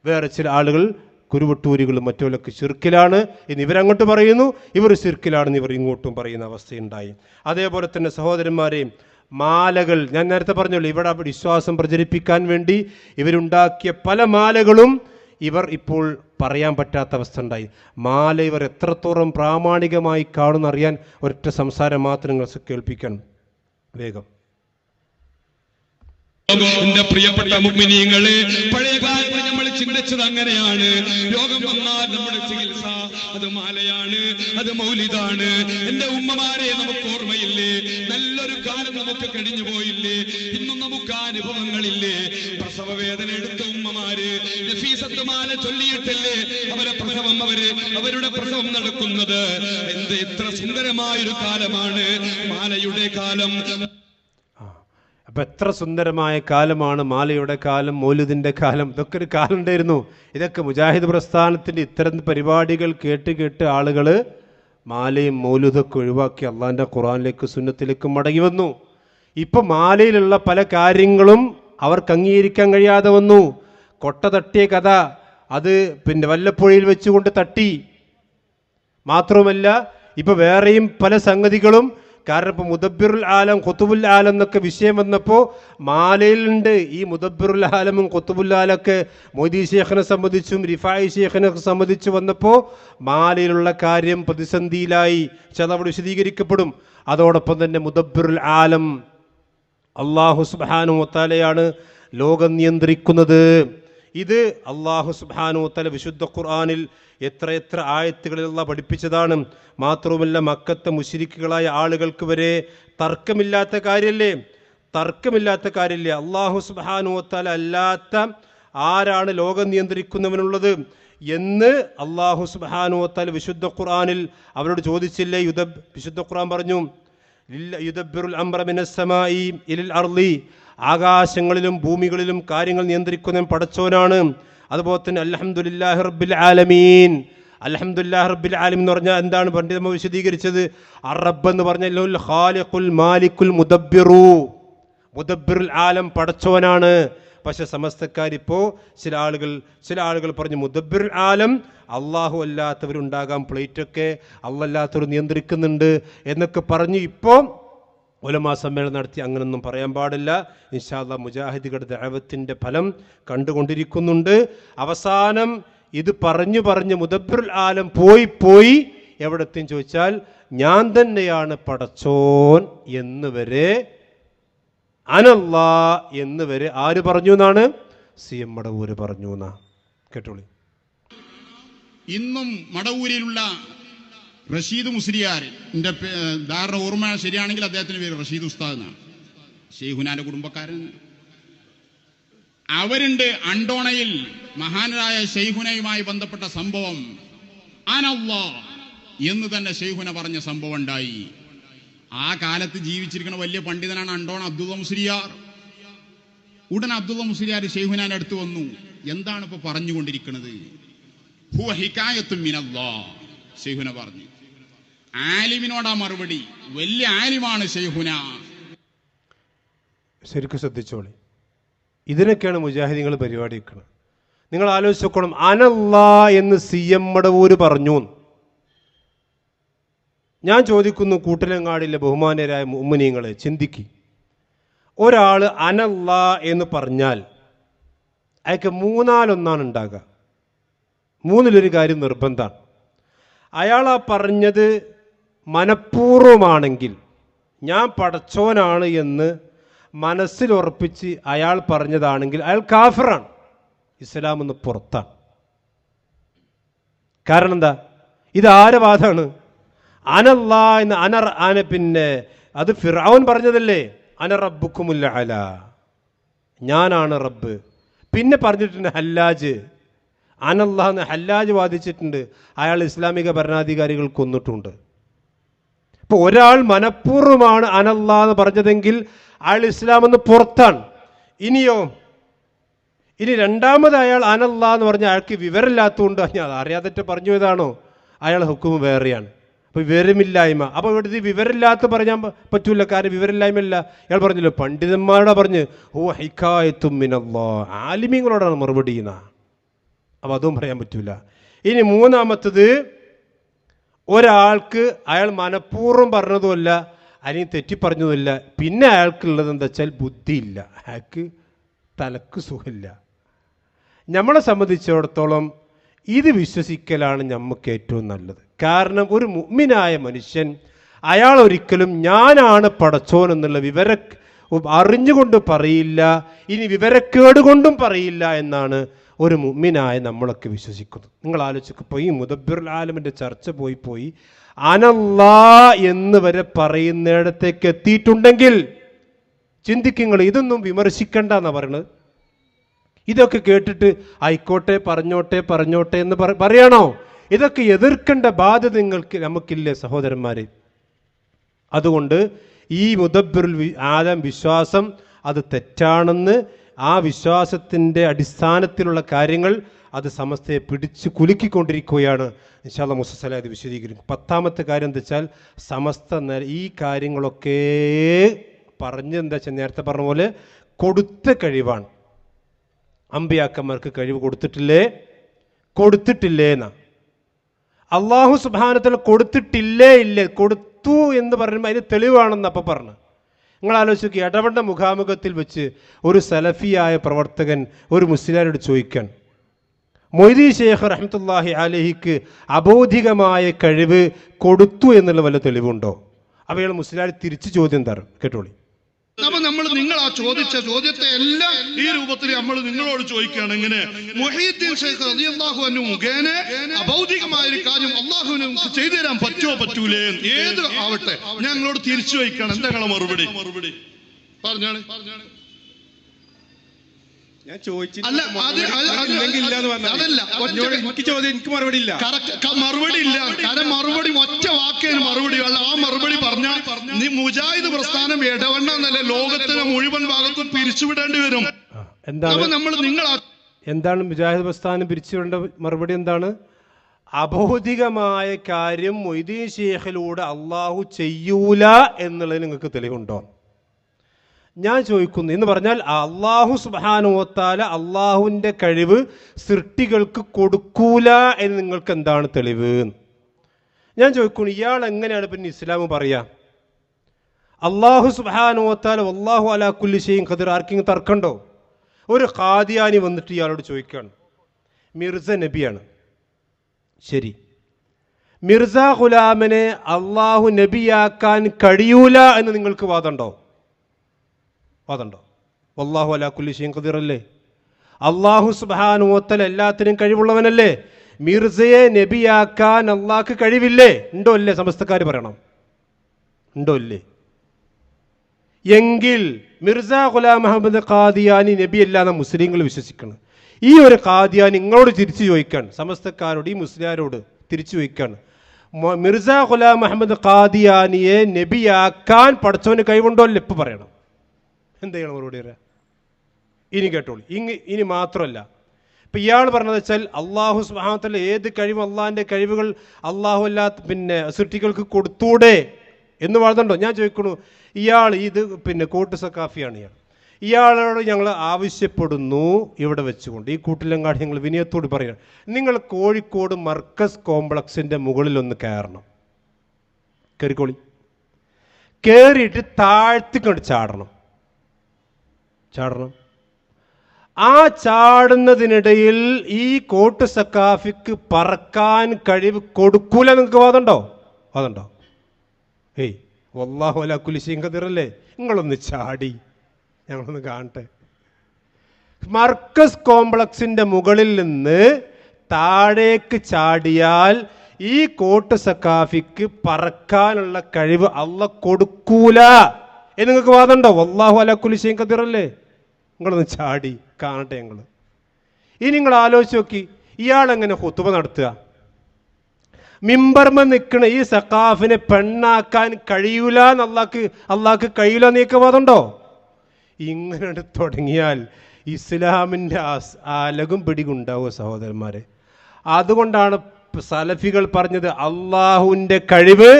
വേറെ ചില ആളുകൾ കുരുവട്ടൂരികളും മറ്റുള്ളവരൊക്കെ ശിർക്കിലാണ് എന്ന് ഇവരങ്ങോട്ട് പറയുന്നു, ഇവർ ശിർക്കിലാണെന്ന് ഇവർ ഇങ്ങോട്ടും പറയുന്ന അവസ്ഥയുണ്ടായി. അതേപോലെ തന്നെ സഹോദരന്മാരെ, മാലകൾ ഞാൻ നേരത്തെ പറഞ്ഞല്ലോ, ഇവിടെ വിശ്വാസം പ്രചരിപ്പിക്കാൻ വേണ്ടി ഇവരുണ്ടാക്കിയ പല മാലകളും ഇവർ ഇപ്പോൾ പറയാൻ പറ്റാത്ത അവസ്ഥ ഉണ്ടായി. മാല ഇവർ എത്രത്തോളം പ്രാമാണികമായി കാണുന്നറിയാൻ ഒരൊറ്റ സംസാരം മാത്രം നിങ്ങൾ കേൾപ്പിക്കണം വേഗം. എന്റെ പ്രിയപ്പെട്ട മുഅ്മിനീങ്ങളെ, പഴയ കാലത്ത് നമ്മൾ ചിന്തിച്ചത് അങ്ങനെയാണ്. രോഗം വന്നാൽ നമ്മുടെ ചികിത്സ അത് മാലയാണ്, അത് മൗലിദാണ്. എന്റെ ഉമ്മമാരെ നമുക്ക് ഓർമ്മയില്ലേ? നല്ലൊരു കാലം നമുക്ക് കഴിഞ്ഞു പോയില്ലേ? ഇന്നും നമുക്ക് അനുഭവങ്ങളില്ലേ? പ്രസവ വേദന എടുത്ത ഉമ്മമാര് നഫീസത്ത് മാല ചൊല്ലിയിട്ടല്ലേ അവരുടെ പ്രസവം നടക്കുന്നത്. എന്ത് എത്ര സുന്ദരമായൊരു കാലമാണ് മാലയുടെ കാലം. അപ്പം എത്ര സുന്ദരമായ കാലമാണ് മാലയുടെ കാലം, മൗലിദിൻ്റെ കാലം. ഇതൊക്കെ ഒരു കാലം ഉണ്ടായിരുന്നു. ഇതൊക്കെ മുജാഹിദ് പ്രസ്ഥാനത്തിൻ്റെ ഇത്തരം പരിപാടികൾ കേട്ട് ആളുകൾ മാലയും മൗലിദൊക്കെ ഒഴിവാക്കി അള്ളാഹിൻ്റെ ഖുർആനിലേക്ക് സുന്നത്തിലേക്ക് മടങ്ങി വന്നു. ഇപ്പം മാലയിലുള്ള പല കാര്യങ്ങളും അവർക്ക് അംഗീകരിക്കാൻ കഴിയാതെ വന്നു. കൊട്ട തട്ടിയ കഥ അത് വല്ലപ്പുഴയിൽ വെച്ചുകൊണ്ട് തട്ടി. മാത്രവുമല്ല ഇപ്പം വേറെയും പല സംഗതികളും. കാരണം ഇപ്പോൾ മുദബ്ബിറുൽ ആലം, ഖുതുബുൽ ആലം എന്നൊക്കെ വിഷയം വന്നപ്പോൾ മാലയിലുണ്ട് ഈ മുദബ്ബിറുൽ ആലമും ഖുതുബുൽ ആലമൊക്കെ മൊയ്തി ശേഖനെ സംബന്ധിച്ചും റിഫായി ശേഖനെ സംബന്ധിച്ച് വന്നപ്പോൾ മാലയിലുള്ള കാര്യം പ്രതിസന്ധിയിലായി. പക്ഷെ അതവിടെ വിശദീകരിക്കപ്പെടും. അതോടൊപ്പം തന്നെ മുദബ്ബിറുൽ ആലം അള്ളാഹു സുബ്ഹാനഹു വ തആലയാണ് ലോകം നിയന്ത്രിക്കുന്നത്. ഇത് അള്ളാഹു സുബ്ഹാനഹു വ തആല വിശുദ്ധ ഖുർആനിൽ എത്ര ആയത്തുകളിലുള്ള പഠിപ്പിച്ചതാണ്. മാത്രവുമല്ല മക്കത്തെ മുശ്രിക്കുകളായ ആളുകൾക്ക് വരെ തർക്കമില്ലാത്ത കാര്യമല്ലേ അള്ളാഹു സുബ്ഹാനഹു വ തആല അല്ലാത്ത ആരാണ് ലോകം നിയന്ത്രിക്കുന്നവനുള്ളത് എന്ന് അള്ളാഹു സുബ്ഹാനഹു വ തആല വിശുദ്ധ ഖുർആനിൽ അവരോട് ചോദിച്ചില്ലേ? വിശുദ്ധ ഖുർആൻ പറഞ്ഞു യുദബ്ബിറുൽ അംറ മിനസ് സമാഇ ഇലൽ അർളി, ആകാശങ്ങളിലും ഭൂമികളിലും കാര്യങ്ങൾ നിയന്ത്രിക്കുന്നവൻ പടച്ചോനാണ്. അതുപോലെ തന്നെ അൽഹംദുലില്ലാഹി റബ്ബിൽ ആലമീൻ. അൽഹംദുലില്ലാഹി റബ്ബിൽ ആലമീൻ എന്ന് പറഞ്ഞാൽ എന്താണ് പണ്ഡിതന്മാർ വിശദീകരിച്ചത്? അർ-റബ്ബ് എന്ന് പറഞ്ഞാൽ ഖാലിഖുൽ മാലിക്കുൽ മുദബ്ബിറുൽ ആലം പടച്ചോനാണ്. പക്ഷെ സമസ്തക്കാരിപ്പോൾ ചില ആളുകൾ പറഞ്ഞു മുദബ്ബിറുൽ ആലം അള്ളാഹു അല്ലാത്തവരുണ്ടാകാം, പ്ലേറ്റൊക്കെ അല്ലാത്തവർ നിയന്ത്രിക്കുന്നുണ്ട് എന്നൊക്കെ പറഞ്ഞു. ഇപ്പോൾ ഉലമാ സമ്മേളനം നടത്തി. അങ്ങനൊന്നും പറയാൻ പാടില്ല. ഇൻഷാ അല്ലാഹ് മുജാഹിദുകളുടെ ദഅവത്തിൻ്റെ ഫലം കണ്ടുകൊണ്ടിരിക്കുന്നുണ്ട്. അവസാനം ഇത് പറഞ്ഞു മുദബ്ബിറുൽ ആലം പോയി എവിടെത്തെയും ചോദിച്ചാൽ ഞാൻ തന്നെയാണ് പടച്ചോൻ എന്ന് വരെ അനല്ലാ എന്ന് വരെ ആര് പറഞ്ഞു എന്നാണ്? CM മടവൂര് പറഞ്ഞു എന്നാ. കേട്ടോളി. ഇന്നും മടവൂരിലുള്ള റഷീദ് മുസ്ലിയാർ, എൻ്റെ ധാരണ ഓർമ്മ ശരിയാണെങ്കിൽ അദ്ദേഹത്തിൻ്റെ പേര് റഷീദ് ഉസ്താദ് എന്നാണ്, ഷെയ്ഖുനാന്റെ കുടുംബക്കാരൻ. അവരുണ്ട് അണ്ടോണയിൽ മഹാനരായ ഷെയ്ഖുനയുമായി ബന്ധപ്പെട്ട സംഭവം. അനല്ലാ എന്ന് തന്നെ ഷെയ്ഖുന പറഞ്ഞ സംഭവം ഉണ്ടായി. ആ കാലത്ത് ജീവിച്ചിരിക്കുന്ന വലിയ പണ്ഡിതനാണ് അണ്ടോണ അബ്ദുള്ള മുസ്ലിയാർ. ഉടനെ അബ്ദുള്ള മുസ്ലിയാർ ഷെയ്ഖുനാന്റെ അടുത്ത് വന്നു. എന്താണ് ഇപ്പൊ പറഞ്ഞുകൊണ്ടിരിക്കുന്നത്? ഹുവ ഹികായത്തും മിനല്ലാഹ്, ഷെയ്ഖുന പറഞ്ഞു. ആലിമിനോടാ മറുപടി. വലിയ ആലിമാണ് ഷെയ്ഖുന. ശരിക്കും ശ്രദ്ധിച്ചോളി. ഇതിനൊക്കെയാണ് മുജാഹിദീങ്ങൾ പരിപാടി വെക്കുന്നത്. നിങ്ങൾ ആലോചിച്ച് നോക്കണം. അനല്ലാ എന്ന് CM മടവൂര് പറഞ്ഞു. ഞാൻ ചോദിക്കുന്നു കൂട്ടലങ്ങാടിലെ ബഹുമാന്യരായ മുഅ്മിനീങ്ങളെ, ചിന്തിക്ക്. ഒരാൾ അനല്ലാ എന്ന് പറഞ്ഞാൽ അയാൾക്ക് മൂന്നാലൊന്നാണ് ഉണ്ടാകുക. മൂന്നിലൊരു കാര്യം നിർബന്ധമാണ്. അയാൾ ആ പറഞ്ഞത് മനഃപൂർവമാണെങ്കിൽ, ഞാൻ പടച്ചോനാണ് എന്ന് മനസ്സിൽ ഉറപ്പിച്ച് അയാൾ പറഞ്ഞതാണെങ്കിൽ അയാൾ കാഫിറാണ്, ഇസ്ലാം എന്ന് പുറത്താണ്. കാരണം എന്താ? ഇത് ആരെ വാദമാണ്? അനല്ലാ എന്ന് അത് ഫിർഔൻ പറഞ്ഞതല്ലേ? അന റബ്ബുക്കുമുൽ അല, ഞാനാണ് റബ്ബ്. പിന്നെ പറഞ്ഞിട്ടുണ്ട് ഹല്ലാജ്, അനല്ലാ എന്ന് ഹല്ലാജ് വാദിച്ചിട്ടുണ്ട്. അയാൾ ഇസ്ലാമിക ഭരണാധികാരികൾ കൊന്നിട്ടുണ്ട്. ഇപ്പോൾ ഒരാൾ മനഃപൂർവ്വമാണ് അനല്ലാ എന്ന് പറഞ്ഞതെങ്കിൽ അയാൾ ഇസ്ലാം എന്ന് പുറത്താണ്. ഇനി രണ്ടാമത് അയാൾ അനല്ലാ എന്ന് പറഞ്ഞാൽ അയാൾക്ക് വിവരമില്ലാത്തതുകൊണ്ട് ഞാൻ അറിയാതെ പറഞ്ഞു പോയതാണോ? അയാൾ ഹുക്കും വേറെയാണ്. അപ്പോൾ വിവരമില്ലായ്മ. അപ്പോൾ ഇവിടുത്തെ വിവരമില്ലാത്ത പറയാൻ പറ്റൂല. കാരണം വിവരമില്ലായ്മയല്ല. ഇയാൾ പറഞ്ഞല്ലോ, പണ്ഡിതന്മാരോടാ പറഞ്ഞ് ഹുവ ഹികായത്തും മിനല്ലാഹ്, ആലിമീങ്ങളോടാണ് മറുപടി ചെയ്യുന്ന. അപ്പോൾ അതും പറയാൻ പറ്റൂല. ഇനി മൂന്നാമത്തത്, ഒരാൾക്ക് അയാൾ മനഃപൂർവ്വം പറഞ്ഞതുമല്ല അല്ലെങ്കിൽ തെറ്റിപ്പറഞ്ഞതുമല്ല, പിന്നെ അയാൾക്കുള്ളത് എന്താ വെച്ചാൽ ബുദ്ധിയില്ല, അയാൾക്ക് തലക്ക് സുഖമില്ല. നമ്മളെ സംബന്ധിച്ചിടത്തോളം ഇത് വിശ്വസിക്കലാണ് നമുക്ക് ഏറ്റവും നല്ലത്. കാരണം ഒരു മുഅ്മിനായ മനുഷ്യൻ അയാൾ ഒരിക്കലും ഞാനാണ് പടച്ചോൻ എന്നുള്ള അറിഞ്ഞുകൊണ്ട് പറയില്ല, ഇനി വിവരക്കേട് കൊണ്ടും പറയില്ല എന്നാണ് ഒരു മുഅ്മിനായ നമ്മളൊക്കെ വിശ്വസിക്കുന്നത്. നിങ്ങൾ ആലോചിച്ചപ്പോൾ ഈ മുദബ്ബിറുൽ ആലമിൻ്റെ ചർച്ച പോയി അനല്ലാ എന്ന് വരെ പറയുന്നിടത്തേക്ക് എത്തിയിട്ടുണ്ടെങ്കിൽ ചിന്തിക്കുങ്ങൾ, ഇതൊന്നും വിമർശിക്കണ്ട എന്നാണ് പറയുന്നത്. ഇതൊക്കെ കേട്ടിട്ട് ആയിക്കോട്ടെ പറഞ്ഞോട്ടെ എന്ന് പറയണോ? ഇതൊക്കെ എതിർക്കേണ്ട ബാധ്യത നമുക്കില്ലേ സഹോദരന്മാരെ? അതുകൊണ്ട് ഈ മുദബ്ബിറുൽ ആലം വിശ്വാസം അത് തെറ്റാണെന്ന്, ആ വിശ്വാസത്തിൻ്റെ അടിസ്ഥാനത്തിലുള്ള കാര്യങ്ങൾ അത് സമസ്തയെ പിടിച്ച് കുലുക്കിക്കൊണ്ടിരിക്കുകയാണ്. ഇൻഷാ അല്ലാഹ് മൂസ സലാഹി അത് വിശദീകരിക്കും. 10ാമത്തെ കാര്യം എന്താ വെച്ചാൽ സമസ്ത ഈ കാര്യങ്ങളൊക്കെ പറഞ്ഞെന്താ വെച്ചാൽ നേരത്തെ പറഞ്ഞ പോലെ കൊടുത്ത കഴിവാണ്. അമ്പിയാക്കന്മാർക്ക് കഴിവ് കൊടുത്തിട്ടില്ലേ എന്നാ. അള്ളാഹു സുബ്ഹാനഹു വ തആല കൊടുത്തിട്ടില്ലേ കൊടുത്തു എന്ന് പറയുമ്പോൾ അതിന് തെളിവാണെന്ന് അപ്പം പറഞ്ഞു. നിങ്ങൾ ആലോചിച്ച് ഇടവണ്ണ മുഖാമുഖത്തിൽ വെച്ച് ഒരു സലഫിയായ പ്രവർത്തകൻ ഒരു മുസ്ലിയാരോട് ചോദിക്കാൻ, മൊയ്‌ദി ശൈഖ് റഹ്മത്തുള്ളാഹി അലൈഹിക്ക് അബോധികമായ കഴിവ് കൊടുത്തു എന്നുള്ള വല്ല തെളിവുണ്ടോ? അപ്പോൾ ഇയാൾ മുസ്ലിയാർ തിരിച്ച് ചോദ്യം തരും, കേട്ടോളി. അപ്പൊ നിങ്ങൾ ആ ചോദിച്ച ചോദ്യത്തെ എല്ലാം ഈ രൂപത്തിൽ നമ്മൾ നിങ്ങളോട് ചോദിക്കുകയാണ്. എങ്ങനെ മുഹീദ്ദീൻ ശൈഖ് റളിയല്ലാഹു അൻഹു മുഖേന അഭൗതികമായ ഒരു കാര്യം അള്ളാഹുവിന് ചെയ്തു തരാൻ പറ്റൂലേ? ഏത് ആവട്ടെ, ഞങ്ങളോട് തിരിച്ചു വയ്ക്കണം. എന്താ നിങ്ങളെ മറുപടി? പറഞ്ഞാണ്. ഞാൻ ചോദിച്ചില്ല, അതല്ല, എനിക്ക് മറുപടി ഇല്ല. മറുപടി ഇല്ല. കാരണം മറുപടി ഒറ്റ വാക്കേന് മറുപടി അല്ല. ആ മറുപടി പറഞ്ഞാൽ നീ മുജാഹിദ് പ്രസ്ഥാനം ഇടവണ്ണ എന്നല്ല, ലോകത്തിന്റെ മുഴുവൻ ഭാഗത്തും പിരിച്ചുവിടേണ്ടി വരും. എന്താണ് മുജാഹിദ് പ്രസ്ഥാനം പിരിച്ചുവിടേണ്ട മറുപടി? എന്താണ്? അബൗദികമായ കാര്യം മൊയ്‌ദീൻ ശൈഖിലൂടെ അള്ളാഹു ചെയ്യൂല എന്നുള്ളതിന് നിങ്ങൾക്ക് തെളിവുണ്ടോ? ഞാൻ ചോദിക്കുന്നു എന്ന് പറഞ്ഞാൽ അള്ളാഹു സുബ്ഹാനഹു വ തആല അള്ളാഹുവിൻ്റെ കഴിവ് സൃഷ്ടികൾക്ക് കൊടുക്കൂല എന്ന് നിങ്ങൾക്ക് എന്താണ് തെളിവ്? ഞാൻ ചോദിക്കുന്നു, ഇയാൾ എങ്ങനെയാണ് പിന്നെ ഇസ്ലാം പറയാ? അള്ളാഹു സുബ്ഹാനഹു വ തആല വല്ലാഹു അലാ കുല്ലി ഷൈഇൻ ഖദീർ. ആർക്കെങ്കിലും തർക്കമുണ്ടോ? ഒരു ഖാദിയാനി വന്നിട്ട് ഇയാളോട് ചോദിക്കുകയാണ്, മിർസ നബിയാണ്, ശരി, മിർസ ഗുലാമിനെ അള്ളാഹു നബിയാക്കാൻ കഴിയൂല എന്ന് നിങ്ങൾക്ക് വാദമുണ്ടോ? വല്ലാഹു അലാ കുല്ലി ഷൈഇൻ ഖദീർ അല്ലേ? അള്ളാഹു സുബ്ഹാനഹു വ തആല എല്ലാത്തിനും കഴിവുള്ളവനല്ലേ? മിർസയെ നബിയാക്കാൻ അള്ളാഹ്ക്ക് കഴിവില്ലേ? ഉണ്ടോ അല്ലേ? സമസ്തക്കാർ പറയണം, ഉണ്ടോ അല്ലേ? എങ്കിൽ മിർസ ഗുലാം അഹമ്മദ് ഖാദിയാനി നബിയല്ല എന്ന മുസ്ലിങ്ങൾ വിശ്വസിക്കണം. ഈ ഒരു ഖാദിയാനി നിങ്ങളോട് തിരിച്ചു ചോദിക്കാൻ, സമസ്തക്കാരോട് ഈ മുസ്ലിയാരോട് തിരിച്ചു ചോദിക്കാണ്, മിർസ ഗുലാം അഹമ്മദ് ഖാദിയാനിയെ നബിയാക്കാൻ പഠിച്ചവന് കഴിവുണ്ടോ അല്ലേ? ഇപ്പം പറയണം. എന്ത് ചെയ്യണം മറുപടി പറയാം? ഇനി കേട്ടോളൂ. ഇനി മാത്രമല്ല, ഇപ്പം ഇയാൾ പറഞ്ഞത് വെച്ചാൽ അള്ളാഹു സുബ്ഹാനഹു വ തആല ഏത് കഴിവ്, അള്ളാഹിൻ്റെ കഴിവുകൾ അള്ളാഹു അല്ലാത്ത പിന്നെ സൃഷ്ടികൾക്ക് കൊടുത്തൂടെ എന്ന് വാദമുണ്ടോ? ഞാൻ ചോദിക്കണു, ഇയാൾ ഇത് പിന്നെ കോട്ട് സക്കാഫിയാണ്. ഇയാളോട് ഞങ്ങൾ ആവശ്യപ്പെടുന്നു, ഇവിടെ വെച്ചുകൊണ്ട് ഈ കൂട്ടിലങ്ങാടി ഞങ്ങൾ വിനയത്തോട് പറയുകയാണ്, നിങ്ങൾ കോഴിക്കോട് മർക്കസ് കോംപ്ലക്സിൻ്റെ മുകളിലൊന്ന് കയറണം. കയറിക്കോളി. കയറിയിട്ട് താഴ്ത്തിക്കൊണ്ട് ചാടണം. ആ ചാടുന്നതിനിടയിൽ ഈ കോട്ട് സക്കാഫിക്ക് പറക്കാൻ കഴിവ് കൊടുക്കൂല നിങ്ങൾക്ക് വാദമുണ്ടോ? ഏയ് വല്ലാഹു അലാ കുല്ലി ഷൈഇൻ ഖദീർ അല്ലേ? നിങ്ങളൊന്ന് ചാടി ഞങ്ങളൊന്ന് കാണട്ടെ. മർക്കസ് കോംപ്ലക്സിന്റെ മുകളിൽ നിന്ന് താഴേക്ക് ചാടിയാൽ ഈ കോട്ട് സക്കാഫിക്ക് പറക്കാനുള്ള കഴിവ് അള്ളാഹ് കൊടുക്കൂല എന്ന് നിങ്ങൾക്ക് വാദമുണ്ടോ? വല്ലാഹു അലാ കുല്ലി ഷൈഇൻ ഖദീർ അല്ലേ? നിങ്ങളൊന്ന് ചാടി കാണട്ടെ ഞങ്ങൾ. ഇനി നിങ്ങൾ ആലോചിച്ച് നോക്കി, ഇയാളെങ്ങനെ ഖുതുബ നടത്തുക? മിമ്പർമ നിൽക്കണ ഈ സഖാഫിനെ പെണ്ണാക്കാൻ കഴിയൂല എന്ന് അള്ളാഹ്ക്ക് കഴിയൂല നീക്ക വാദമുണ്ടോ? ഇങ്ങനെ തുടങ്ങിയാൽ ഇസ്ലാമിൻ്റെ അലകും പിടികുണ്ടാവുക സഹോദരന്മാരെ. അതുകൊണ്ടാണ് സലഫികൾ പറഞ്ഞത് അള്ളാഹുവിൻ്റെ കഴിവ്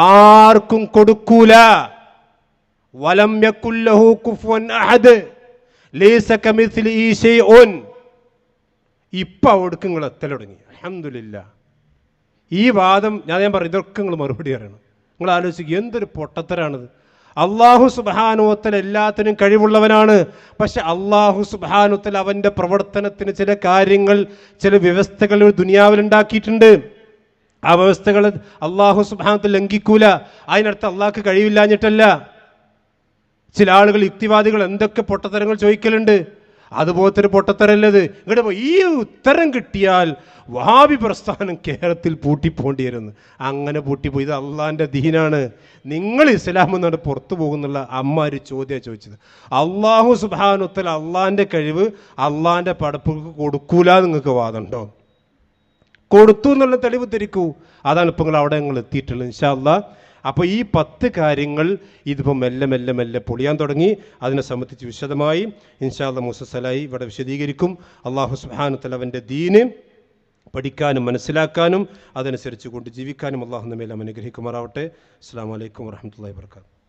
ആർക്കും കൊടുക്കൂല. വലം യകുല്ലഹു കുഫുവൻ അഹദ് ലൈസ കമിസ്ലിഹി ശൈഉൻ. ഇപ്പം അവിടേക്ക് നിങ്ങൾ എത്തൽ തുടങ്ങി. അൽഹംദുലില്ലാ. ഈ വാദം ഞാൻ പറയും, ഇതൊക്കെ നിങ്ങൾ മറുപടി അറിയണം. നിങ്ങൾ ആലോചിക്കുക, എന്തൊരു പൊട്ടത്തരാണിത്. അള്ളാഹു സുബ്ഹാനഹു വ തആല എല്ലാത്തിനും കഴിവുള്ളവനാണ്. പക്ഷെ അള്ളാഹു സുബ്ഹാനഹു വ തആല അവൻ്റെ പ്രവർത്തനത്തിന് ചില കാര്യങ്ങൾ, ചില വ്യവസ്ഥകൾ ദുനിയാവിൽ ഉണ്ടാക്കിയിട്ടുണ്ട്. ആ വ്യവസ്ഥകൾ അള്ളാഹു സുബ്ഹാനഹു വ തആല ലംഘിക്കൂല. അതിനർത്ഥം അള്ളാഹ്ക്ക് കഴിവില്ലാഞ്ഞിട്ടല്ല. ചില ആളുകൾ, യുക്തിവാദികൾ എന്തൊക്കെ പൊട്ടത്തരങ്ങൾ ചോദിക്കലുണ്ട്. അതുപോലത്തെ ഒരു പൊട്ടത്തരല്ലത്. ഇവിടെ ഈ ഉത്തരം കിട്ടിയാൽ വഹാബി പ്രസ്ഥാനം കേരളത്തിൽ പൂട്ടിപ്പോണ്ടി വരുന്നു. അങ്ങനെ പൂട്ടിപ്പോയി. ഇത് അള്ളാഹിൻ്റെ ദീനാണ്. നിങ്ങൾ ഇസ്ലാം എന്നാണ് പുറത്തു പോകുന്നുള്ള അമ്മാര് ചോദ്യമാണ് ചോദിച്ചത്. അള്ളാഹു സുബ്ഹാനഹു വ തആല അള്ളാഹിൻ്റെ കഴിവ് അള്ളാഹിൻ്റെ പടപ്പുകൾക്ക് കൊടുക്കൂല നിങ്ങൾക്ക് വാദമുണ്ടോ? കൊടുത്തു എന്നുള്ള തെളിവ് തിരിക്കൂ. അതാണ് ഇപ്പം നിങ്ങൾ അവിടെ നിങ്ങൾ എത്തിയിട്ടുള്ളത്. ഇൻഷാ അല്ലാഹ് അപ്പോൾ ഈ 10 കാര്യങ്ങൾ ഇതിപ്പോൾ മെല്ലെ മെല്ലെ മെല്ലെ പൊളിയാൻ തുടങ്ങി. അതിനെ സംബന്ധിച്ച് വിശദമായി ഇൻഷാ അല്ലാഹ് മുസസ്സലായി ഇവിടെ വിശദീകരിക്കും. അല്ലാഹു സുബ്ഹാനഹു വ തആല അവൻ്റെ ദീന് പഠിക്കാനും മനസ്സിലാക്കാനും അതനുസരിച്ച് കൊണ്ട് ജീവിക്കാനും അല്ലാഹു നമ്മെ എല്ലാം അനുഗ്രഹിക്കുമാറാവട്ടെ. അസ്സലാമു അലൈക്കും വറഹ്മത്തുള്ളാഹി വബറകാതുഹു.